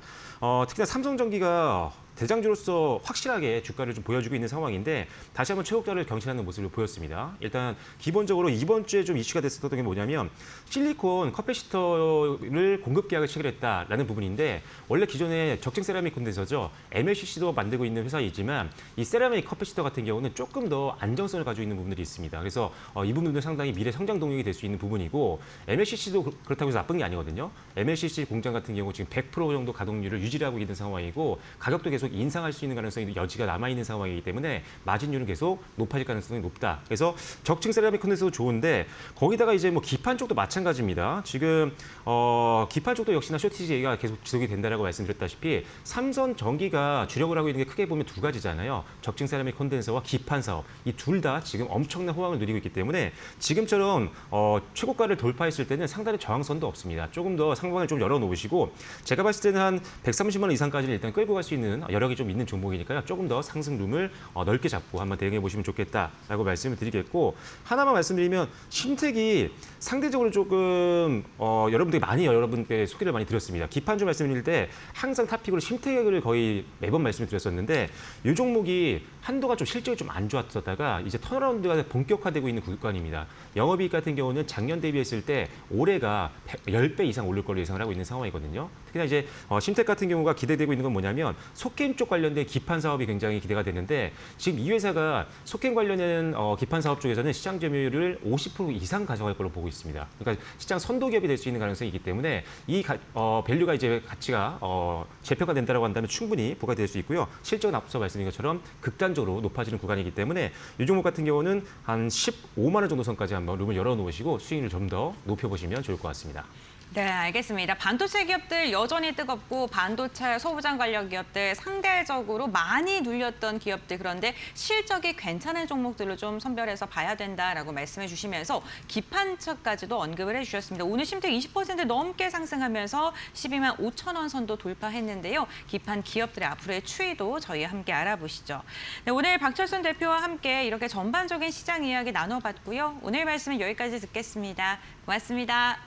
Speaker 11: 특히나 삼성전기가 대장주로서 확실하게 주가를 좀 보여주고 있는 상황인데 다시 한번 최고가를 경신하는 모습을 보였습니다. 일단 기본적으로 이번 주에 좀 이슈가 됐었던 게 뭐냐면 실리콘 커패시터를 공급 계약을 체결했다라는 부분인데 원래 기존에 적층 세라믹 콘덴서죠. MLCC도 만들고 있는 회사이지만 이 세라믹 커패시터 같은 경우는 조금 더 안정성을 가지고 있는 부분들이 있습니다. 그래서 이 부분들은 상당히 미래 성장 동력이 될 수 있는 부분이고 MLCC도 그렇다고 해서 나쁜 게 아니거든요. MLCC 공장 같은 경우 지금 100% 정도 가동률을 유지하고 있는 상황이고 가격도 계속 인상할 수 있는 가능성이 여지가 남아있는 상황이기 때문에 마진율은 계속 높아질 가능성이 높다. 그래서 적층 세라믹 콘덴서도 좋은데 거기다가 이제 기판 쪽도 마찬가지입니다. 지금 기판 쪽도 역시나 쇼티지가 계속 지속이 된다라고 말씀드렸다시피 삼성전기가 주력을 하고 있는 게 크게 보면 두 가지잖아요. 적층 세라믹 콘덴서와 기판 사업. 이 둘 다 지금 엄청난 호황을 누리고 있기 때문에 지금처럼 최고가를 돌파했을 때는 상당히 저항선도 없습니다. 조금 더 상방을 좀 열어놓으시고 제가 봤을 때는 한 130만 원 이상까지는 일단 끌고 갈 수 있는 여력이 좀 있는 종목이니까요. 조금 더 상승룸을 넓게 잡고 한번 대응해 보시면 좋겠다라고 말씀을 드리겠고 하나만 말씀드리면 신택이 상대적으로 조금 여러분들이 여러분께 소개를 많이 드렸습니다. 기판주 말씀드릴 때 항상 탑픽으로 신택을 거의 매번 말씀을 드렸었는데 이 종목이 한도가 좀 실적이 좀 안 좋았었다가 이제 턴어라운드가 본격화되고 있는 구간입니다. 영업이익 같은 경우는 작년 대비했을 때 올해가 10배 이상 오를 걸로 예상을 하고 있는 상황이거든요. 특히나 이제 신택 같은 경우가 기대되고 있는 건 뭐냐면 속게임 쪽 관련된 기판 사업이 굉장히 기대가 되는데 지금 이 회사가 속게임 관련된 기판 사업 쪽에서는 시장 점유율을 50% 이상 가져갈 걸로 보고 있습니다. 그러니까 시장 선도 기업이 될 수 있는 가능성이 있기 때문에 이 밸류가 이제 가치가 재평가된다라고 한다면 충분히 부과될 수 있고요. 실적은 앞서 말씀드린 것처럼 극단적으로 높아지는 구간이기 때문에 이 종목 같은 경우는 한 15만 원 정도 선까지 한번 룸을 열어놓으시고 수익률을 좀 더 높여보시면 좋을 것 같습니다.
Speaker 1: 네, 알겠습니다. 반도체 기업들 여전히 뜨겁고 반도체 소부장 관련 기업들 상대적으로 많이 눌렸던 기업들 그런데 실적이 괜찮은 종목들로 좀 선별해서 봐야 된다라고 말씀해 주시면서 기판처까지도 언급을 해주셨습니다. 오늘 심택 20% 넘게 상승하면서 12만 5천 원 선도 돌파했는데요. 기판 기업들의 앞으로의 추이도 저희 함께 알아보시죠. 네, 오늘 박철순 대표와 함께 이렇게 전반적인 시장 이야기 나눠봤고요. 오늘 말씀은 여기까지 듣겠습니다. 고맙습니다.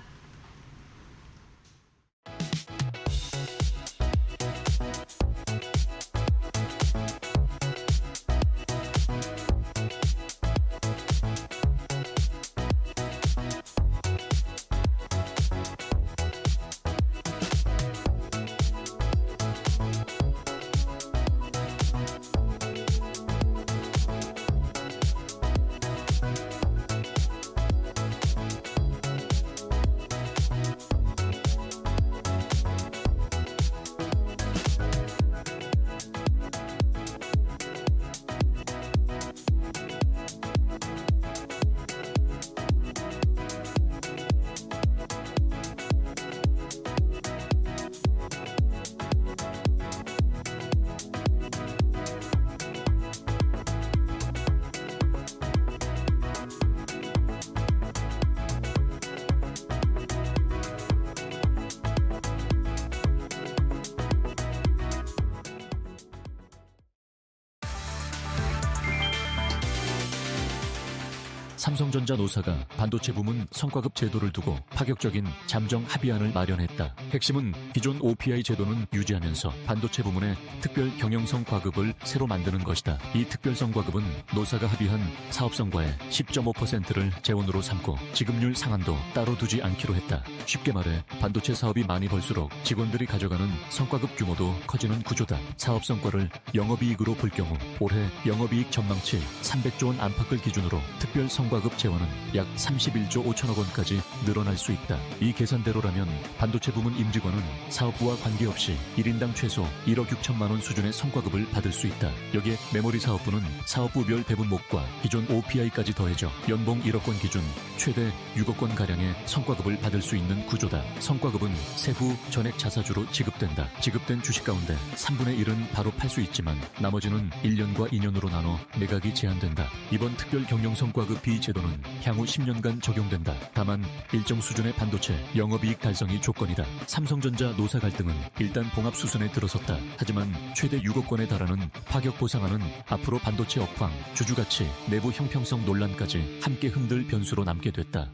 Speaker 12: 삼성전자 노사가 반도체 부문 성과급 제도를 두고 파격적인 잠정 합의안을 마련했다. 핵심은 기존 OPI 제도는 유지하면서 반도체 부문의 특별 경영성 과급을 새로 만드는 것이다. 이 특별성 과급은 노사가 합의한 사업성과의 10.5%를 재원으로 삼고 지급률 상한도 따로 두지 않기로 했다. 쉽게 말해 반도체 사업이 많이 벌수록 직원들이 가져가는 성과급 규모도 커지는 구조다. 사업 성과를 영업이익으로 볼 경우 올해 영업이익 전망치 300조 원 안팎을 기준으로 특별 성과급 재원은 약 31조 5천억 원까지 늘어날 수 있다. 이 계산대로라면 반도체 부문 임직원은 사업부와 관계없이 1인당 최소 1억 6천만 원 수준의 성과급을 받을 수 있다. 여기에 메모리 사업부는 사업부별 배분목과 기존 OPI까지 더해져 연봉 1억 원 기준 최대 6억 원 가량의 성과급을 받을 수 있는 구조다. 성과급은 세후 전액 자사주로 지급된다. 지급된 주식 가운데 3분의 1은 바로 팔 수 있지만 나머지는 1년과 2년으로 나눠 매각이 제한된다. 이번 특별 경영 성과급 비제도는 향후 10년간 적용된다. 다만 일정 수준의 반도체 영업이익 달성이 조건이다. 삼성전자 노사 갈등은 일단 봉합 수순에 들어섰다. 하지만 최대 6억 원에 달하는 파격 보상안은 앞으로 반도체 업황, 주주가치, 내부 형평성 논란까지 함께 흔들 변수로 남게 됐다.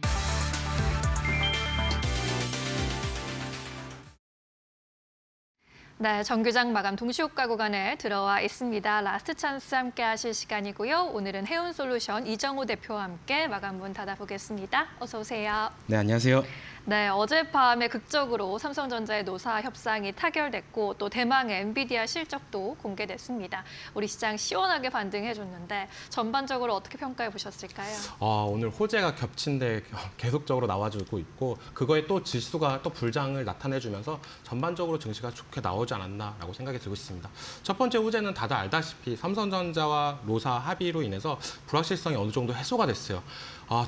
Speaker 3: 네, 정규장 마감 동시효과 구간에 들어와 있습니다. 라스트 찬스 함께 하실 시간이고요. 오늘은 해운솔루션 이정우 대표와 함께 마감문 닫아보겠습니다. 어서 오세요.
Speaker 13: 네, 안녕하세요.
Speaker 3: 네, 어젯밤에 극적으로 삼성전자의 노사 협상이 타결됐고 또 대망의 엔비디아 실적도 공개됐습니다. 우리 시장 시원하게 반등해줬는데 전반적으로 어떻게 평가해 보셨을까요?
Speaker 13: 오늘 호재가 겹친데 계속적으로 나와주고 있고 그거에 또 지수가 또 불장을 나타내주면서 전반적으로 증시가 좋게 나오지 않았나라고 생각이 들고 있습니다. 첫 번째 호재는 다들 알다시피 삼성전자와 노사 합의로 인해서 불확실성이 어느 정도 해소가 됐어요.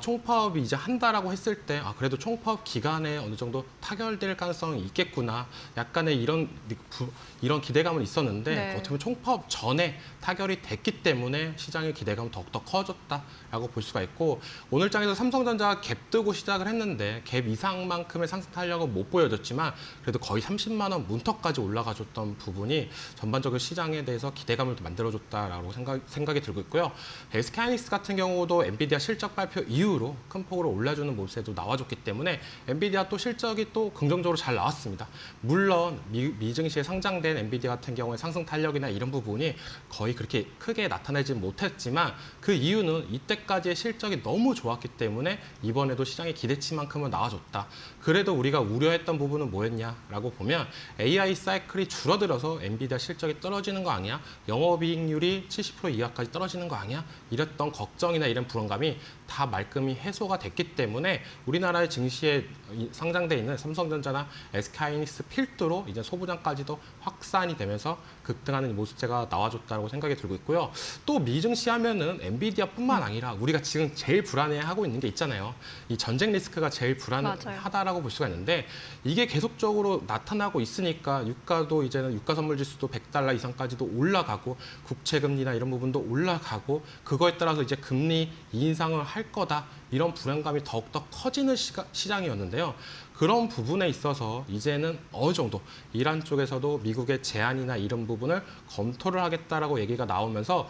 Speaker 13: 총파업이 이제 한다라고 했을 때 그래도 총파업 기간에 어느 정도 타결될 가능성이 있겠구나. 약간의 이런 기대감은 있었는데
Speaker 3: 네.
Speaker 13: 어떻게 보면 총파업 전에 타결이 됐기 때문에 시장의 기대감은 더욱더 커졌다라고 볼 수가 있고 오늘 장에서 삼성전자가 갭 뜨고 시작을 했는데 갭 이상만큼의 상승 탄력은 못 보여줬지만 그래도 거의 30만 원 문턱까지 올라가줬던 부분이 전반적인 시장에 대해서 기대감을 만들어줬다라고 생각이 들고 있고요. SK하이닉스 같은 경우도 엔비디아 실적 발표 이후로 큰 폭으로 올라주는 모습에도 나와줬기 때문에 엔비디아 또 실적이 또 긍정적으로 잘 나왔습니다. 물론 미증시에 상장된 엔비디아 같은 경우에 상승 탄력이나 이런 부분이 거의 그렇게 크게 나타내지 못했지만 그 이유는 이때까지의 실적이 너무 좋았기 때문에 이번에도 시장의 기대치만큼은 나와줬다. 그래도 우리가 우려했던 부분은 뭐였냐라고 보면 AI 사이클이 줄어들어서 엔비디아 실적이 떨어지는 거 아니야? 영업이익률이 70% 이하까지 떨어지는 거 아니야? 이랬던 걱정이나 이런 불안감이 다 말끔히 해소가 됐기 때문에 우리나라의 증시에 상장돼 있는 삼성전자나 SK하이닉스 필두로 이제 소부장까지도 확산이 되면서 급등하는 모습체가 나와줬다고 생각이 들고 있고요. 또 미증시 하면은 엔비디아뿐만 아니라 우리가 지금 제일 불안해하고 있는 게 있잖아요. 이 전쟁 리스크가 제일 불안하다라고 볼 수가 있는데 이게 계속적으로 나타나고 있으니까 유가도 이제는 유가 선물 지수도 $100 이상까지도 올라가고 국채 금리나 이런 부분도 올라가고 그거에 따라서 이제 금리 인상을 할 거다. 이런 불안감이 더욱더 커지는 시장이었는데요. 그런 부분에 있어서 이제는 어느 정도 이란 쪽에서도 미국의 제안이나 이런 부분을 검토를 하겠다라고 얘기가 나오면서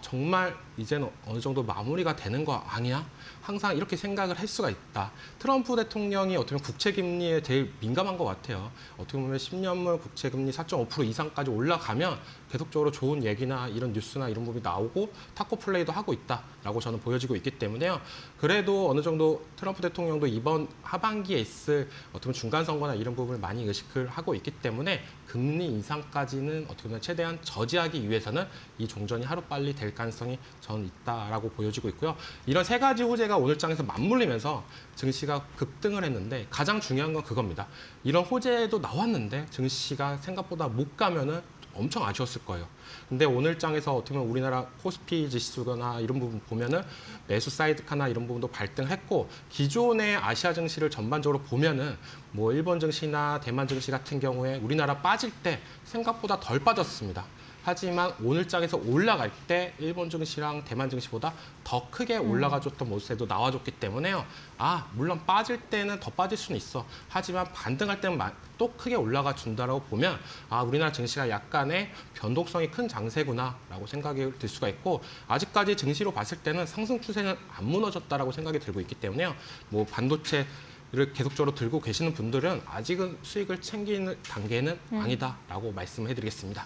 Speaker 13: 정말 이제는 어느 정도 마무리가 되는 거 아니야? 항상 이렇게 생각을 할 수가 있다. 트럼프 대통령이 어떻게 보면 국채금리에 제일 민감한 것 같아요. 어떻게 보면 10년물 국채금리 4.5% 이상까지 올라가면 계속적으로 좋은 얘기나 이런 뉴스나 이런 부분이 나오고 타코 플레이도 하고 있다라고 저는 보여지고 있기 때문에요. 그래도 어느 정도 트럼프 대통령도 이번 하반기에 있을 어떻게 보면 중간 선거나 이런 부분을 많이 의식을 하고 있기 때문에 금리 인상까지는 어떻게 보면 최대한 저지하기 위해서는 이 종전이 하루빨리 될 가능성이 저는 있다라고 보여지고 있고요. 이런 세 가지 호재가 오늘 장에서 맞물리면서 증시가 급등을 했는데 가장 중요한 건 그겁니다. 이런 호재도 나왔는데 증시가 생각보다 못 가면은 엄청 아쉬웠을 거예요. 근데 오늘 장에서 어떻게 보면 우리나라 코스피 지수나 이런 부분 보면은 매수 사이드카나 이런 부분도 발등했고 기존의 아시아 증시를 전반적으로 보면은 뭐 일본 증시나 대만 증시 같은 경우에 우리나라 빠질 때 생각보다 덜 빠졌습니다. 하지만 오늘 장에서 올라갈 때 일본 증시랑 대만 증시보다 더 크게 올라가줬던 모습도 나와줬기 때문에요. 물론 빠질 때는 더 빠질 수는 있어. 하지만 반등할 때는 또 크게 올라가 준다라고 보면 우리나라 증시가 약간의 변동성이 큰 장세구나라고 생각이 들 수가 있고, 아직까지 증시로 봤을 때는 상승 추세는 안 무너졌다라고 생각이 들고 있기 때문에요. 뭐 반도체를 계속적으로 들고 계시는 분들은 아직은 수익을 챙기는 단계는 아니다라고 말씀을 해드리겠습니다.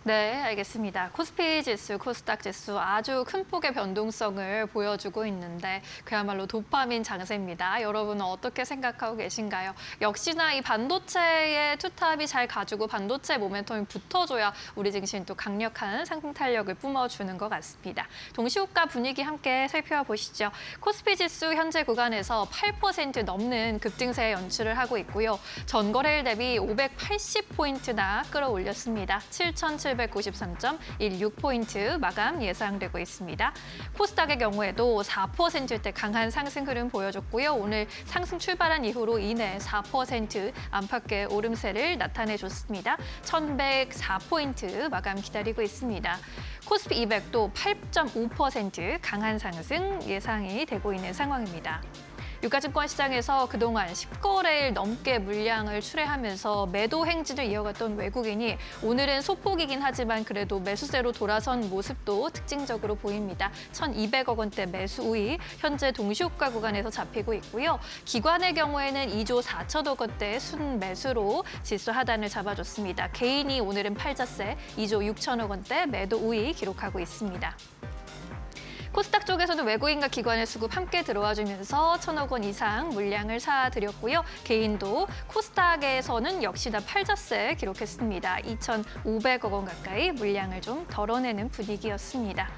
Speaker 3: 네, 알겠습니다. 코스피 지수, 코스닥 지수 아주 큰 폭의 변동성을 보여주고 있는데 그야말로 도파민 장세입니다. 여러분은 어떻게 생각하고 계신가요? 역시나 이 반도체의 투탑이 잘 가지고 반도체 모멘텀이 붙어줘야 우리 증시는 또 강력한 상승 탄력을 뿜어주는 것 같습니다. 동시호가 분위기 함께 살펴보시죠. 코스피 지수 현재 구간에서 8% 넘는 급등세 연출을 하고 있고요. 전거래일 대비 580포인트나 끌어올렸습니다. 7,793.16포인트 마감 예상되고 있습니다. 코스닥의 경우에도 4%대 강한 상승 흐름 보여줬고요. 오늘 상승 출발한 이후로 이내 4% 안팎의 오름세를 나타내줬습니다. 1,104포인트 마감 기다리고 있습니다. 코스피 200도 8.5% 강한 상승 예상이 되고 있는 상황입니다. 유가증권 시장에서 그동안 10거래일 넘게 물량을 출회하면서 매도 행진을 이어갔던 외국인이 오늘은 소폭이긴 하지만 그래도 매수세로 돌아선 모습도 특징적으로 보입니다. 1,200억 원대 매수 우위 현재 동시호가 구간에서 잡히고 있고요. 기관의 경우에는 2조 4천억 원대 순매수로 지수 하단을 잡아줬습니다. 개인이 오늘은 팔자세 2조 6천억 원대 매도 우위 기록하고 있습니다. 코스닥 쪽에서는 외국인과 기관의 수급 함께 들어와주면서 1,000억 원 이상 물량을 사들였고요. 개인도 코스닥에서는 역시나 팔자세 기록했습니다. 2,500억 원 가까이 물량을 좀 덜어내는 분위기였습니다.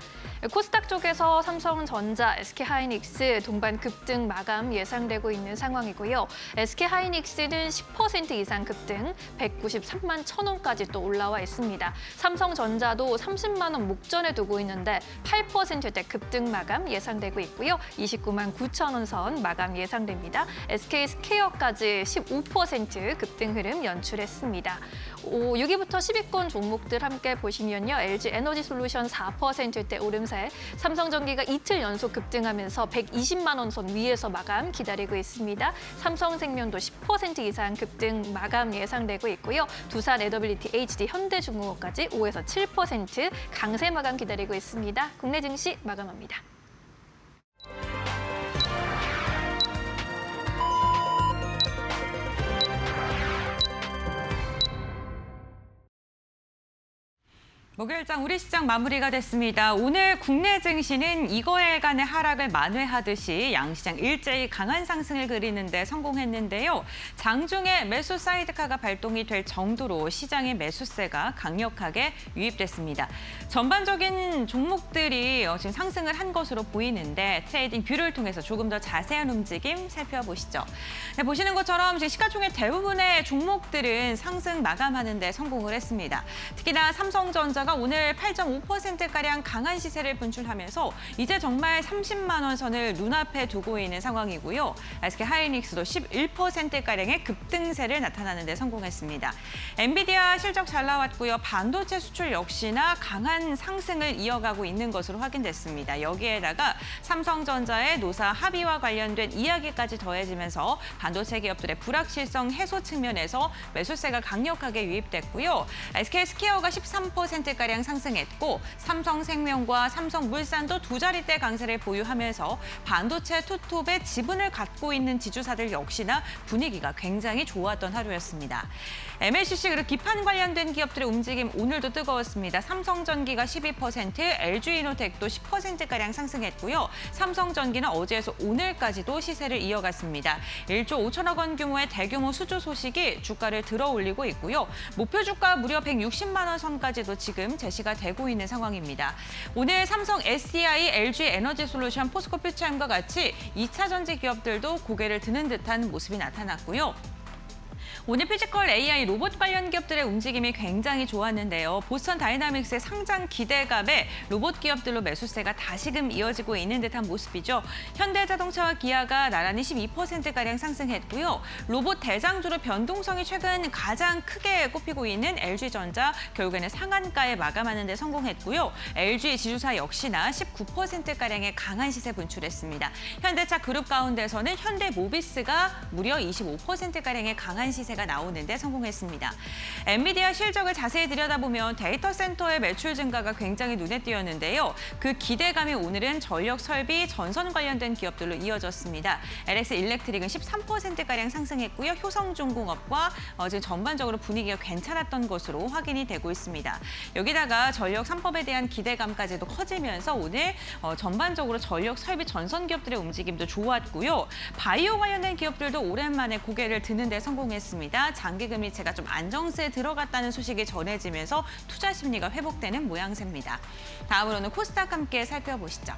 Speaker 3: 코스닥 쪽에서 삼성전자, SK하이닉스 동반 급등 마감 예상되고 있는 상황이고요. SK하이닉스는 10% 이상 급등, 193만 1,000원까지 또 올라와 있습니다. 삼성전자도 30만 원 목전에 두고 있는데 8%대 급등 마감 예상되고 있고요. 29만 9천 원 선 마감 예상됩니다. SK스퀘어까지 15% 급등 흐름 연출했습니다. 6위부터 10위권 종목들 함께 보시면요. LG에너지솔루션 4%대 오름세, 삼성전기가 이틀 연속 급등하면서 120만 원 선 위에서 마감 기다리고 있습니다. 삼성생명도 10% 이상 급등 마감 예상되고 있고요. 두산 AWT, HD, 현대중공업까지 5에서 7% 강세 마감 기다리고 있습니다. 국내 증시 마감합니다.
Speaker 1: 목요일장 우리 시장 마무리가 됐습니다. 오늘 국내 증시는 이거일간의 하락을 만회하듯이 양시장 일제히 강한 상승을 그리는 데 성공했는데요. 장중에 매수 사이드카가 발동이 될 정도로 시장의 매수세가 강력하게 유입됐습니다. 전반적인 종목들이 지금 상승을 한 것으로 보이는데 트레이딩 뷰를 통해서 조금 더 자세한 움직임 살펴보시죠. 네, 보시는 것처럼 지금 시가총액 대부분의 종목들은 상승 마감하는 데 성공을 했습니다. 특히나 삼성전자 오늘 8.5%가량 강한 시세를 분출하면서 이제 정말 30만 원 선을 눈앞에 두고 있는 상황이고요. SK하이닉스도 11%가량의 급등세를 나타나는 데 성공했습니다. 엔비디아 실적 잘 나왔고요. 반도체 수출 역시나 강한 상승을 이어가고 있는 것으로 확인됐습니다. 여기에다가 삼성전자의 노사 합의와 관련된 이야기까지 더해지면서 반도체 기업들의 불확실성 해소 측면에서 매수세가 강력하게 유입됐고요. SK스퀘어가 13%가량 상승했고 삼성생명과 삼성물산도 두 자릿대 강세를 보유하면서 반도체 투톱의 지분을 갖고 있는 지주사들 역시나 분위기가 굉장히 좋았던 하루였습니다. MLCC 그리고 기판 관련된 기업들의 움직임 오늘도 뜨거웠습니다. 삼성전기가 12%, LG이노텍도 10%가량 상승했고요. 삼성전기는 어제에서 오늘까지도 시세를 이어갔습니다. 1조 5천억 원 규모의 대규모 수주 소식이 주가를 들어올리고 있고요. 목표 주가 무려 160만 원 선까지도 지금 제시가 되고 있는 상황입니다. 오늘 삼성 SDI, LG에너지솔루션, 포스코퓨처엠과 같이 2차 전지 기업들도 고개를 드는 듯한 모습이 나타났고요. 오늘 피지컬 AI 로봇 관련 기업들의 움직임이 굉장히 좋았는데요. 보스턴 다이나믹스의 상장 기대감에 로봇 기업들로 매수세가 다시금 이어지고 있는 듯한 모습이죠. 현대자동차와 기아가 나란히 12%가량 상승했고요. 로봇 대장주로 변동성이 최근 가장 크게 꼽히고 있는 LG전자 결국에는 상한가에 마감하는 데 성공했고요. LG 지주사 역시나 19%가량의 강한 시세 분출했습니다. 현대차 그룹 가운데서는 현대모비스가 무려 25%가량의 강한 시세가 나오는데 성공했습니다. 엔비디아 실적을 자세히 들여다보면 데이터 센터의 매출 증가가 굉장히 눈에 띄었는데요. 그 기대감이 오늘은 전력 설비, 전선 관련된 기업들로 이어졌습니다. LX 일렉트릭은 13%가량 상승했고요. 효성중공업과 지금 전반적으로 분위기가 괜찮았던 것으로 확인이 되고 있습니다. 여기다가 전력 3법에 대한 기대감까지도 커지면서 오늘 전반적으로 전력 설비, 전선 기업들의 움직임도 좋았고요. 바이오 관련된 기업들도 오랜만에 고개를 드는 데 성공했습니다. 장기금리채가 좀 안정세에 들어갔다는 소식이 전해지면서 투자 심리가 회복되는 모양새입니다. 다음으로는 코스닥 함께 살펴보시죠.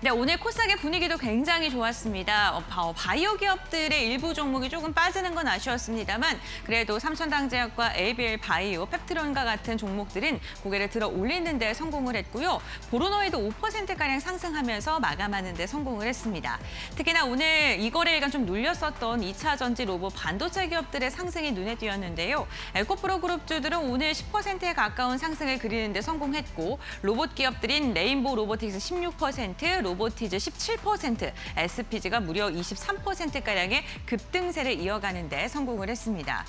Speaker 1: 네, 오늘 코스닥의 분위기도 굉장히 좋았습니다. 바이오 기업들의 일부 종목이 조금 빠지는 건 아쉬웠습니다만 그래도 삼천당제약과 ABL 바이오, 펩트론과 같은 종목들은 고개를 들어 올리는 데 성공을 했고요. 보로노이도 5%가량 상승하면서 마감하는 데 성공을 했습니다. 특히나 오늘 이 거래일간 좀 눌렸었던 2차 전지 로봇 반도체 기업들의 상승이 눈에 띄었는데요. 에코프로 그룹주들은 오늘 10%에 가까운 상승을 그리는 데 성공했고 로봇 기업들인 레인보우 로보틱스 16%, 로보티즈 17%, SPG가 무려 23%가량의 급등세를 이어가는 데 성공을 했습니다.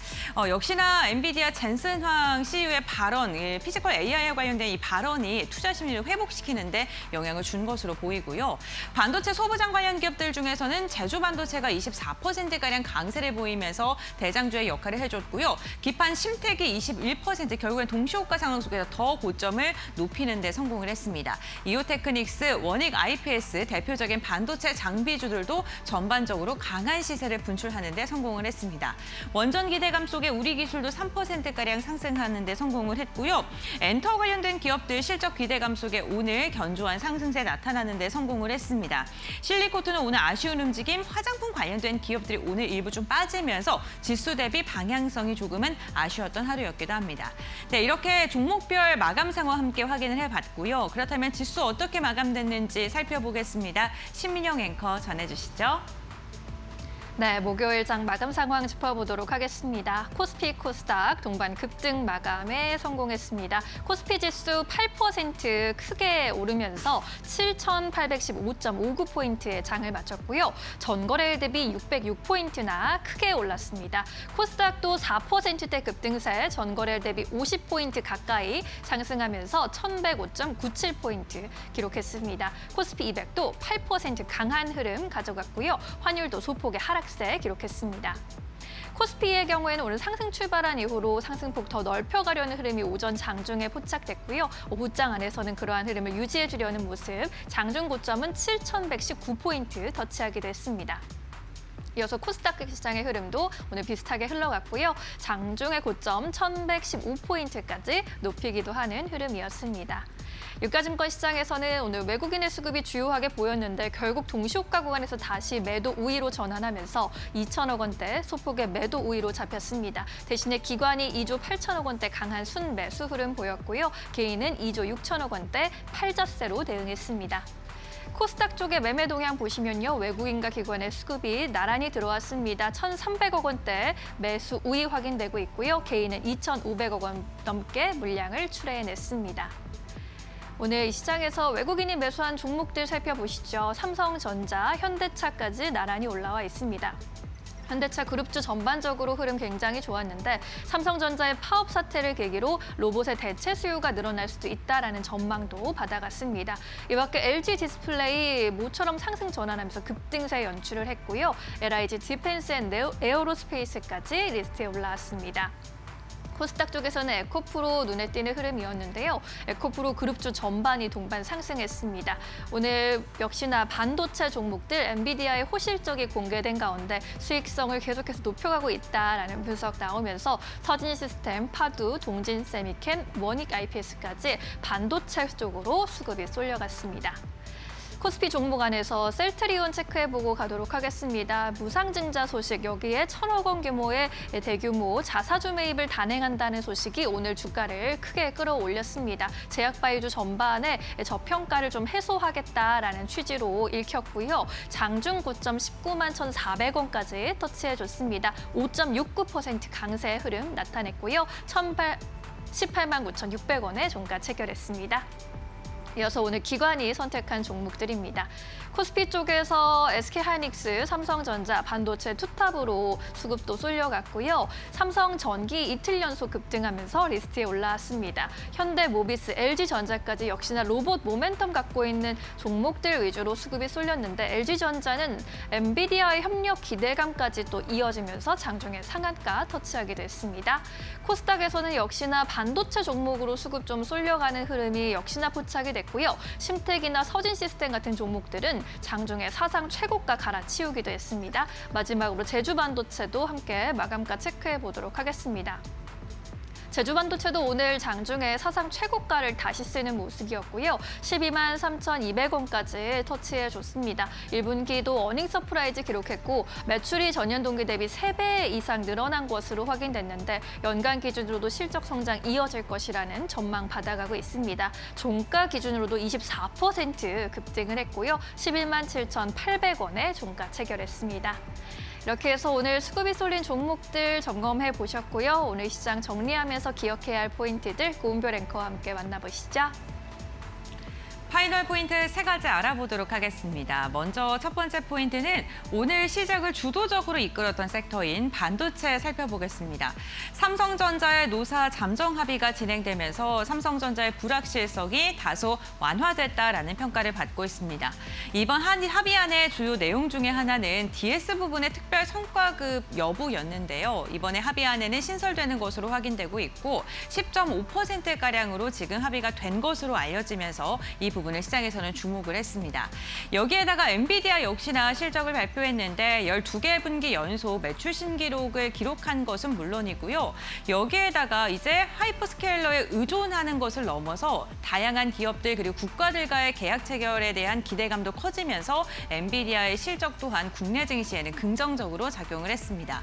Speaker 1: 역시나 엔비디아 젠슨 황 CEO의 발언, 피지컬 AI와 관련된 이 발언이 투자 심리를 회복시키는 데 영향을 준 것으로 보이고요. 반도체 소부장 관련 기업들 중에서는 제주반도체가 24%가량 강세를 보이면서 대장주의 역할을 해줬고요. 기판 심택이 21%, 결국엔 동시호가 상황 속에서 더 고점을 높이는 데 성공을 했습니다. 이오테크닉스, 원익 IP 대표적인 반도체 장비주들도 전반적으로 강한 시세를 분출하는 데 성공을 했습니다. 원전 기대감 속에 우리 기술도 3%가량 상승하는 데 성공을 했고요. 엔터 관련된 기업들 실적 기대감 속에 오늘 견조한 상승세 나타나는 데 성공을 했습니다. 실리코트는 오늘 아쉬운 움직임, 화장품 관련된 기업들이 오늘 일부 좀 빠지면서 지수 대비 방향성이 조금은 아쉬웠던 하루였기도 합니다. 네, 이렇게 종목별 마감 상황 함께 확인을 해봤고요. 그렇다면 지수 어떻게 마감됐는지 살펴보겠습니다. 신민영 앵커 전해주시죠.
Speaker 3: 네, 목요일장 마감 상황 짚어보도록 하겠습니다. 코스피, 코스닥 동반 급등 마감에 성공했습니다. 코스피 지수 8% 크게 오르면서 7,815.59포인트의 장을 마쳤고요. 전거래일 대비 606포인트나 크게 올랐습니다. 코스닥도 4%대 급등세, 전거래일 대비 50포인트 가까이 상승하면서 1,105.97포인트 기록했습니다. 코스피 200도 8% 강한 흐름 가져갔고요. 환율도 소폭의 하락 기록했습니다. 코스피의 경우에는 오늘 상승 출발한 이후로 상승폭 더 넓혀가려는 흐름이 오전 장중에 포착됐고요. 오후장 안에서는 그러한 흐름을 유지해주려는 모습, 장중 고점은 7,119포인트 터치하기도 했습니다. 이어서 코스닥 시장의 흐름도 오늘 비슷하게 흘러갔고요. 장중의 고점 1,115포인트까지 높이기도 하는 흐름이었습니다. 유가증권 시장에서는 오늘 외국인의 수급이 주요하게 보였는데 결국 동시호가 구간에서 다시 매도 우위로 전환하면서 2천억 원대 소폭의 매도 우위로 잡혔습니다. 대신에 기관이 2조 8천억 원대 강한 순매수 흐름 보였고요. 개인은 2조 6천억 원대 팔자세로 대응했습니다. 코스닥 쪽의 매매 동향 보시면요. 외국인과 기관의 수급이 나란히 들어왔습니다. 1,300억 원대 매수 우위 확인되고 있고요. 개인은 2,500억 원 넘게 물량을 출회해냈습니다. 오늘 이 시장에서 외국인이 매수한 종목들 살펴보시죠. 삼성전자, 현대차까지 나란히 올라와 있습니다. 현대차 그룹주 전반적으로 흐름 굉장히 좋았는데 삼성전자의 파업 사태를 계기로 로봇의 대체 수요가 늘어날 수도 있다라는 전망도 받아갔습니다. 이와 함께 LG 디스플레이 모처럼 상승 전환하면서 급등세 연출을 했고요. LIG 디펜스 앤 에어로스페이스까지 리스트에 올라왔습니다. 코스닥 쪽에서는 에코프로 눈에 띄는 흐름이었는데요. 에코프로 그룹주 전반이 동반 상승했습니다. 오늘 역시나 반도체 종목들 엔비디아의 호실적이 공개된 가운데 수익성을 계속해서 높여가고 있다라는 분석 나오면서 서진시스템, 파두, 동진세미캠, 원익 IPS까지 반도체 쪽으로 수급이 쏠려갔습니다. 코스피 종목 안에서 셀트리온 체크해보고 가도록 하겠습니다. 무상증자 소식, 여기에 1,000억 원 규모의 대규모 자사주 매입을 단행한다는 소식이 오늘 주가를 크게 끌어올렸습니다. 제약바이주 전반에 저평가를 좀 해소하겠다라는 취지로 읽혔고요. 장중 고점 19만 1,400원까지 터치해줬습니다. 5.69% 강세 흐름 나타냈고요. 18만 9,600원에 종가 체결했습니다. 이어서 오늘 기관이 선택한 종목들입니다. 코스피 쪽에서 SK하이닉스, 삼성전자, 반도체 투탑으로 수급도 쏠려갔고요. 삼성전기 이틀 연속 급등하면서 리스트에 올라왔습니다. 현대모비스, LG전자까지 역시나 로봇 모멘텀 갖고 있는 종목들 위주로 수급이 쏠렸는데 LG전자는 엔비디아의 협력 기대감까지 또 이어지면서 장중에 상한가 터치하기도 했습니다. 코스닥에서는 역시나 반도체 종목으로 수급 좀 쏠려가는 흐름이 역시나 포착이 됐고요. 심택이나 서진시스템 같은 종목들은 장중에 사상 최고가 갈아치우기도 했습니다. 마지막으로 제주반도체도 함께 마감가 체크해 보도록 하겠습니다. 제주반도체도 오늘 장중에 사상 최고가를 다시 쓰는 모습이었고요. 12만 3,200원까지 터치해줬습니다. 1분기도 어닝 서프라이즈 기록했고 매출이 전년 동기 대비 3배 이상 늘어난 것으로 확인됐는데 연간 기준으로도 실적 성장 이어질 것이라는 전망 받아가고 있습니다. 종가 기준으로도 24% 급등을 했고요. 11만 7,800원에 종가 체결했습니다. 이렇게 해서 오늘 수급이 쏠린 종목들 점검해 보셨고요. 오늘 시장 정리하면서 기억해야 할 포인트들 고은별 앵커와 함께 만나보시죠.
Speaker 1: 파이널 포인트 3가지 알아보도록 하겠습니다. 먼저 첫 번째 포인트는 오늘 시작을 주도적으로 이끌었던 섹터인 반도체 살펴보겠습니다. 삼성전자의 노사 잠정 합의가 진행되면서 삼성전자의 불확실성이 다소 완화됐다라는 평가를 받고 있습니다. 이번 합의안의 주요 내용 중에 하나는 DS 부분의 특별 성과급 여부였는데요. 이번에 합의안에는 신설되는 것으로 확인되고 있고 10.5%가량으로 지금 합의가 된 것으로 알려지면서 이 부분을 시장에서는 주목을 했습니다. 여기에다가 엔비디아 역시나 실적을 발표했는데 12개 분기 연속 매출 신기록을 기록한 것은 물론이고요. 여기에다가 이제 하이퍼스케일러에 의존하는 것을 넘어서 다양한 기업들 그리고 국가들과의 계약 체결에 대한 기대감도 커지면서 엔비디아의 실적 또한 국내 증시에는 긍정적으로 작용을 했습니다.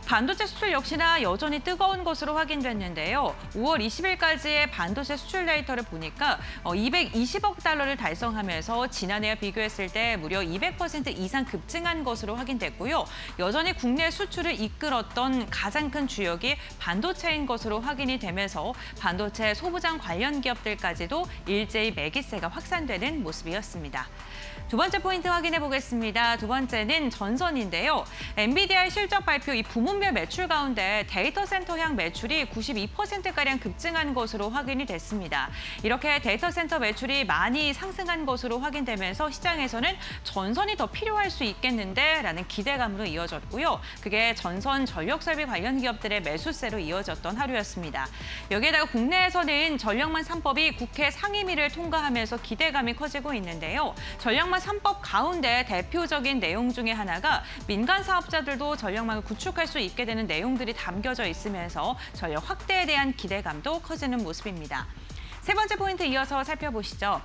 Speaker 1: 반도체 수출 역시나 여전히 뜨거운 것으로 확인됐는데요. 5월 20일까지의 반도체 수출 데이터를 보니까 220억 달러를 달성하면서 지난해와 비교했을 때 무려 200% 이상 급증한 것으로 확인됐고요. 여전히 국내 수출을 이끌었던 가장 큰 주역이 반도체인 것으로 확인이 되면서 반도체 소부장 관련 기업들까지도 일제히 매기세가 확산되는 모습이었습니다. 두 번째 포인트 확인해 보겠습니다. 두 번째는 전선인데요. 엔비디아의 실적 발표 이 부문별 매출 가운데 데이터 센터향 매출이 92%가량 급증한 것으로 확인이 됐습니다. 이렇게 데이터 센터 매출이 많이 상승한 것으로 확인되면서 시장에서는 전선이 더 필요할 수 있겠는데 라는 기대감으로 이어졌고요. 그게 전선 전력 설비 관련 기업들의 매수세로 이어졌던 하루였습니다. 여기에다가 국내에서는 전력망 3법이 국회 상임위를 통과하면서 기대감이 커지고 있는데요. 전력망 3법 가운데 대표적인 내용 중에 하나가 민간 사업자들도 전력망을 구축할 수 있게 되는 내용들이 담겨져 있으면서 전력 확대에 대한 기대감도 커지는 모습입니다. 세 번째 포인트 이어서 살펴보시죠.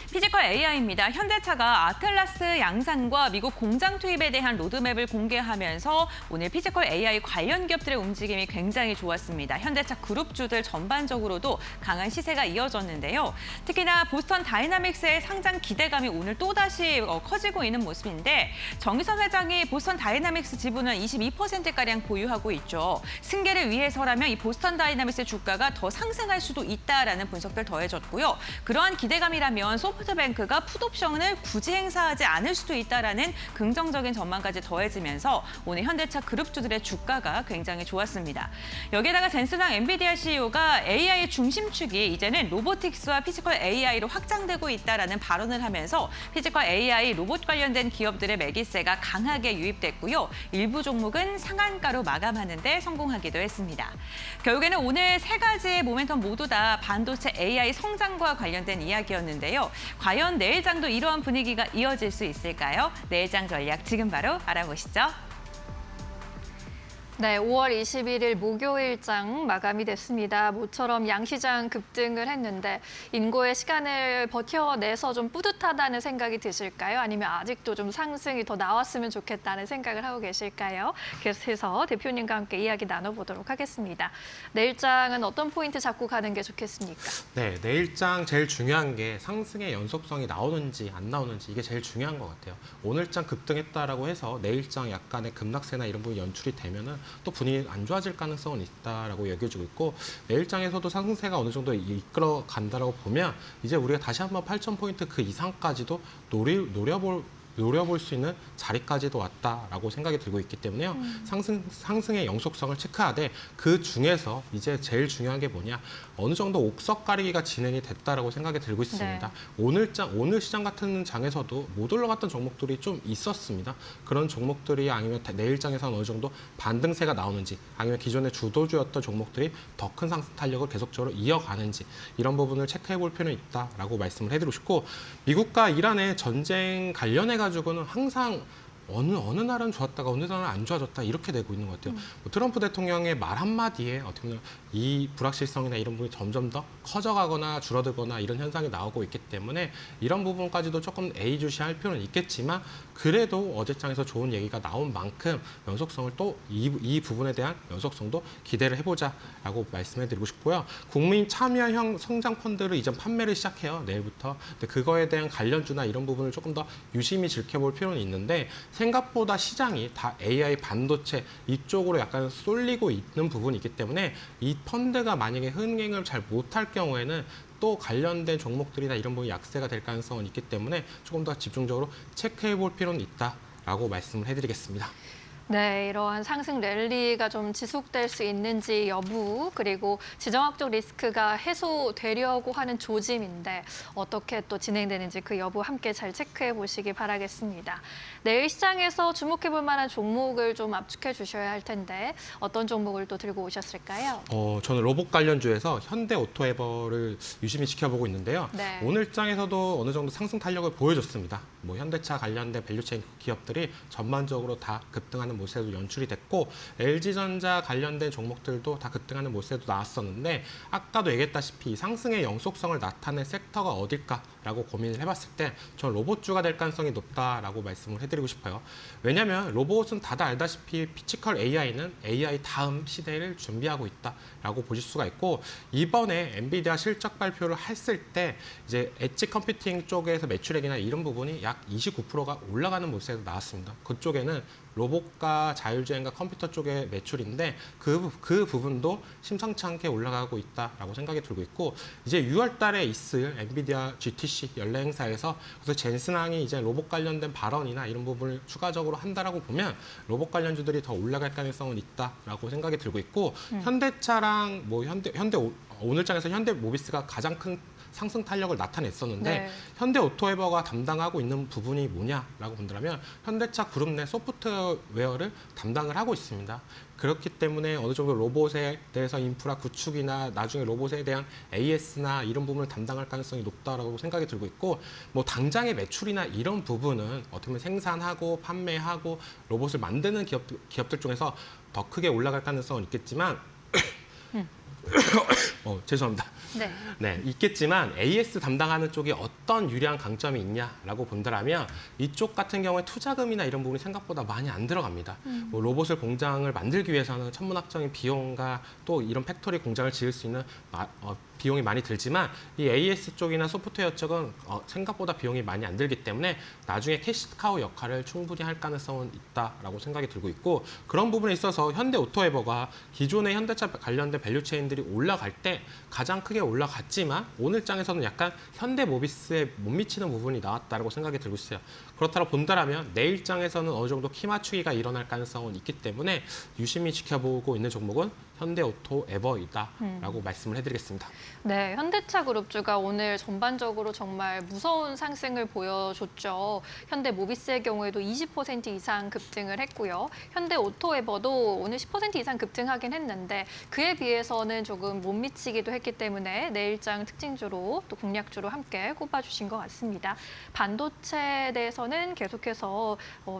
Speaker 1: 피지컬 AI입니다. 현대차가 아틀라스 양산과 미국 공장 투입에 대한 로드맵을 공개하면서 오늘 피지컬 AI 관련 기업들의 움직임이 굉장히 좋았습니다. 현대차 그룹주들 전반적으로도 강한 시세가 이어졌는데요. 특히나 보스턴 다이나믹스의 상장 기대감이 오늘 또다시 커지고 있는 모습인데 정의선 회장이 보스턴 다이나믹스 지분을 22%가량 보유하고 있죠. 승계를 위해서라면 이 보스턴 다이나믹스의 주가가 더 상승할 수도 있다라는 분석들 더해졌고요. 그러한 기대감이라면 소프트뱅크가 풋옵션을 굳이 행사하지 않을 수도 있다라는 긍정적인 전망까지 더해지면서 오늘 현대차 그룹주들의 주가가 굉장히 좋았습니다. 여기에다가 젠슨왕 엔비디아 CEO가 AI의 중심축이 이제는 로보틱스와 피지컬 AI로 확장되고 있다라는 발언을 하면서 피지컬 AI, 로봇 관련된 기업들의 매기세가 강하게 유입됐고요. 일부 종목은 상한가로 마감하는 데 성공하기도 했습니다. 결국에는 오늘 세 가지의 모멘텀 모두 다 반도체 AI 성장과 관련된 이야기였는데요. 과연 내일장도 이러한 분위기가 이어질 수 있을까요? 내일장 전략 지금 바로 알아보시죠.
Speaker 3: 네, 5월 21일 목요일장 마감이 됐습니다. 모처럼 양시장 급등을 했는데 인고의 시간을 버텨내서 좀 뿌듯하다는 생각이 드실까요? 아니면 아직도 좀 상승이 더 나왔으면 좋겠다는 생각을 하고 계실까요? 계속해서 대표님과 함께 이야기 나눠보도록 하겠습니다. 내일장은 어떤 포인트 잡고 가는 게 좋겠습니까?
Speaker 13: 네, 내일장 제일 중요한 게 상승의 연속성이 나오는지 안 나오는지 이게 제일 중요한 것 같아요. 오늘장 급등했다라고 해서 내일장 약간의 급락세나 이런 부분이 연출이 되면은 또 분위기 안 좋아질 가능성은 있다라고 얘기해주고 있고 내일장에서도 상승세가 어느 정도 이끌어 간다라고 보면 이제 우리가 다시 한번 8,000포인트 그 이상까지도 노려볼 수 있는 자리까지도 왔다라고 생각이 들고 있기 때문에요. 상승의 영속성을 체크하되 그 중에서 이제 제일 중요한 게 뭐냐. 어느 정도 옥석 가리기가 진행이 됐다라고 생각이 들고 있습니다.
Speaker 3: 네.
Speaker 13: 오늘 시장 같은 장에서도 못 올라갔던 종목들이 좀 있었습니다. 그런 종목들이 아니면 내일장에서는 어느 정도 반등세가 나오는지 아니면 기존의 주도주였던 종목들이 더 큰 상승 탄력을 계속적으로 이어가는지 이런 부분을 체크해 볼 필요는 있다라고 말씀을 해드리고 싶고 미국과 이란의 전쟁 관련해 가지고는 항상 어느 날은 좋았다가 어느 날은 안 좋아졌다 이렇게 되고 있는 것 같아요. 트럼프 대통령의 말 한마디에 어떻게 보면 이 불확실성이나 이런 부분이 점점 더 커져가거나 줄어들거나 이런 현상이 나오고 있기 때문에 이런 부분까지도 조금 예의주시할 필요는 있겠지만 그래도 어제장에서 좋은 얘기가 나온 만큼 연속성을 또 이 부분에 대한 연속성도 기대를 해보자라고 말씀해드리고 싶고요. 국민 참여형 성장 펀드를 이제 판매를 시작해요. 내일부터. 근데 그거에 대한 관련주나 이런 부분을 조금 더 유심히 지켜볼 필요는 있는데 생각보다 시장이 다 AI 반도체 이쪽으로 약간 쏠리고 있는 부분이 있기 때문에 이 펀드가 만약에 흥행을 잘 못할 경우에는 또 관련된 종목들이나 이런 부분이 약세가 될 가능성은 있기 때문에 조금 더 집중적으로 체크해 볼 필요는 있다라고 말씀을 해드리겠습니다.
Speaker 3: 네, 이러한 상승 랠리가 좀 지속될 수 있는지 여부 그리고 지정학적 리스크가 해소되려고 하는 조짐인데 어떻게 또 진행되는지 그 여부 함께 잘 체크해 보시기 바라겠습니다. 내일 시장에서 주목해 볼 만한 종목을 좀 압축해 주셔야 할 텐데 어떤 종목을 또 들고 오셨을까요?
Speaker 13: 저는 로봇 관련주에서 현대오토에버를 유심히 지켜보고 있는데요.
Speaker 3: 네.
Speaker 13: 오늘 장에서도 어느 정도 상승 탄력을 보여줬습니다. 현대차 관련된 밸류체인 기업들이 전반적으로 다 급등하는 모습도 연출이 됐고 LG전자 관련된 종목들도 다 급등하는 모습도 나왔었는데 아까도 얘기했다시피 상승의 영속성을 나타낸 섹터가 어딜까라고 고민을 해봤을 때 저는 로봇주가 될 가능성이 높다라고 말씀을 해드리고 싶어요. 왜냐하면 로봇은 다들 알다시피 피지컬 AI는 AI 다음 시대를 준비하고 있다라고 보실 수가 있고 이번에 엔비디아 실적 발표를 했을 때 이제 엣지 컴퓨팅 쪽에서 매출액이나 이런 부분이 약 29%가 올라가는 모습에서 나왔습니다. 그쪽에는 로봇과 자율주행과 컴퓨터 쪽의 매출인데 그 부분도 심상치 않게 올라가고 있다라고 생각이 들고 있고 이제 6월 달에 있을 엔비디아 GTC 연례 행사에서 그래서 젠슨항이 이제 로봇 관련된 발언이나 이런 부분을 추가적으로 한다라고 보면 로봇 관련주들이 더 올라갈 가능성은 있다라고 생각이 들고 있고 현대차랑 오늘장에서 현대모비스가 가장 큰 상승 탄력을 나타냈었는데 현대오토에버가 담당하고 있는 부분이 뭐냐라고 본다면 현대차 그룹 내 소프트웨어를 담당을 하고 있습니다. 그렇기 때문에 어느 정도 로봇에 대해서 인프라 구축이나 나중에 로봇에 대한 AS나 이런 부분을 담당할 가능성이 높다라고 생각이 들고 있고 당장의 매출이나 이런 부분은 어떻게 보면 생산하고 판매하고 로봇을 만드는 기업들 중에서 더 크게 올라갈 가능성은 있겠지만 죄송합니다. 네, 있겠지만 AS 담당하는 쪽이 어떤 유리한 강점이 있냐라고 본다면 이쪽 같은 경우에 투자금이나 이런 부분이 생각보다 많이 안 들어갑니다. 로봇을 공장을 만들기 위해서는 천문학적인 비용과 또 이런 팩토리 공장을 지을 수 있는 비용이 많이 들지만 이 AS 쪽이나 소프트웨어 쪽은 생각보다 비용이 많이 안 들기 때문에 나중에 캐시카우 역할을 충분히 할 가능성은 있다라고 생각이 들고 있고 그런 부분에 있어서 현대오토에버가 기존의 현대차 관련된 밸류체인들이 올라갈 때 가장 크게 올라갔지만 오늘 장에서는 약간 현대모비스에 못 미치는 부분이 나왔다고 생각이 들고 있어요. 그렇다고 본다면 내일 장에서는 어느 정도 키 맞추기가 일어날 가능성은 있기 때문에 유심히 지켜보고 있는 종목은 현대오토에버이다라고 말씀을 해드리겠습니다.
Speaker 3: 네, 현대차 그룹주가 오늘 전반적으로 정말 무서운 상승을 보여줬죠. 현대모비스의 경우에도 20% 이상 급등을 했고요. 현대오토에버도 오늘 10% 이상 급등하긴 했는데 그에 비해서는 조금 못 미치기도 했기 때문에 내일장 특징주로 또 공략주로 함께 꼽아주신 것 같습니다. 반도체에 대해서 시장에서는 계속해서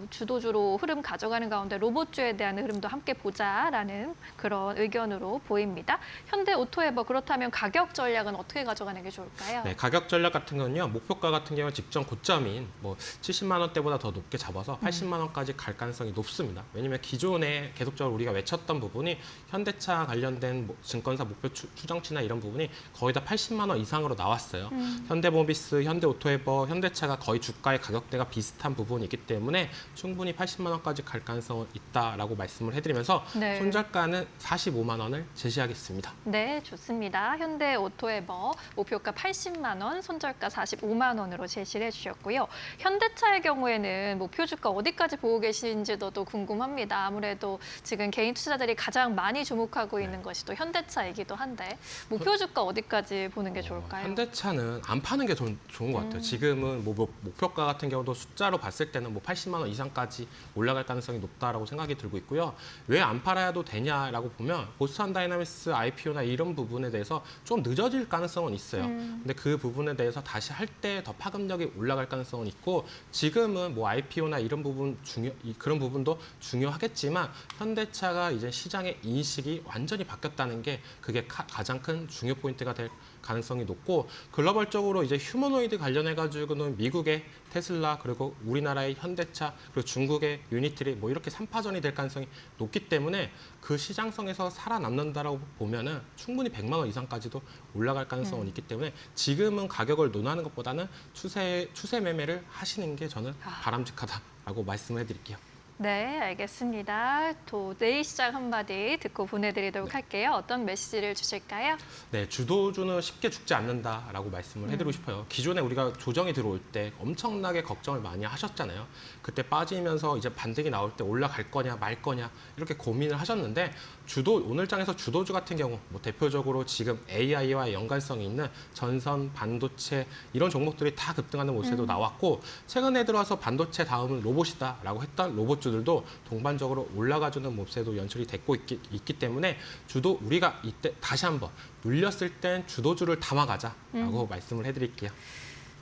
Speaker 3: 주도주로 흐름 가져가는 가운데 로봇주에 대한 흐름도 함께 보자라는 그런 의견으로 보입니다. 현대 오토에버 그렇다면 가격 전략은 어떻게 가져가는 게 좋을까요?
Speaker 13: 네, 가격 전략 같은 건요. 목표가 같은 경우는 직전 고점인 70만 원대보다 더 높게 잡아서 80만 원까지 갈 가능성이 높습니다. 왜냐하면 기존에 계속적으로 우리가 외쳤던 부분이 현대차 관련된 증권사 목표 추정치나 이런 부분이 거의 다 80만 원 이상으로 나왔어요. 현대모비스, 현대오토에버, 현대차가 거의 주가의 가격대가 비슷한 부분이 있기 때문에 충분히 80만 원까지 갈 가능성은 있다라고 말씀을 해드리면서
Speaker 3: 네.
Speaker 13: 손절가는 45만 원을 제시하겠습니다.
Speaker 3: 네, 좋습니다. 현대 오토에버 목표가 80만 원, 손절가 45만 원으로 제시를 해주셨고요. 현대차의 경우에는 목표 주가 어디까지 보고 계신지도 또 궁금합니다. 아무래도 지금 개인 투자자들이 가장 많이 주목하고 있는 것이 또 현대차이기도 한데 목표 주가 어디까지 보는 게 좋을까요?
Speaker 13: 현대차는 안 파는 게 좋은 것 같아요. 지금은 목표가 같은 경우도 숫자로 봤을 때는 80만 원 이상까지 올라갈 가능성이 높다라고 생각이 들고 있고요. 왜 안 팔아도 되냐라고 보면 보스턴 다이나믹스 IPO나 이런 부분에 대해서 좀 늦어질 가능성은 있어요. 근데 그 부분에 대해서 다시 할 때 더 파급력이 올라갈 가능성은 있고 지금은 IPO나 이런 부분 그런 부분도 중요하겠지만 현대차가 이제 시장의 인식이 완전히 바뀌었다는 게 그게 가장 큰 중요 포인트가 될 가능성이 높고 글로벌적으로 이제 휴머노이드 관련해 가지고는 미국의 테슬라 그리고 우리나라의 현대차 그리고 중국의 유니트리 이렇게 3파전이 될 가능성이 높기 때문에 그 시장성에서 살아남는다라고 보면은 충분히 100만 원 이상까지도 올라갈 가능성은 있기 때문에 지금은 가격을 논하는 것보다는 추세 매매를 하시는 게 저는 바람직하다라고 말씀을 해드릴게요.
Speaker 3: 네, 알겠습니다. 또 내일 시장 한마디 듣고 보내드리도록 할게요. 어떤 메시지를 주실까요?
Speaker 13: 네, 주도주는 쉽게 죽지 않는다라고 말씀을 해드리고 싶어요. 기존에 우리가 조정이 들어올 때 엄청나게 걱정을 많이 하셨잖아요. 그때 빠지면서 이제 반등이 나올 때 올라갈 거냐 말 거냐 이렇게 고민을 하셨는데 오늘 장에서 주도주 같은 경우 대표적으로 지금 AI와 연관성이 있는 전선, 반도체 이런 종목들이 다 급등하는 모습도 나왔고 최근에 들어와서 반도체 다음은 로봇이다라고 했던 로봇주들도 동반적으로 올라가주는 모습도 연출이 됐고 있기 때문에 우리가 이때 다시 한번 눌렸을 땐 주도주를 담아가자라고 말씀을 해드릴게요.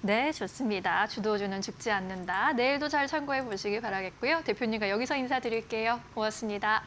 Speaker 3: 네, 좋습니다. 주도주는 죽지 않는다. 내일도 잘 참고해 보시기 바라겠고요. 대표님과 여기서 인사드릴게요. 고맙습니다.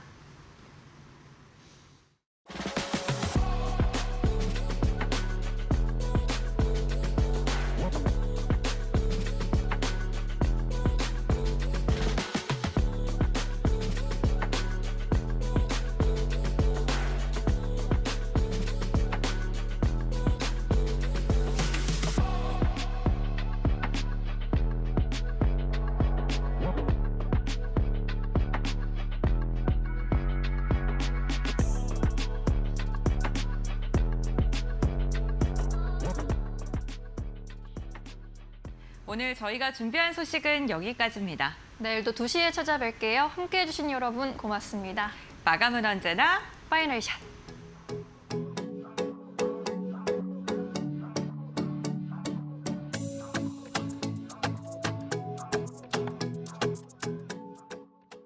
Speaker 1: 오늘 저희가 준비한 소식은 여기까지입니다.
Speaker 3: 내일도 2시에 찾아뵐게요. 함께해 주신 여러분 고맙습니다.
Speaker 1: 마감은 언제나
Speaker 3: 파이널 샷.